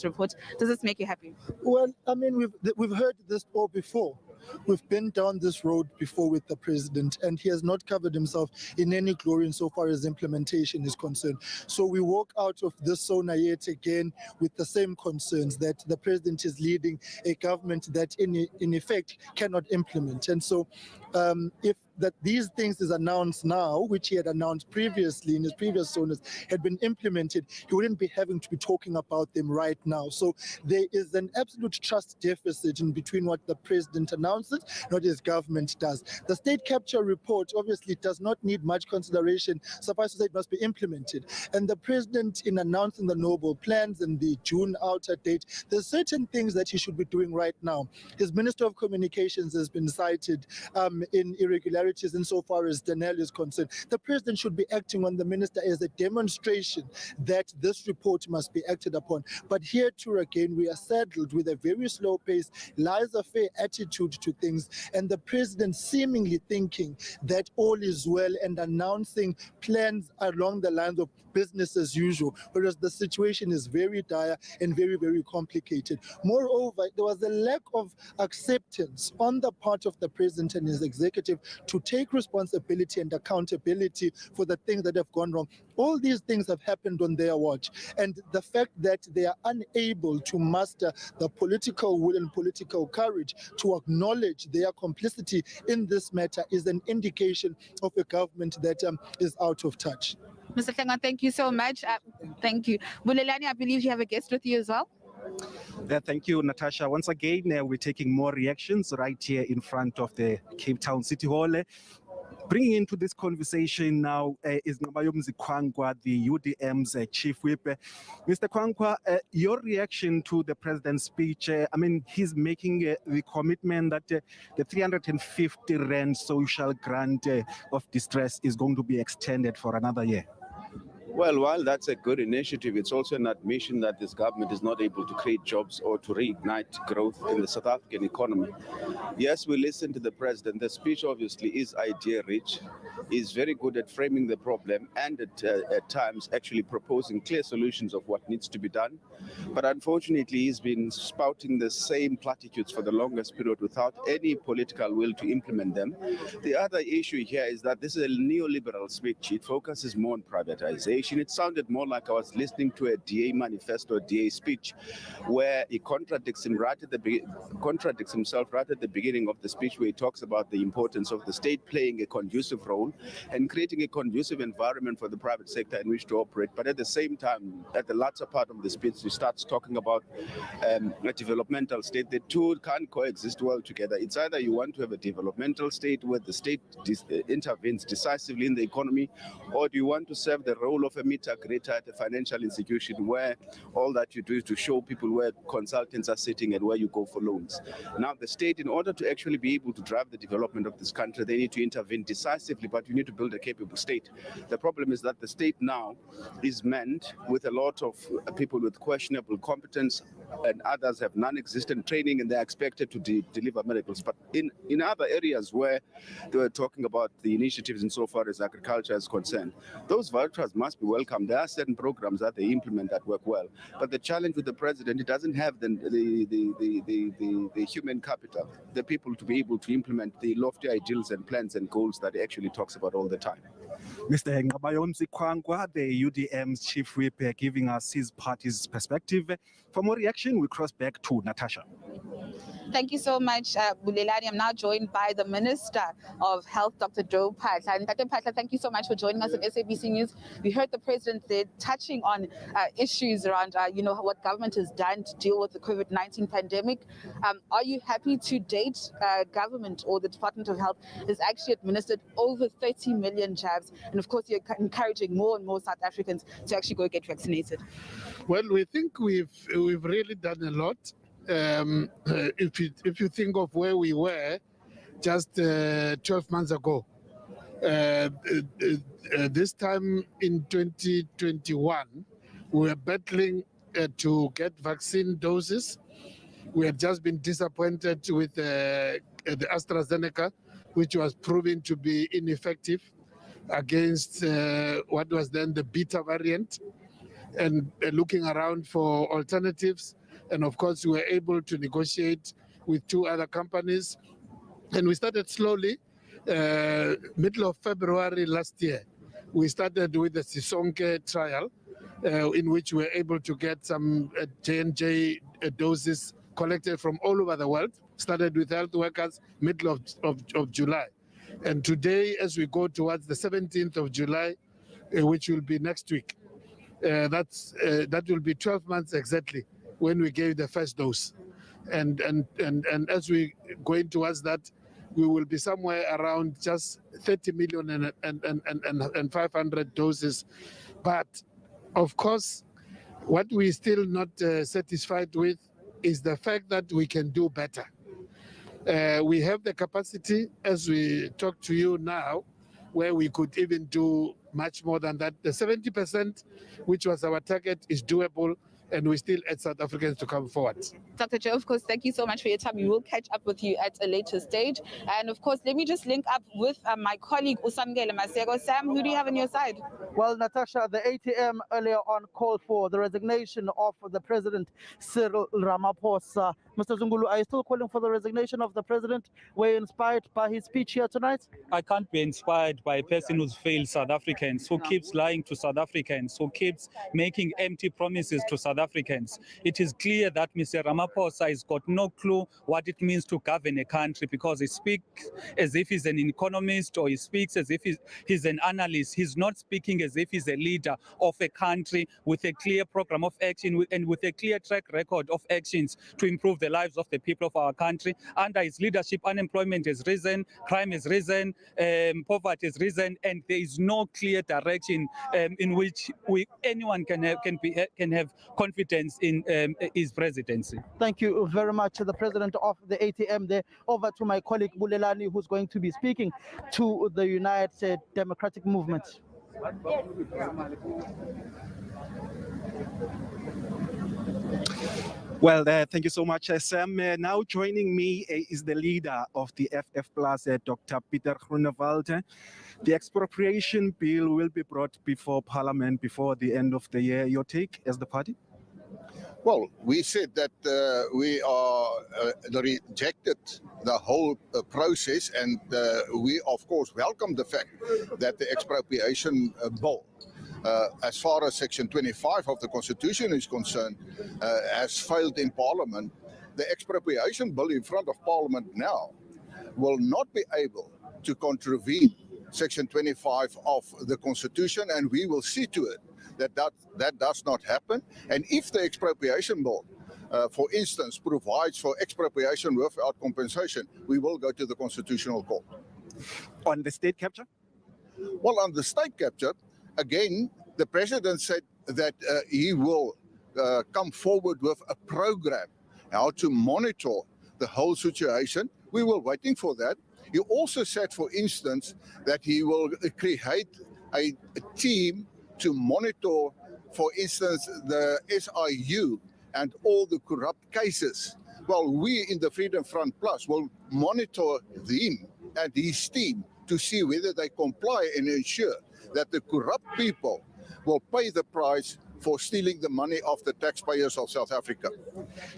report. Does this make you happy? Well, I mean, we've heard this all before. We've been down this road before with the president, and he has not covered himself in any glory insofar as implementation is concerned. So we walk out of this SONA yet again with the same concerns that the president is leading a government that in effect cannot implement. And so if that these things is announced now, which he had announced previously in his previous SONAs, had been implemented, he wouldn't be having to be talking about them right now. So there is an absolute trust deficit in between what the president announces and what his government does. The state capture report obviously does not need much consideration. Suffice to say, it must be implemented. And the president, in announcing the Noble plans and the June outer date, there's certain things that he should be doing right now. His Minister of Communications has been cited in irregularities irregularities insofar as Danelle is concerned. The president should be acting on the minister as a demonstration that this report must be acted upon. But here too again, we are saddled with a very slow pace, laissez-faire attitude to things, and the president seemingly thinking that all is well and announcing plans along the lines of business as usual, whereas the situation is very dire and very, very complicated. Moreover, there was a lack of acceptance on the part of the president and his executive to take responsibility and accountability for the things that have gone wrong. All these things have happened on their watch, and the fact that they are unable to muster the political will and political courage to acknowledge their complicity in this matter is an indication of a government that is out of touch. Mr. Hlengwa, thank you so much. Thank you. Bulelani, I believe you have a guest with you as well. Thank you, Natasha. Once again, we're taking more reactions right here in front of the Cape Town City Hall. Bringing into this conversation now is Ngabayomzi Kwangwa, the UDM's chief whip. Mr. Kwangwa, your reaction to the president's speech, I mean, he's making the commitment that the 350 rand social grant of distress is going to be extended for another year. Well, while that's a good initiative, it's also an admission that this government is not able to create jobs or to reignite growth in the South African economy. Yes, we listen to the president. The speech obviously is idea-rich, is very good at framing the problem and at times actually proposing clear solutions of what needs to be done. But unfortunately, he's been spouting the same platitudes for the longest period without any political will to implement them. The other issue here is that this is a neoliberal speech. It focuses more on privatization. It sounded more like I was listening to a DA manifesto, a DA speech, where he contradicts himself right at the beginning of the speech, where he talks about the importance of the state playing a conducive role and creating a conducive environment for the private sector in which to operate. But at the same time, at the latter part of the speech, he starts talking about a developmental state. The two can't coexist well together. It's either you want to have a developmental state where the state intervenes decisively in the economy, or do you want to serve the role of a meter creator at a financial institution where all that you do is to show people where consultants are sitting and where you go for loans. Now, the state, in order to actually be able to drive the development of this country, they need to intervene decisively, but you need to build a capable state. The problem is that the state now is manned with a lot of people with questionable competence, and others have non-existent training, and they're expected to deliver miracles. But in other areas where they were talking about the initiatives insofar as agriculture is concerned, those vouchers must be welcome. There are certain programs that they implement that work well. But the challenge with the president, he doesn't have the human capital, the people to be able to implement the lofty ideals and plans and goals that he actually talks about all the time. Mr. Ngabayomzi Kwangwa, the UDM's chief whip, giving us his party's perspective. For more reaction, we cross back to Natasha. Thank you so much, Bulelani. I'm now joined by the Minister of Health, Dr. Joe Phaahla. And Dr. Phaahla, thank you so much for joining us on SABC News. We heard the president there touching on issues around, what government has done to deal with the COVID-19 pandemic. Are you happy to date government or the Department of Health has actually administered over 30 million jabs? And of course, you're encouraging more and more South Africans to actually go get vaccinated. Well, we think we've really done a lot. If you think of where we were just 12 months ago, this time in 2021, we were battling to get vaccine doses. We had just been disappointed with the AstraZeneca, which was proven to be ineffective against what was then the Beta variant, and looking around for alternatives. And of course, we were able to negotiate with two other companies. And we started slowly, middle of February last year. We started with the Sisonke trial, in which we were able to get some J&J doses collected from all over the world. Started with health workers, middle of July. And today, as we go towards the 17th of July, which will be next week, that will be 12 months exactly when we gave the first dose. And as we going towards that, we will be somewhere around just 30 million and 500 doses. But of course, what we're still not satisfied with is the fact that we can do better. We have the capacity, as we talk to you now, where we could even do much more than that. The 70%, which was our target, is doable, and we still urge South Africans to come forward. Dr. Joe, of course, thank you so much for your time. We will catch up with you at a later stage. And of course, let me just link up with my colleague, Usamgele Masego. Sam, who do you have on your side? Well, Natasha, the ATM earlier on called for the resignation of the president, Cyril Ramaphosa. Mr. Zungulu, are you still calling for the resignation of the president? Were you inspired by his speech here tonight? I can't be inspired by a person who's failed South Africans, who keeps lying to South Africans, who keeps making empty promises to South Africans. It is clear that Mr. Ramaphosa has got no clue what it means to govern a country, because he speaks as if he's an economist, or he speaks as if he's an analyst. He's not speaking as if he's a leader of a country with a clear program of action and with a clear track record of actions to improve the lives of the people of our country. Under his leadership, unemployment has risen, crime has risen, poverty has risen, and there is no clear direction in which anyone can have confidence in his presidency. Thank you very much, the president of the ATM there. Over to my colleague Bulelani, who's going to be speaking to the United Democratic Movement. Well, thank you so much, Sam. Now joining me is the leader of the FF Plus, Dr. Pieter Groenewald. The expropriation bill will be brought before Parliament before the end of the year. Your take as the party? Well, we said that we rejected the whole process, and we, of course, welcome the fact that the expropriation bill, as far as Section 25 of the Constitution is concerned, has failed in Parliament. The expropriation bill in front of Parliament now will not be able to contravene Section 25 of the Constitution, and we will see to it that does not happen. And if the expropriation bill, for instance, provides for expropriation without compensation, we will go to the Constitutional Court. On the state capture? Well, on the state capture, again, the president said that he will come forward with a program how to monitor the whole situation. We were waiting for that. He also said, for instance, that he will create a team to monitor, for instance, the SIU and all the corrupt cases. Well, we in the Freedom Front Plus will monitor him and his team to see whether they comply and ensure that the corrupt people will pay the price for stealing the money of the taxpayers of South Africa.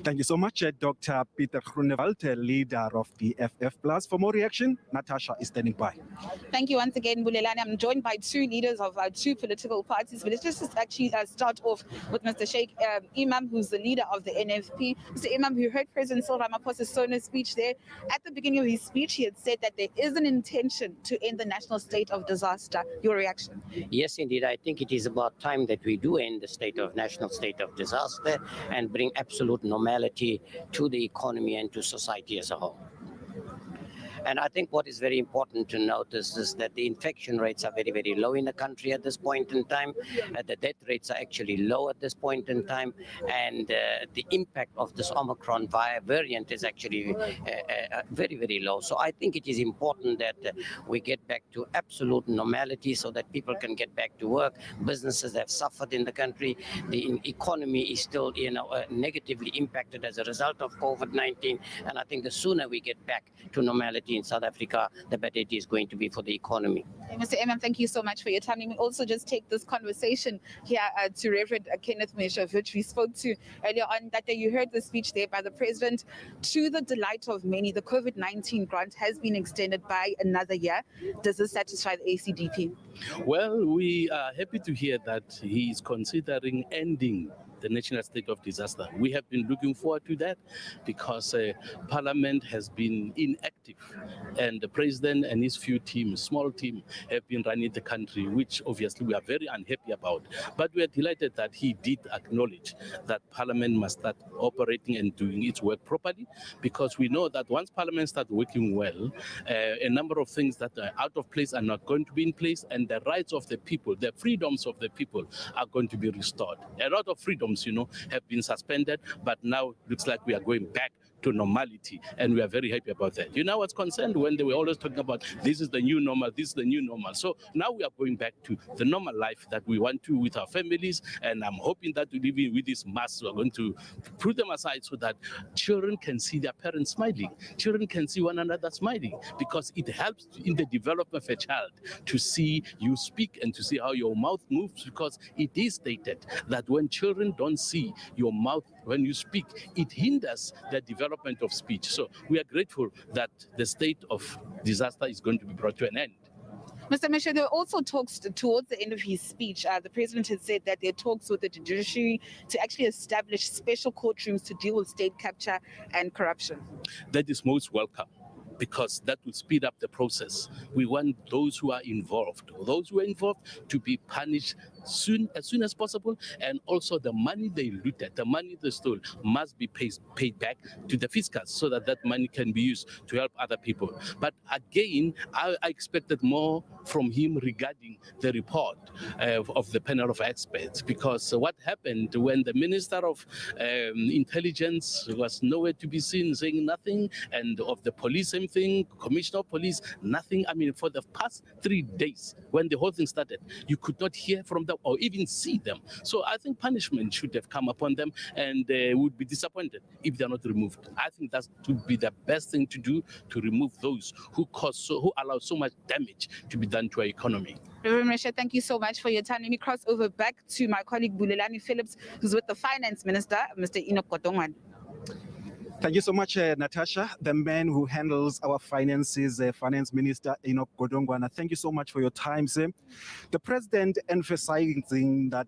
Thank you so much, Dr. Pieter Groenewald, leader of the FF Plus. For more reaction, Natasha is standing by. Thank you once again, Bulelani. I'm joined by two leaders of two political parties, but let's just actually start off with Mr. Sheikh Imam, who's the leader of the NFP. Mr. Imam, you heard President Cyril Ramaphosa's Sona's speech there. At the beginning of his speech, he had said that there is an intention to end the national state of disaster. Your reaction? Yes, indeed. I think it is about time that we do end the national state of disaster and bring absolute normality to the economy and to society as a whole. And I think what is very important to notice is that the infection rates are very, very low in the country at this point in time. The death rates are actually low at this point in time. And the impact of this Omicron variant is actually very, very low. So I think it is important that we get back to absolute normality so that people can get back to work. Businesses have suffered in the country. The economy is still, negatively impacted as a result of COVID-19. And I think the sooner we get back to normality in South Africa, the better it is going to be for the economy. Mr. Imam, thank you so much for your time. We also just take this conversation here to Reverend Kenneth Mesha, which we spoke to earlier on. That day you heard the speech there by the president. To the delight of many, the COVID-19 grant has been extended by another year. Does this satisfy the ACDP? Well, we are happy to hear that he is considering ending the national state of disaster. We have been looking forward to that because Parliament has been inactive and the president and his few teams, small team, have been running the country, which obviously we are very unhappy about. But we are delighted that he did acknowledge that Parliament must start operating and doing its work properly, because we know that once Parliament starts working well, a number of things that are out of place are not going to be in place, and the rights of the people, the freedoms of the people are going to be restored. A lot of freedoms, have been suspended, but now looks like we are going back to normality, and we are very happy about that. You know, I was concerned when they were always talking about this is the new normal, this is the new normal. So now we are going back to the normal life that we want to with our families, and I'm hoping that even with this mask, we're going to put them aside so that children can see their parents smiling. Children can see one another smiling, because it helps in the development of a child to see you speak and to see how your mouth moves, because it is stated that when children don't see your mouth when you speak, it hinders the development of speech. So we are grateful that the state of disaster is going to be brought to an end. Mr. Misha, there were also talks towards the end of his speech. The president had said that there are talks with the judiciary to actually establish special courtrooms to deal with state capture and corruption. That is most welcome, because that will speed up the process. We want those who are involved to be punished as soon as possible, and also the money they looted, the money they stole, must be paid back to the fiscals, so that that money can be used to help other people. But again, I expected more from him regarding the report of the panel of experts, because what happened when the Minister of Intelligence was nowhere to be seen, saying nothing, and of the police, same thing, Commissioner of Police, nothing. I mean, for the past 3 days, when the whole thing started, you could not hear from them or even see them. So I think punishment should have come upon them, and they would be disappointed if they're not removed. I think that would be the best thing to do, to remove those who allow so much damage to be done to our economy. Reverend Misha, thank you so much for your time. Let me cross over back to my colleague Bulelani Phillips, who's with the Finance Minister, Mr. Enoch Godongwana. Thank you so much, Natasha, the man who handles our finances, Finance Minister Enoch Godongwana. Thank you so much for your time, sir. The president emphasizing that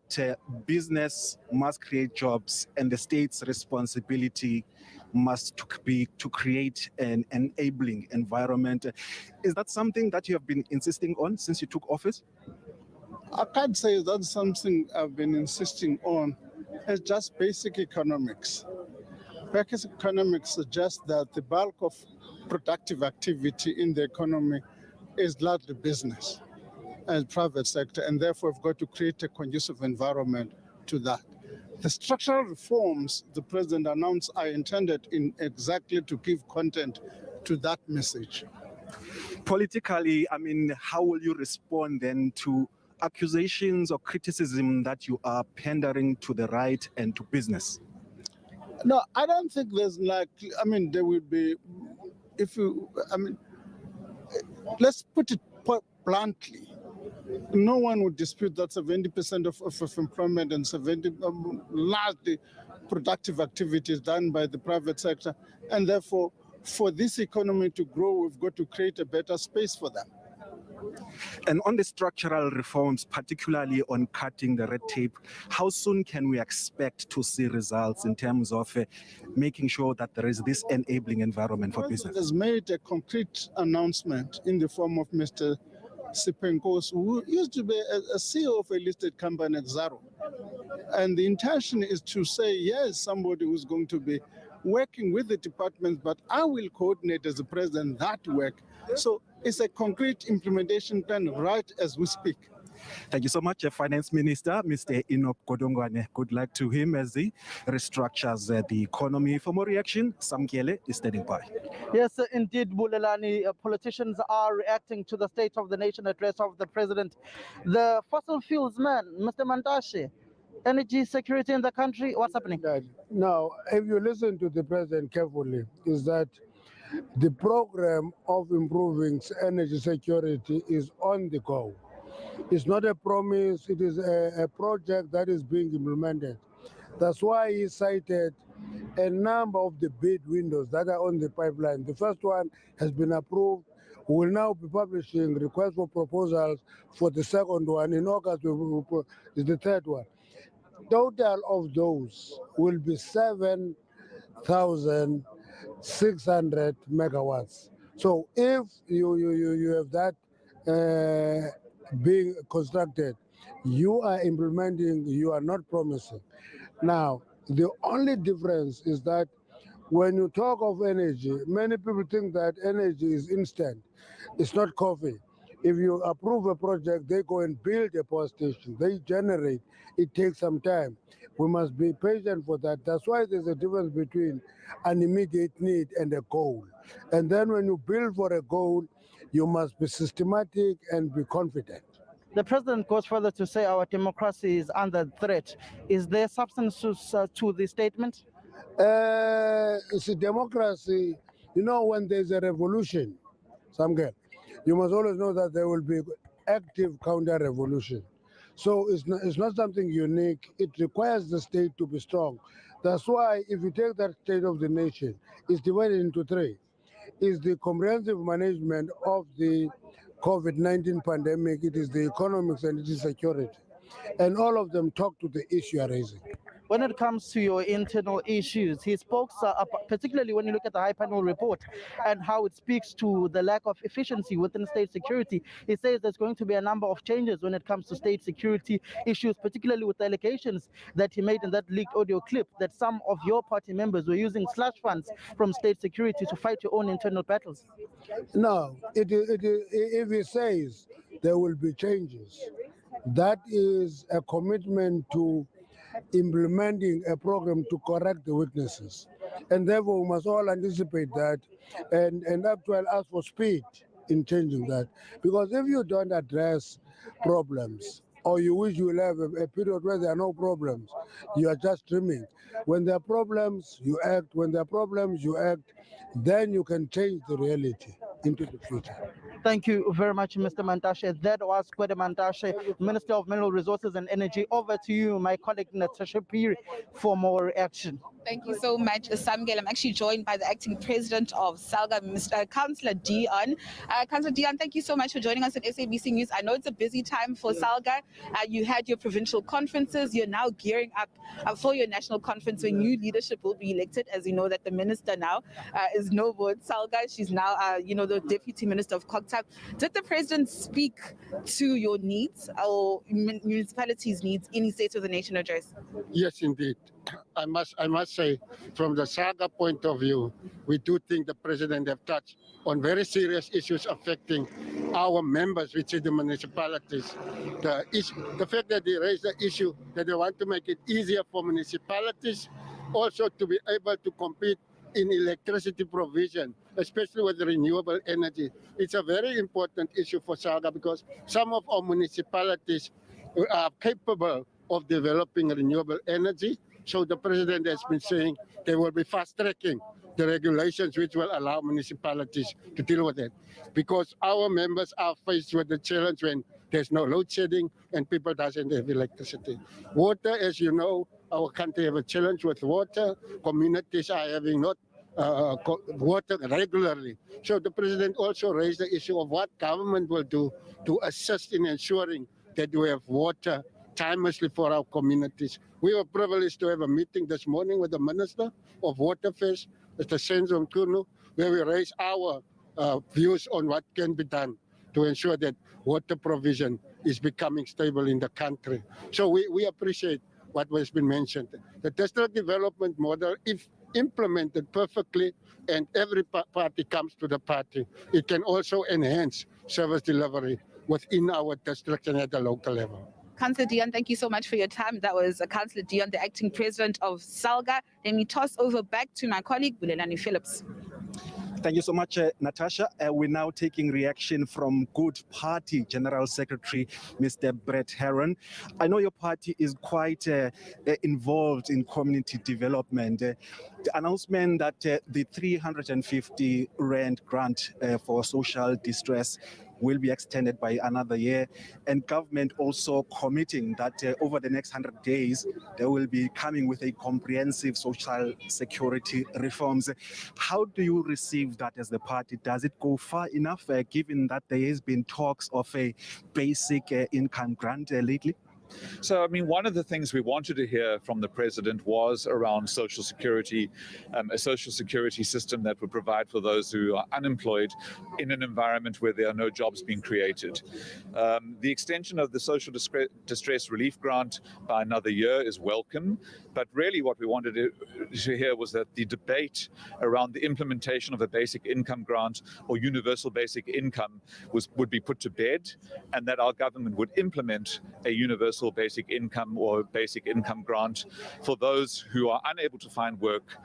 business must create jobs and the state's responsibility must be to create an enabling environment. Is that something that you have been insisting on since you took office? I can't say that's something I've been insisting on. It's just basic economics. Basic economics suggests that the bulk of productive activity in the economy is largely business and private sector, and therefore we've got to create a conducive environment to that. The structural reforms the president announced are intended in exactly to give content to that message. Politically, I mean, how will you respond then to accusations or criticism that you are pandering to the right and to business? No, I don't think there's there will be, let's put it bluntly. No one would dispute that 70% of employment and 70 largely productive activities done by the private sector. And therefore, for this economy to grow, we've got to create a better space for them. And on the structural reforms, particularly on cutting the red tape, how soon can we expect to see results in terms of making sure that there is this enabling environment for business? The president has made a concrete announcement in the form of Mr. Sipenkos, who used to be a CEO of a listed company at Zaro. And the intention is to say, yes, somebody who's going to be working with the department, but I will coordinate as the president that work. So it's a concrete implementation plan right as we speak. Thank you so much, Finance Minister, Mr. Enoch Godongwana. Good luck to him as he restructures the economy. For more reaction, Samkele is standing by. Yes, indeed, Bulelani, politicians are reacting to the State of the Nation address of the president. The fossil fuels man, Mr. Mantashe, energy security in the country, what's happening? Now, if you listen to the president carefully, is that the program of improving energy security is on the go. It's not a promise, it is a project that is being implemented. That's why he cited a number of the bid windows that are on the pipeline. The first one has been approved. We will now be publishing requests for proposals for the second one. In August, is the third one. Total of those will be 7,600 megawatts. So if you have that being constructed, you are implementing, you are not promising. Now, the only difference is that when you talk of energy, many people think that energy is instant. It's not coffee. If you approve a project, they go and build a power station. They generate. It takes some time. We must be patient for that. That's why there's a difference between an immediate need and a goal. And then when you build for a goal, you must be systematic and be confident. The president goes further to say our democracy is under threat. Is there substance to the statement? It's a democracy. You know, when there's a revolution, you must always know that there will be active counter-revolution. So it's not something unique. It requires the state to be strong. That's why if you take that state of the nation, it's divided into three. It's the comprehensive management of the COVID-19 pandemic, it is the economics, and it is security. And all of them talk to the issue you're raising. When it comes to your internal issues, he spoke, particularly when you look at the high panel report and how it speaks to the lack of efficiency within state security. He says there's going to be a number of changes when it comes to state security issues, particularly with the allegations that he made in that leaked audio clip that some of your party members were using slush funds from state security to fight your own internal battles. No, if he says there will be changes, that is a commitment to implementing a program to correct the weaknesses. And therefore, we must all anticipate that and actually ask for speed in changing that. Because if you don't address problems, or you wish you will have a period where there are no problems, you are just dreaming. When there are problems, you act. When there are problems, you act. Then you can change the reality into the future. Thank you very much, Mr. Mantashe. That was Gwede Mantashe, Minister of Mineral Resources and Energy. Over to you, my colleague Natasha Piri, for more reaction. Thank you so much, Samgel. I'm actually joined by the acting president of SALGA, Mr. Councillor Dion. Councillor Dion, thank you so much for joining us at SABC News. I know it's a busy time for SALGA. You had your provincial conferences. You're now gearing up for your national conference when new leadership will be elected. As you know, that the minister now is Novo SALGA. She's now, the deputy minister of COGTA. Did the president speak to your needs or municipalities' needs in his State of the Nation address? Yes, indeed. I must say, from the SALGA point of view, we do think the president have touched on very serious issues affecting our members, which is the municipalities. The fact that they raised the issue that they want to make it easier for municipalities also to be able to compete in electricity provision, especially with renewable energy. It's a very important issue for SALGA because some of our municipalities are capable of developing renewable energy. So the president has been saying they will be fast-tracking the regulations which will allow municipalities to deal with it. Because our members are faced with the challenge when there's no load shedding and people doesn't have electricity. Water, as you know, our country have a challenge with water. Communities are having not water regularly. So the president also raised the issue of what government will do to assist in ensuring that we have water timelessly for our communities. We were privileged to have a meeting this morning with the Minister of Water Affairs, Mr. Senzo Mchunu, where we raised our views on what can be done to ensure that water provision is becoming stable in the country. So we appreciate what has been mentioned. The district development model, if implemented perfectly and every party comes to the party, it can also enhance service delivery within our district and at the local level. Councillor Dion, thank you so much for your time. That was Councillor Dion, the acting president of SALGA. Let me toss over back to my colleague, Bulelani Phillips. Thank you so much, Natasha. We're now taking reaction from Good Party General Secretary, Mr. Brett Herron. I know your party is quite involved in community development. The announcement that the 350 Rand grant for social distress will be extended by another year, and government also committing that over the next 100 days, they will be coming with a comprehensive social security reforms. How do you receive that as the party? Does it go far enough, given that there has been talks of a basic income grant lately? So, I mean, one of the things we wanted to hear from the president was around social security, a social security system that would provide for those who are unemployed in an environment where there are no jobs being created. The extension of the social distress relief grant by another year is welcome, but really what we wanted to hear was that the debate around the implementation of a basic income grant or universal basic income would be put to bed, and that our government would implement a universal basic income or basic income grant for those who are unable to find work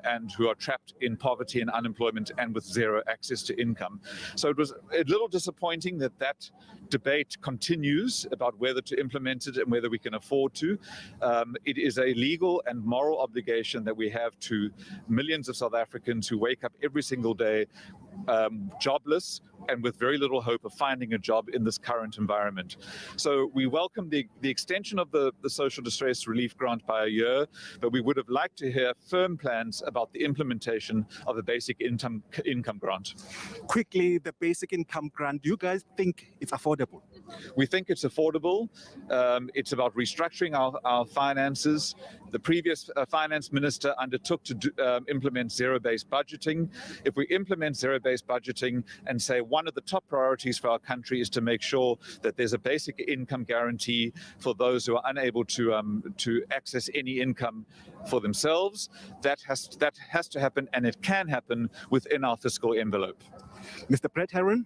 and who are trapped in poverty and unemployment and with zero access to income. So it was a little disappointing that that debate continues about whether to implement it and whether we can afford to. It is a legal and moral obligation that we have to millions of South Africans who wake up every single day jobless and with very little hope of finding a job in this current environment. So we welcome the extension of the social distress relief grant by a year, but we would have liked to hear firm plans about the implementation of a basic income grant. Quickly, the basic income grant, do you guys think it's affordable? We think it's affordable. It's about restructuring our finances. The previous finance minister undertook to implement zero-based budgeting. If we implement zero-based budgeting and say one of the top priorities for our country is to make sure that there's a basic income guarantee for those who are unable to access any income for themselves, that has to happen, and it can happen within our fiscal envelope. Mr. Brett Heron,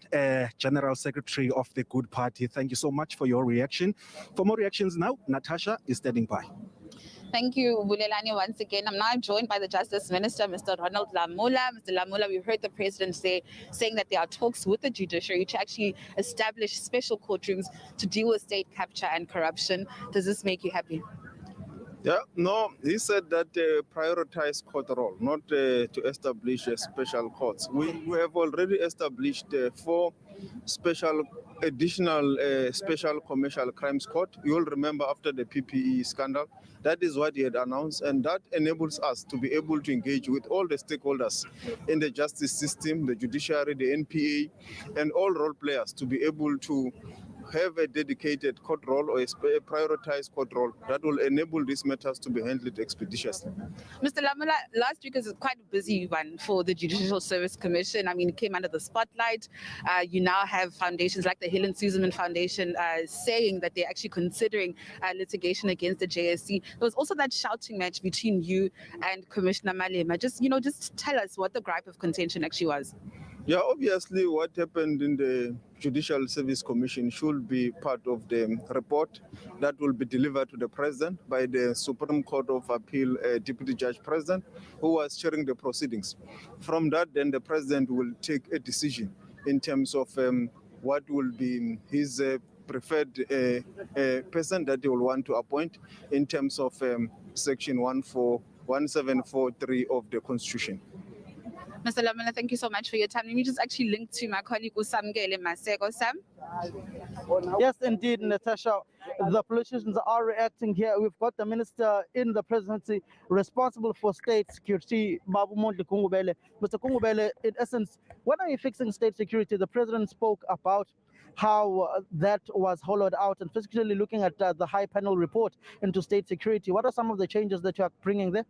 General Secretary of the Good Party, thank you so much for your reaction. For more reactions now, Natasha is standing by. Thank you, Bulelani, once again. I'm now joined by the Justice Minister, Mr. Ronald Lamola. Mr. Lamola, we heard the President saying that there are talks with the judiciary to actually establish special courtrooms to deal with state capture and corruption. Does this make you happy? Yeah, no, he said that prioritize court role, not to establish special courts. We have already established 4 additional special commercial crimes court. You will remember after the PPE scandal, that is what he had announced, and that enables us to be able to engage with all the stakeholders in the justice system, the judiciary, the NPA, and all role players to be able to have a dedicated court role or a prioritized court role that will enable these matters to be handled expeditiously. Mr. Lamola, last week was quite a busy one for the Judicial Service Commission. I mean, it came under the spotlight. You now have foundations like the Helen Suzman Foundation saying that they're actually considering litigation against the JSC. There was also that shouting match between you and Commissioner Malema. Just tell us what the gripe of contention actually was. Yeah, obviously what happened in the Judicial Service Commission should be part of the report that will be delivered to the President by the Supreme Court of Appeal Deputy Judge President, who was chairing the proceedings. From that, then the President will take a decision in terms of what will be his preferred person that he will want to appoint in terms of Section 1743 of the Constitution. Mr. Lamola, thank you so much for your time. Let me just actually link to my colleague Usamgele Maseko. Sam? Yes, indeed, Natasha. The politicians are reacting here. We've got the minister in the presidency responsible for state security, Babu Mondli Kungubele. Mr. Kungubele, in essence, when are you fixing state security? The president spoke about how that was hollowed out, and particularly looking at the high panel report into state security. What are some of the changes that you are bringing there?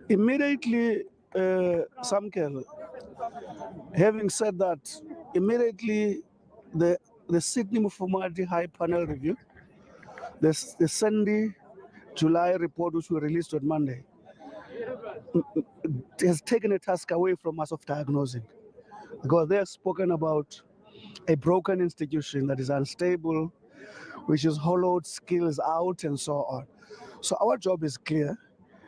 Immediately, Samkel, having said that, immediately the Sydney Mufumadi High Panel Review, the Sunday, July report, which we released on Monday, has taken a task away from us of diagnosing, because they have spoken about a broken institution that is unstable, which is hollowed, skills out, and so on. So our job is clear,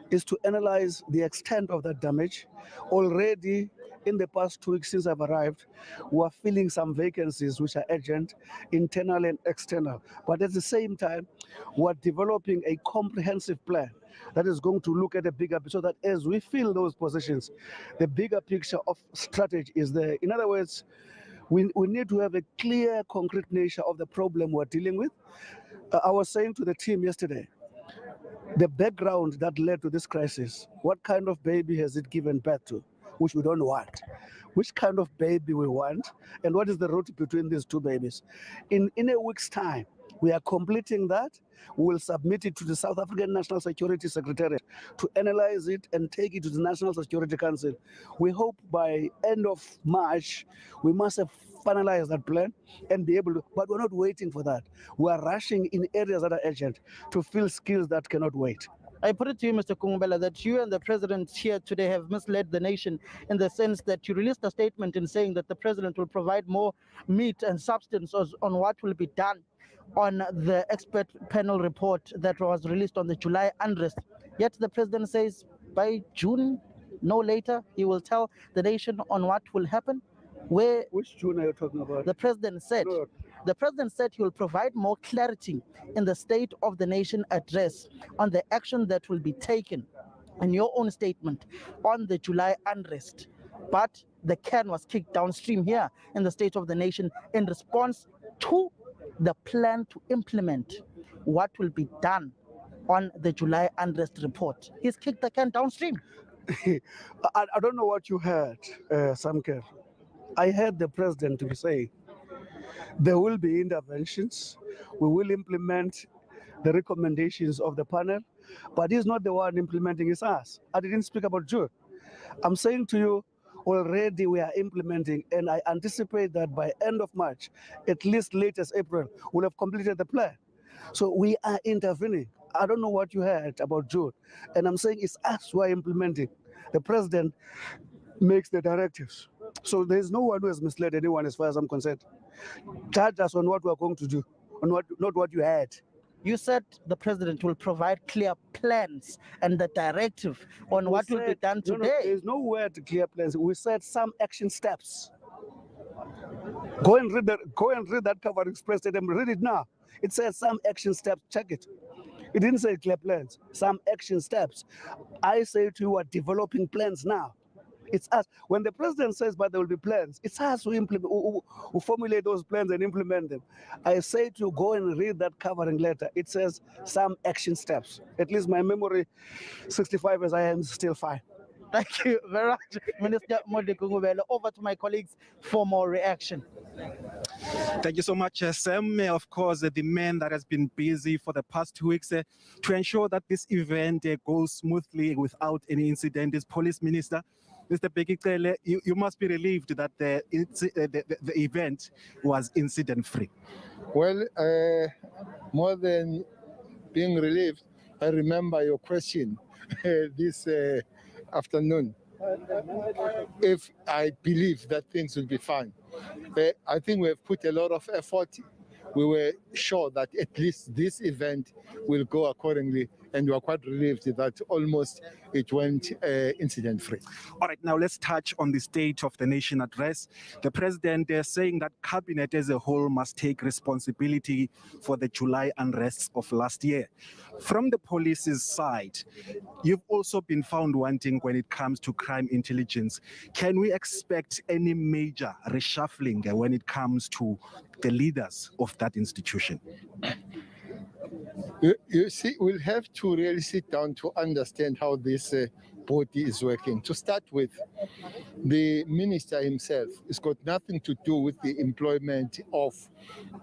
is to analyze the extent of that damage. Already in the past 2 weeks since I've arrived, we are filling some vacancies which are urgent, internal and external. But at the same time, we're developing a comprehensive plan that is going to look at a bigger picture, so that as we fill those positions, the bigger picture of strategy is there. In other words, we need to have a clear, concrete nature of the problem we're dealing with. I was saying to the team yesterday, the background that led to this crisis, what kind of baby has it given birth to, which we don't want? Which kind of baby we want, and what is the route between these two babies? In a week's time, We are completing that. We will submit it to the South African National Security Secretariat to analyze it and take it to the National Security Council. We hope by end of March, we must have finalized that plan and be able to, but we're not waiting for that. We are rushing in areas that are urgent to fill skills that cannot wait. I put it to you, Mr. Kungubela, that you and the president here today have misled the nation in the sense that you released a statement in saying that the president will provide more meat and substance on what will be done on the expert panel report that was released on the July unrest. Yet the president says by June, no later, he will tell the nation on what will happen. Which June are you talking about? The president said. No. The president said he will provide more clarity in the State of the Nation address on the action that will be taken, in your own statement, on the July unrest. But the can was kicked downstream here in the State of the Nation in response to the plan to implement what will be done on the July unrest report. He's kicked the can downstream. I don't know what you heard, Samker. I heard the president to say there will be interventions. We will implement the recommendations of the panel, but he's not the one implementing, it's us. I didn't speak about June. I'm saying to you, already we are implementing, and I anticipate that by end of March, at least latest April, we'll have completed the plan. So we are intervening. I don't know what you heard about June, and I'm saying it's us who are implementing. The president makes the directives. So there's no one who has misled anyone as far as I'm concerned. Judge us on what we're going to do, on what, not what you had. You said the president will provide clear plans and the directive on what will be done today. No, there's no word clear plans. We said some action steps. Go and read that covering express statement. Read it now. It says some action steps. Check it. It didn't say clear plans. Some action steps. I say to you, we're developing plans now. It's us. When the president says, but there will be plans, it's us who implement, who formulate those plans and implement them. I say to go and read that covering letter. It says some action steps. At least my memory, 65 as I am, is still fine. Thank you very much, Minister Modi Kungubela. Over to my colleagues for more reaction. Thank you so much, Sam. Of course, the man that has been busy for the past 2 weeks to ensure that this event goes smoothly without any incident is Police Minister. Mr. Bekicele, you must be relieved that the event was incident-free. Well, more than being relieved, I remember your question this afternoon. If I believe that things will be fine. I think we have put a lot of effort. We were sure that at least this event will go accordingly, and we are quite relieved that almost it went incident-free. All right, now let's touch on the State of the Nation address. The president is saying that cabinet as a whole must take responsibility for the July unrest of last year. From the police's side, you've also been found wanting when it comes to crime intelligence. Can we expect any major reshuffling when it comes to the leaders of that institution? You see, we'll have to really sit down to understand how this body is working. To start with, the minister himself has got nothing to do with the employment of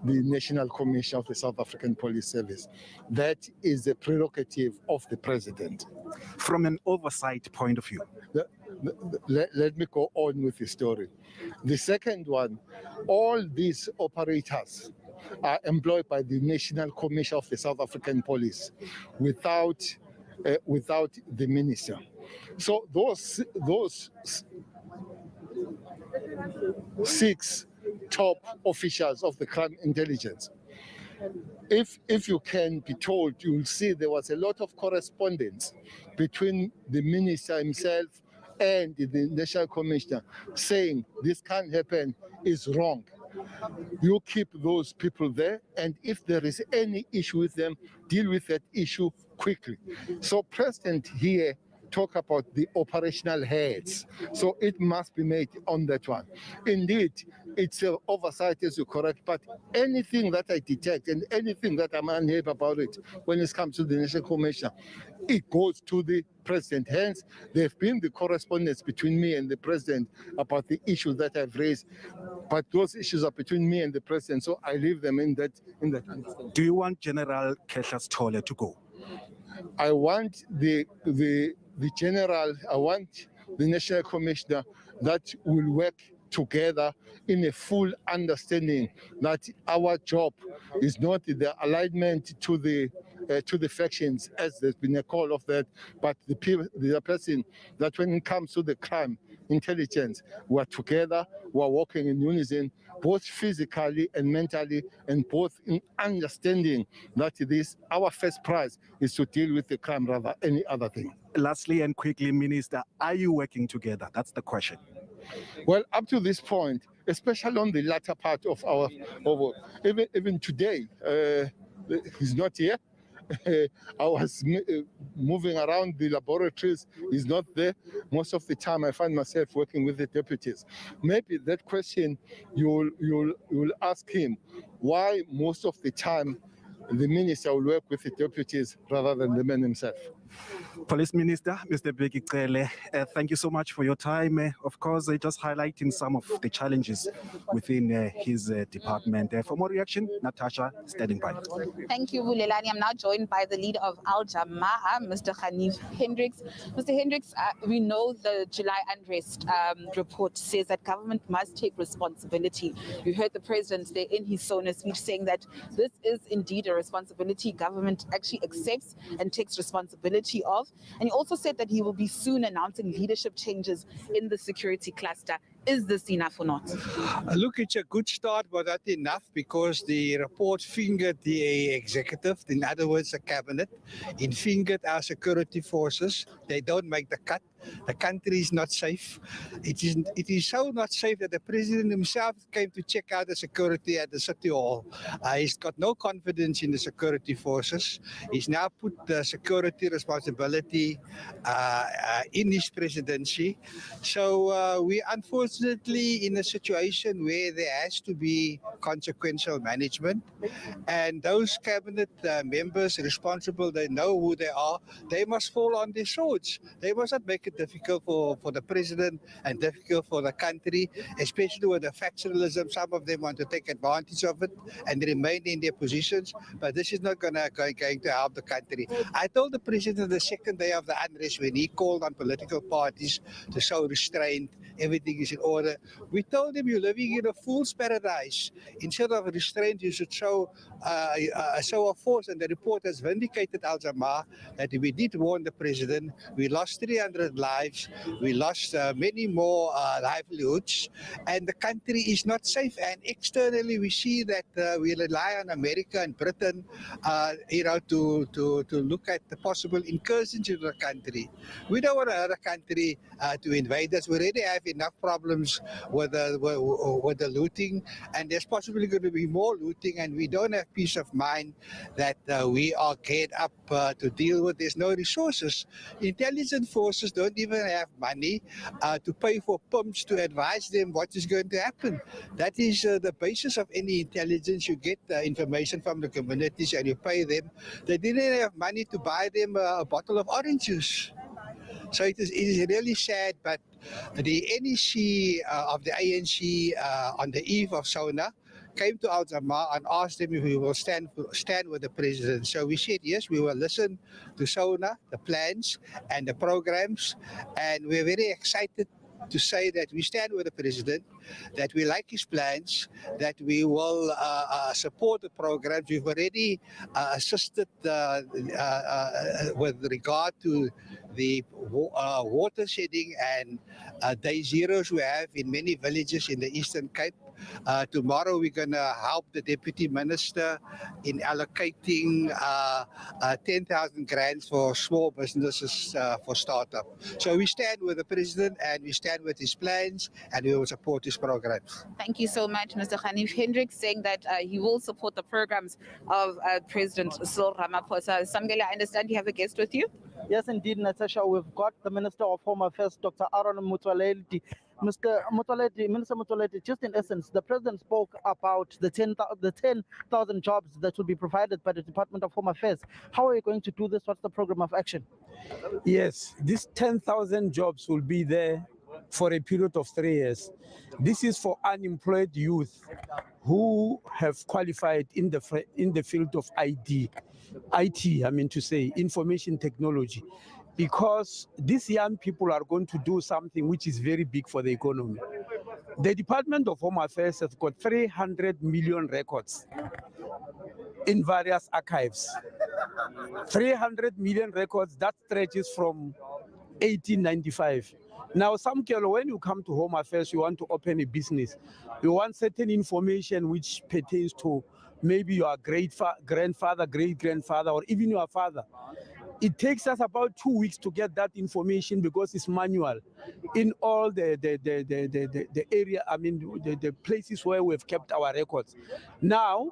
the National Commission of the South African Police Service. That is a prerogative of the president. From an oversight point of view. Let me go on with the story. The second one, all these operators are employed by the National Commission of the South African Police without the minister. So those 6 top officials of the crime intelligence, if you can be told, you will see there was a lot of correspondence between the minister himself and the National Commissioner saying this can't happen, is wrong. You keep those people there, and if there is any issue with them, deal with that issue quickly. So President here talk about the operational heads. So it must be made on that one. Indeed, it's oversight, as you correct, but anything that I detect and anything that I'm unhappy about it when it comes to the National Commissioner, it goes to the president. Hence, there have been the correspondence between me and the president about the issues that I've raised, but those issues are between me and the president, so I leave them in that understanding. Do you want General Kehlas Tole to go? I want the general, I want the National Commissioner that will work together in a full understanding that our job is not the alignment to the factions, as there's been a call of that, but the person that when it comes to the crime intelligence, we're together, we're working in unison, both physically and mentally, and both in understanding that our first prize is to deal with the crime rather than any other thing. Lastly and quickly, Minister, are you working together? That's the question. Well, up to this point, especially on the latter part of our, even today, he's not here. I was moving around the laboratories. He's not there. Most of the time, I find myself working with the deputies. Maybe that question you'll ask him. Why most of the time the minister will work with the deputies rather than the man himself? Police Minister, Mr. Bheki Cele, thank you so much for your time. Of course, just highlighting some of the challenges within his department. For more reaction, Natasha, standing by. Thank you, Bulelani. I'm now joined by the leader of Al Jamaa, Mr. Hanif Hendricks. Mr. Hendricks, we know the July unrest report says that government must take responsibility. You heard the president there in his SONA speech saying that this is indeed a responsibility government actually accepts and takes responsibility of. And he also said that he will be soon announcing leadership changes in the security cluster. Is this enough or not? Look, it's a good start, but not enough because the report fingered the executive, in other words, the cabinet. It fingered our security forces. They don't make the cut. The country is not safe. It is so not safe that the president himself came to check out the security at the City Hall. He's got no confidence in the security forces. He's now put the security responsibility in his presidency. So we unfortunately in a situation where there has to be consequential management, and those cabinet members responsible, they know who they are. They must fall on their swords. They must not make it difficult for the president and difficult for the country, especially with the factionalism. Some of them want to take advantage of it and remain in their positions, but this is not going to help the country. I told the president the second day of the unrest when he called on political parties to show restraint, everything is in order. We told him you're living in a fool's paradise. Instead of restraint, you should show a show of force. And the report has vindicated Al Jamaa that we did warn the president. We lost 300 lives. We lost many more livelihoods. And the country is not safe. And externally, we see that we rely on America and Britain, to look at the possible incursions into the country. We don't want another country to invade us. We already have enough problems with the looting, and there's possibly going to be more looting, and we don't have peace of mind that we are geared up to deal with. There's no resources. Intelligence forces don't even have money to pay for pumps to advise them what is going to happen. That is the basis of any intelligence. You get information from the communities and you pay them. They didn't have money to buy them a bottle of orange juice. So it is really sad, but the NEC of the ANC on the eve of SONA came to Al Jamaa and asked them if we will stand with the president. So we said, yes, we will listen to SONA, the plans and the programs, and we're very excited to say that we stand with the president, that we like his plans, that we will support the programs. We've already assisted with regard to the water shedding and day zeros we have in many villages in the Eastern Cape. Tomorrow we're going to help the Deputy Minister in allocating 10,000 grants for small businesses for startup. So we stand with the President and we stand with his plans and we will support his programs. Thank you so much, Mr. Hanif Hendricks, saying that he will support the programs of President Cyril Ramaphosa. Samgele, I understand you have a guest with you? Yes, indeed, Natasha. We've got the Minister of Home Affairs, Dr. Aaron Motsoaledi, Mr. Motsoaledi, Minister Motsoaledi, just in essence, the president spoke about the 10,000 jobs that will be provided by the Department of Home Affairs. How are you going to do this? What's the program of action? Yes, these 10,000 jobs will be there for a period of 3 years. This is for unemployed youth who have qualified in the field of IT, I mean to say, information technology, because these young people are going to do something which is very big for the economy. The Department of Home Affairs has got 300 million records in various archives. 300 million records, that stretches from 1895. Now, Samkelo, when you come to Home Affairs, you want to open a business, you want certain information which pertains to maybe your grandfather, great-grandfather, or even your father. It takes us about 2 weeks to get that information because it's manual in all the area, I mean, the places where we've kept our records. Now,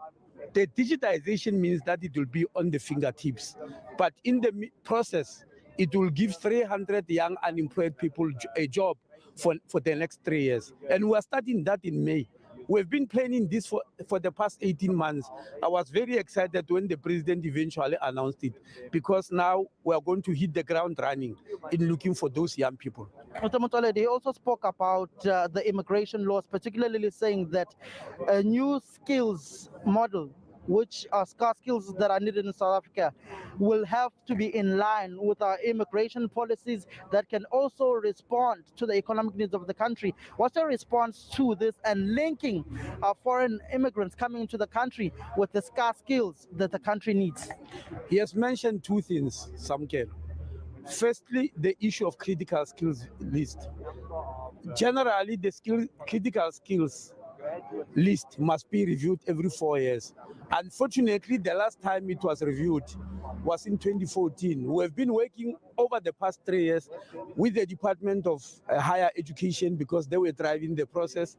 the digitization means that it will be on the fingertips, but in the process, it will give 300 young unemployed people a job for the next 3 years. And we're starting that in May. We've been planning this for the past 18 months. I was very excited when the president eventually announced it, because now we're going to hit the ground running in looking for those young people. Mr. Motsoaledi, he also spoke about the immigration laws, particularly saying that a new skills model, which are scarce skills that are needed in South Africa, will have to be in line with our immigration policies that can also respond to the economic needs of the country. What's your response to this and linking foreign immigrants coming into the country with the scarce skills that the country needs? He has mentioned two things, Samkel. Firstly, the issue of critical skills list. Generally, the critical skills list must be reviewed every 4 years. Unfortunately, the last time it was reviewed was in 2014. We have been working over the past 3 years with the Department of Higher Education because they were driving the process,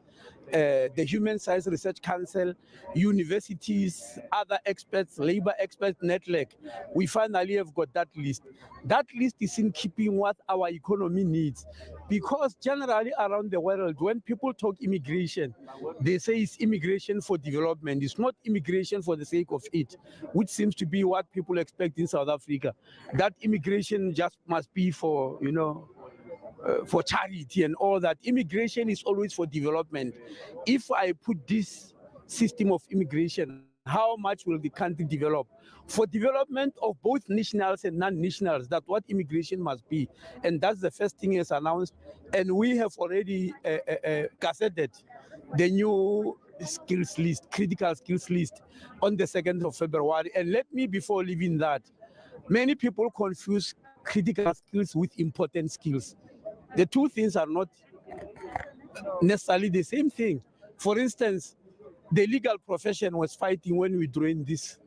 the Human Science Research Council, universities, other experts, labor experts, NETLEC. We finally have got that list. That list is in keeping what our economy needs, because generally around the world, when people talk immigration, they say it's immigration for development. It's not immigration for the sake of it, which seems to be what people expect in South Africa. That immigration just must be for, for charity and all that. Immigration is always for development. If I put this system of immigration, how much will the country develop? For development of both nationals and non-nationals, that's what immigration must be. And that's the first thing is announced. And we have already gazetted the new skills list, critical skills list, on the 2nd of February. And let me, before leaving that, many people confuse critical skills with important skills. The two things are not necessarily the same thing. For instance, the legal profession was fighting when we joined this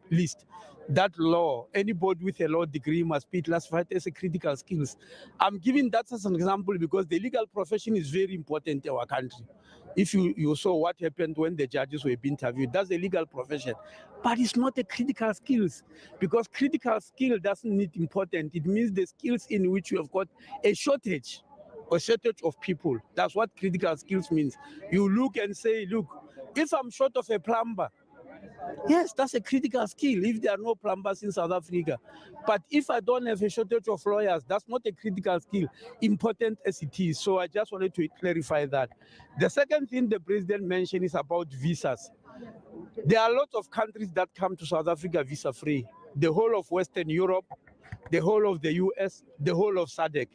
list. That law, anybody with a law degree must be classified as a critical skills. I'm giving that as an example because the legal profession is very important in our country. If you saw what happened when the judges were being interviewed, that's a legal profession. But it's not a critical skills, because critical skill doesn't need important. It means the skills in which you have got a shortage of people. That's what critical skills means. You look and say, look, if I'm short of a plumber, yes, that's a critical skill if there are no plumbers in South Africa. But if I don't have a shortage of lawyers, that's not a critical skill, important as it is. So I just wanted to clarify that. The second thing the president mentioned is about visas. There are lots of countries that come to South Africa visa-free. The whole of Western Europe, the whole of the US, the whole of SADC.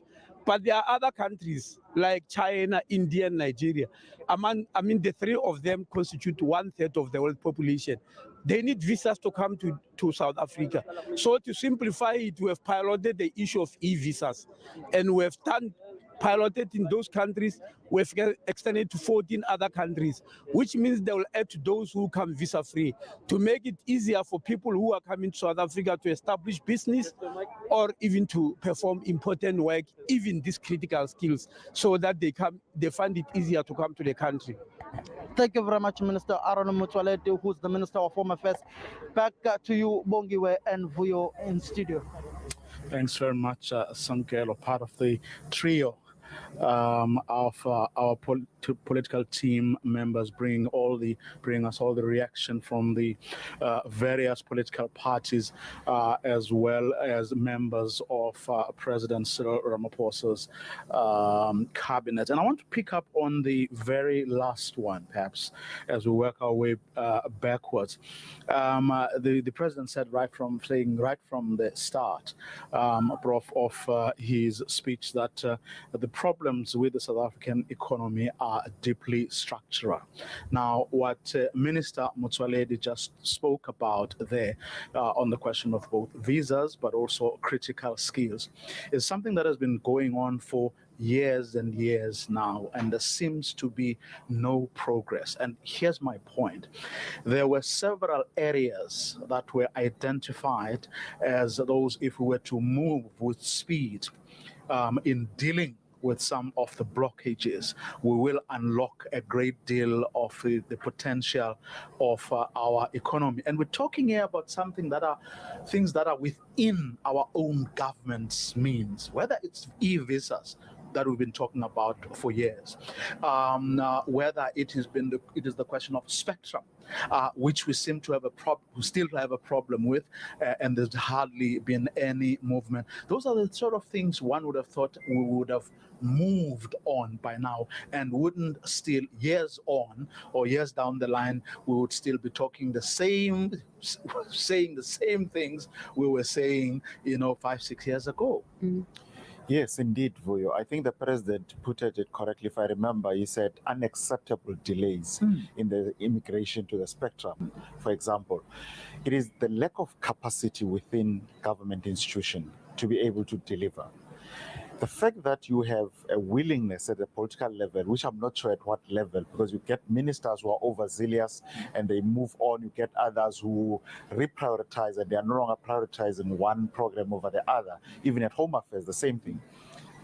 But there are other countries like China, India, and Nigeria. The three of them constitute 1/3 of the world population. They need visas to come to South Africa. So to simplify it, we have piloted the issue of e-visas. And we have piloted in those countries. We've extended to 14 other countries, which means they will add to those who come visa-free to make it easier for people who are coming to South Africa to establish business or even to perform important work, even these critical skills, so that they find it easier to come to the country. Thank you very much, Minister Aaron Motsoaledi, who's the Minister of Home Affairs. Back to you, Bongiwe and Vuyo in studio. Thanks very much, Samkelo, part of the trio of our political team members, bring us all the reaction from the various political parties, as well as members of President Cyril Ramaphosa's cabinet. And I want to pick up on the very last one, perhaps, as we work our way backwards. The president said right from the start, Prof, of his speech that the problems with the South African economy are deeply structural. Now, what Minister Motsoaledi just spoke about there on the question of both visas but also critical skills is something that has been going on for years and years now, and there seems to be no progress. And here's my point. There were several areas that were identified as those, if we were to move with speed in dealing with some of the blockages, we will unlock a great deal of the potential of our economy. And we're talking here about something that are things that are within our own government's means, whether it's e-visas that we've been talking about for years, whether it is the question of spectrum, which we seem to have still have a problem with, and there's hardly been any movement. Those are the sort of things one would have thought we would have moved on by now, and wouldn't still years on or years down the line we would still be talking saying the same things we were saying 5-6 years ago. Yes, indeed, Vuyo. I think the president put it correctly. If I remember, he said unacceptable delays in the immigration to the spectrum, for example. It is the lack of capacity within government institution to be able to deliver. The fact that you have a willingness at the political level, which I'm not sure at what level, because you get ministers who are overzealous and they move on, you get others who reprioritize and they are no longer prioritizing one program over the other. Even at Home Affairs, the same thing.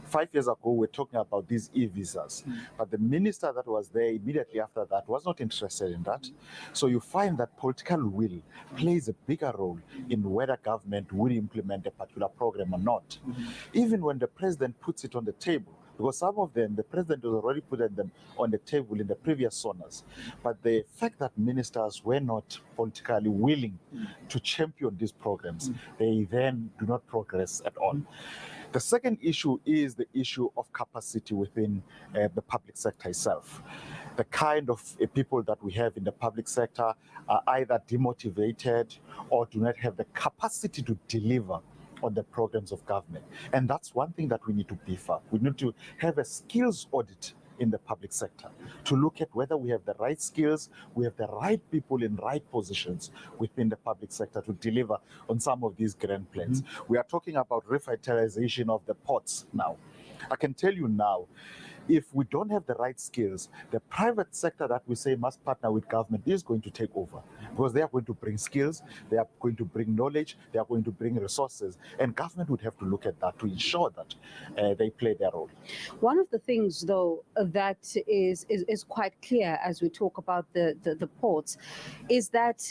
5 years ago, we were talking about these e-visas, but the minister that was there immediately after that was not interested in that. So you find that political will plays a bigger role in whether government will implement a particular program or not. Even when the president puts it on the table, because some of them, the president has already put them on the table in the previous sonas. But the fact that ministers were not politically willing to champion these programs, they then do not progress at all. The second issue is the issue of capacity within the public sector itself. The kind of people that we have in the public sector are either demotivated or do not have the capacity to deliver on the programs of government. And that's one thing that we need to beef up. We need to have a skills audit in the public sector to look at whether we have the right skills, we have the right people in right positions within the public sector to deliver on some of these grand plans. We are talking about revitalization of the ports now. I can tell you now, if we don't have the right skills, the private sector that we say must partner with government is going to take over, because they are going to bring skills, they are going to bring knowledge, they are going to bring resources, and government would have to look at that to ensure that they play their role. One of the things, though, that is quite clear as we talk about the ports is that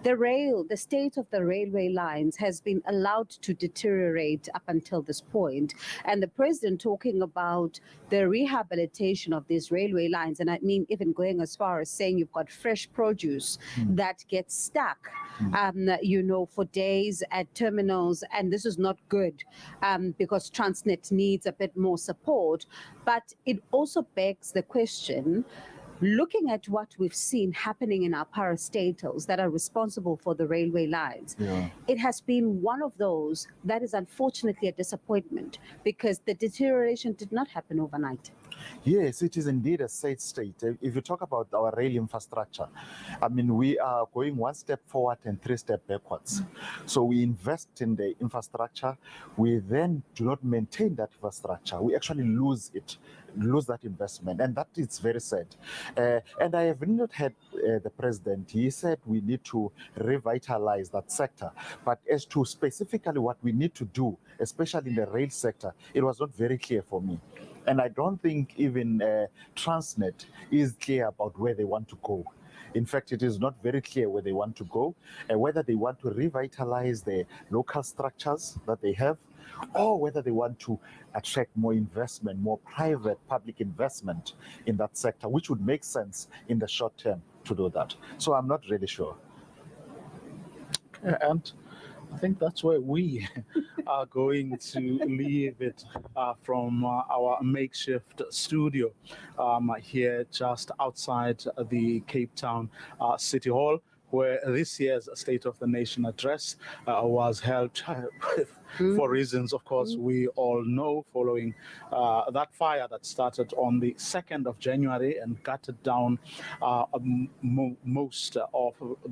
the state of the railway lines has been allowed to deteriorate up until this point. And the president talking about the rehabilitation of these railway lines, and I mean even going as far as saying you've got fresh produce that gets stuck, for days at terminals, and this is not good because Transnet needs a bit more support. But it also begs the question, looking at what we've seen happening in our parastatals that are responsible for the railway lines, it has been one of those that is unfortunately a disappointment because the deterioration did not happen overnight. Yes, it is indeed a sad state. If you talk about our rail infrastructure, I mean, we are going one step forward and 3 steps backwards. So we invest in the infrastructure, we then do not maintain that infrastructure. We actually lose that investment, and that is very sad. And I have not heard the president. He said we need to revitalize that sector, but as to specifically what we need to do, especially in the rail sector, it was not very clear for me. And I don't think even Transnet is clear about where they want to go. In fact, it is not very clear where they want to go, and whether they want to revitalize the local structures that they have, or whether they want to attract more investment, more private public investment in that sector, which would make sense in the short term to do that. So I'm not really sure. And I think that's where we are going to leave it from our makeshift studio here just outside the Cape Town City Hall, where this year's State of the Nation address was held for reasons, of course, we all know, following that fire that started on the 2nd of January and gutted down most of the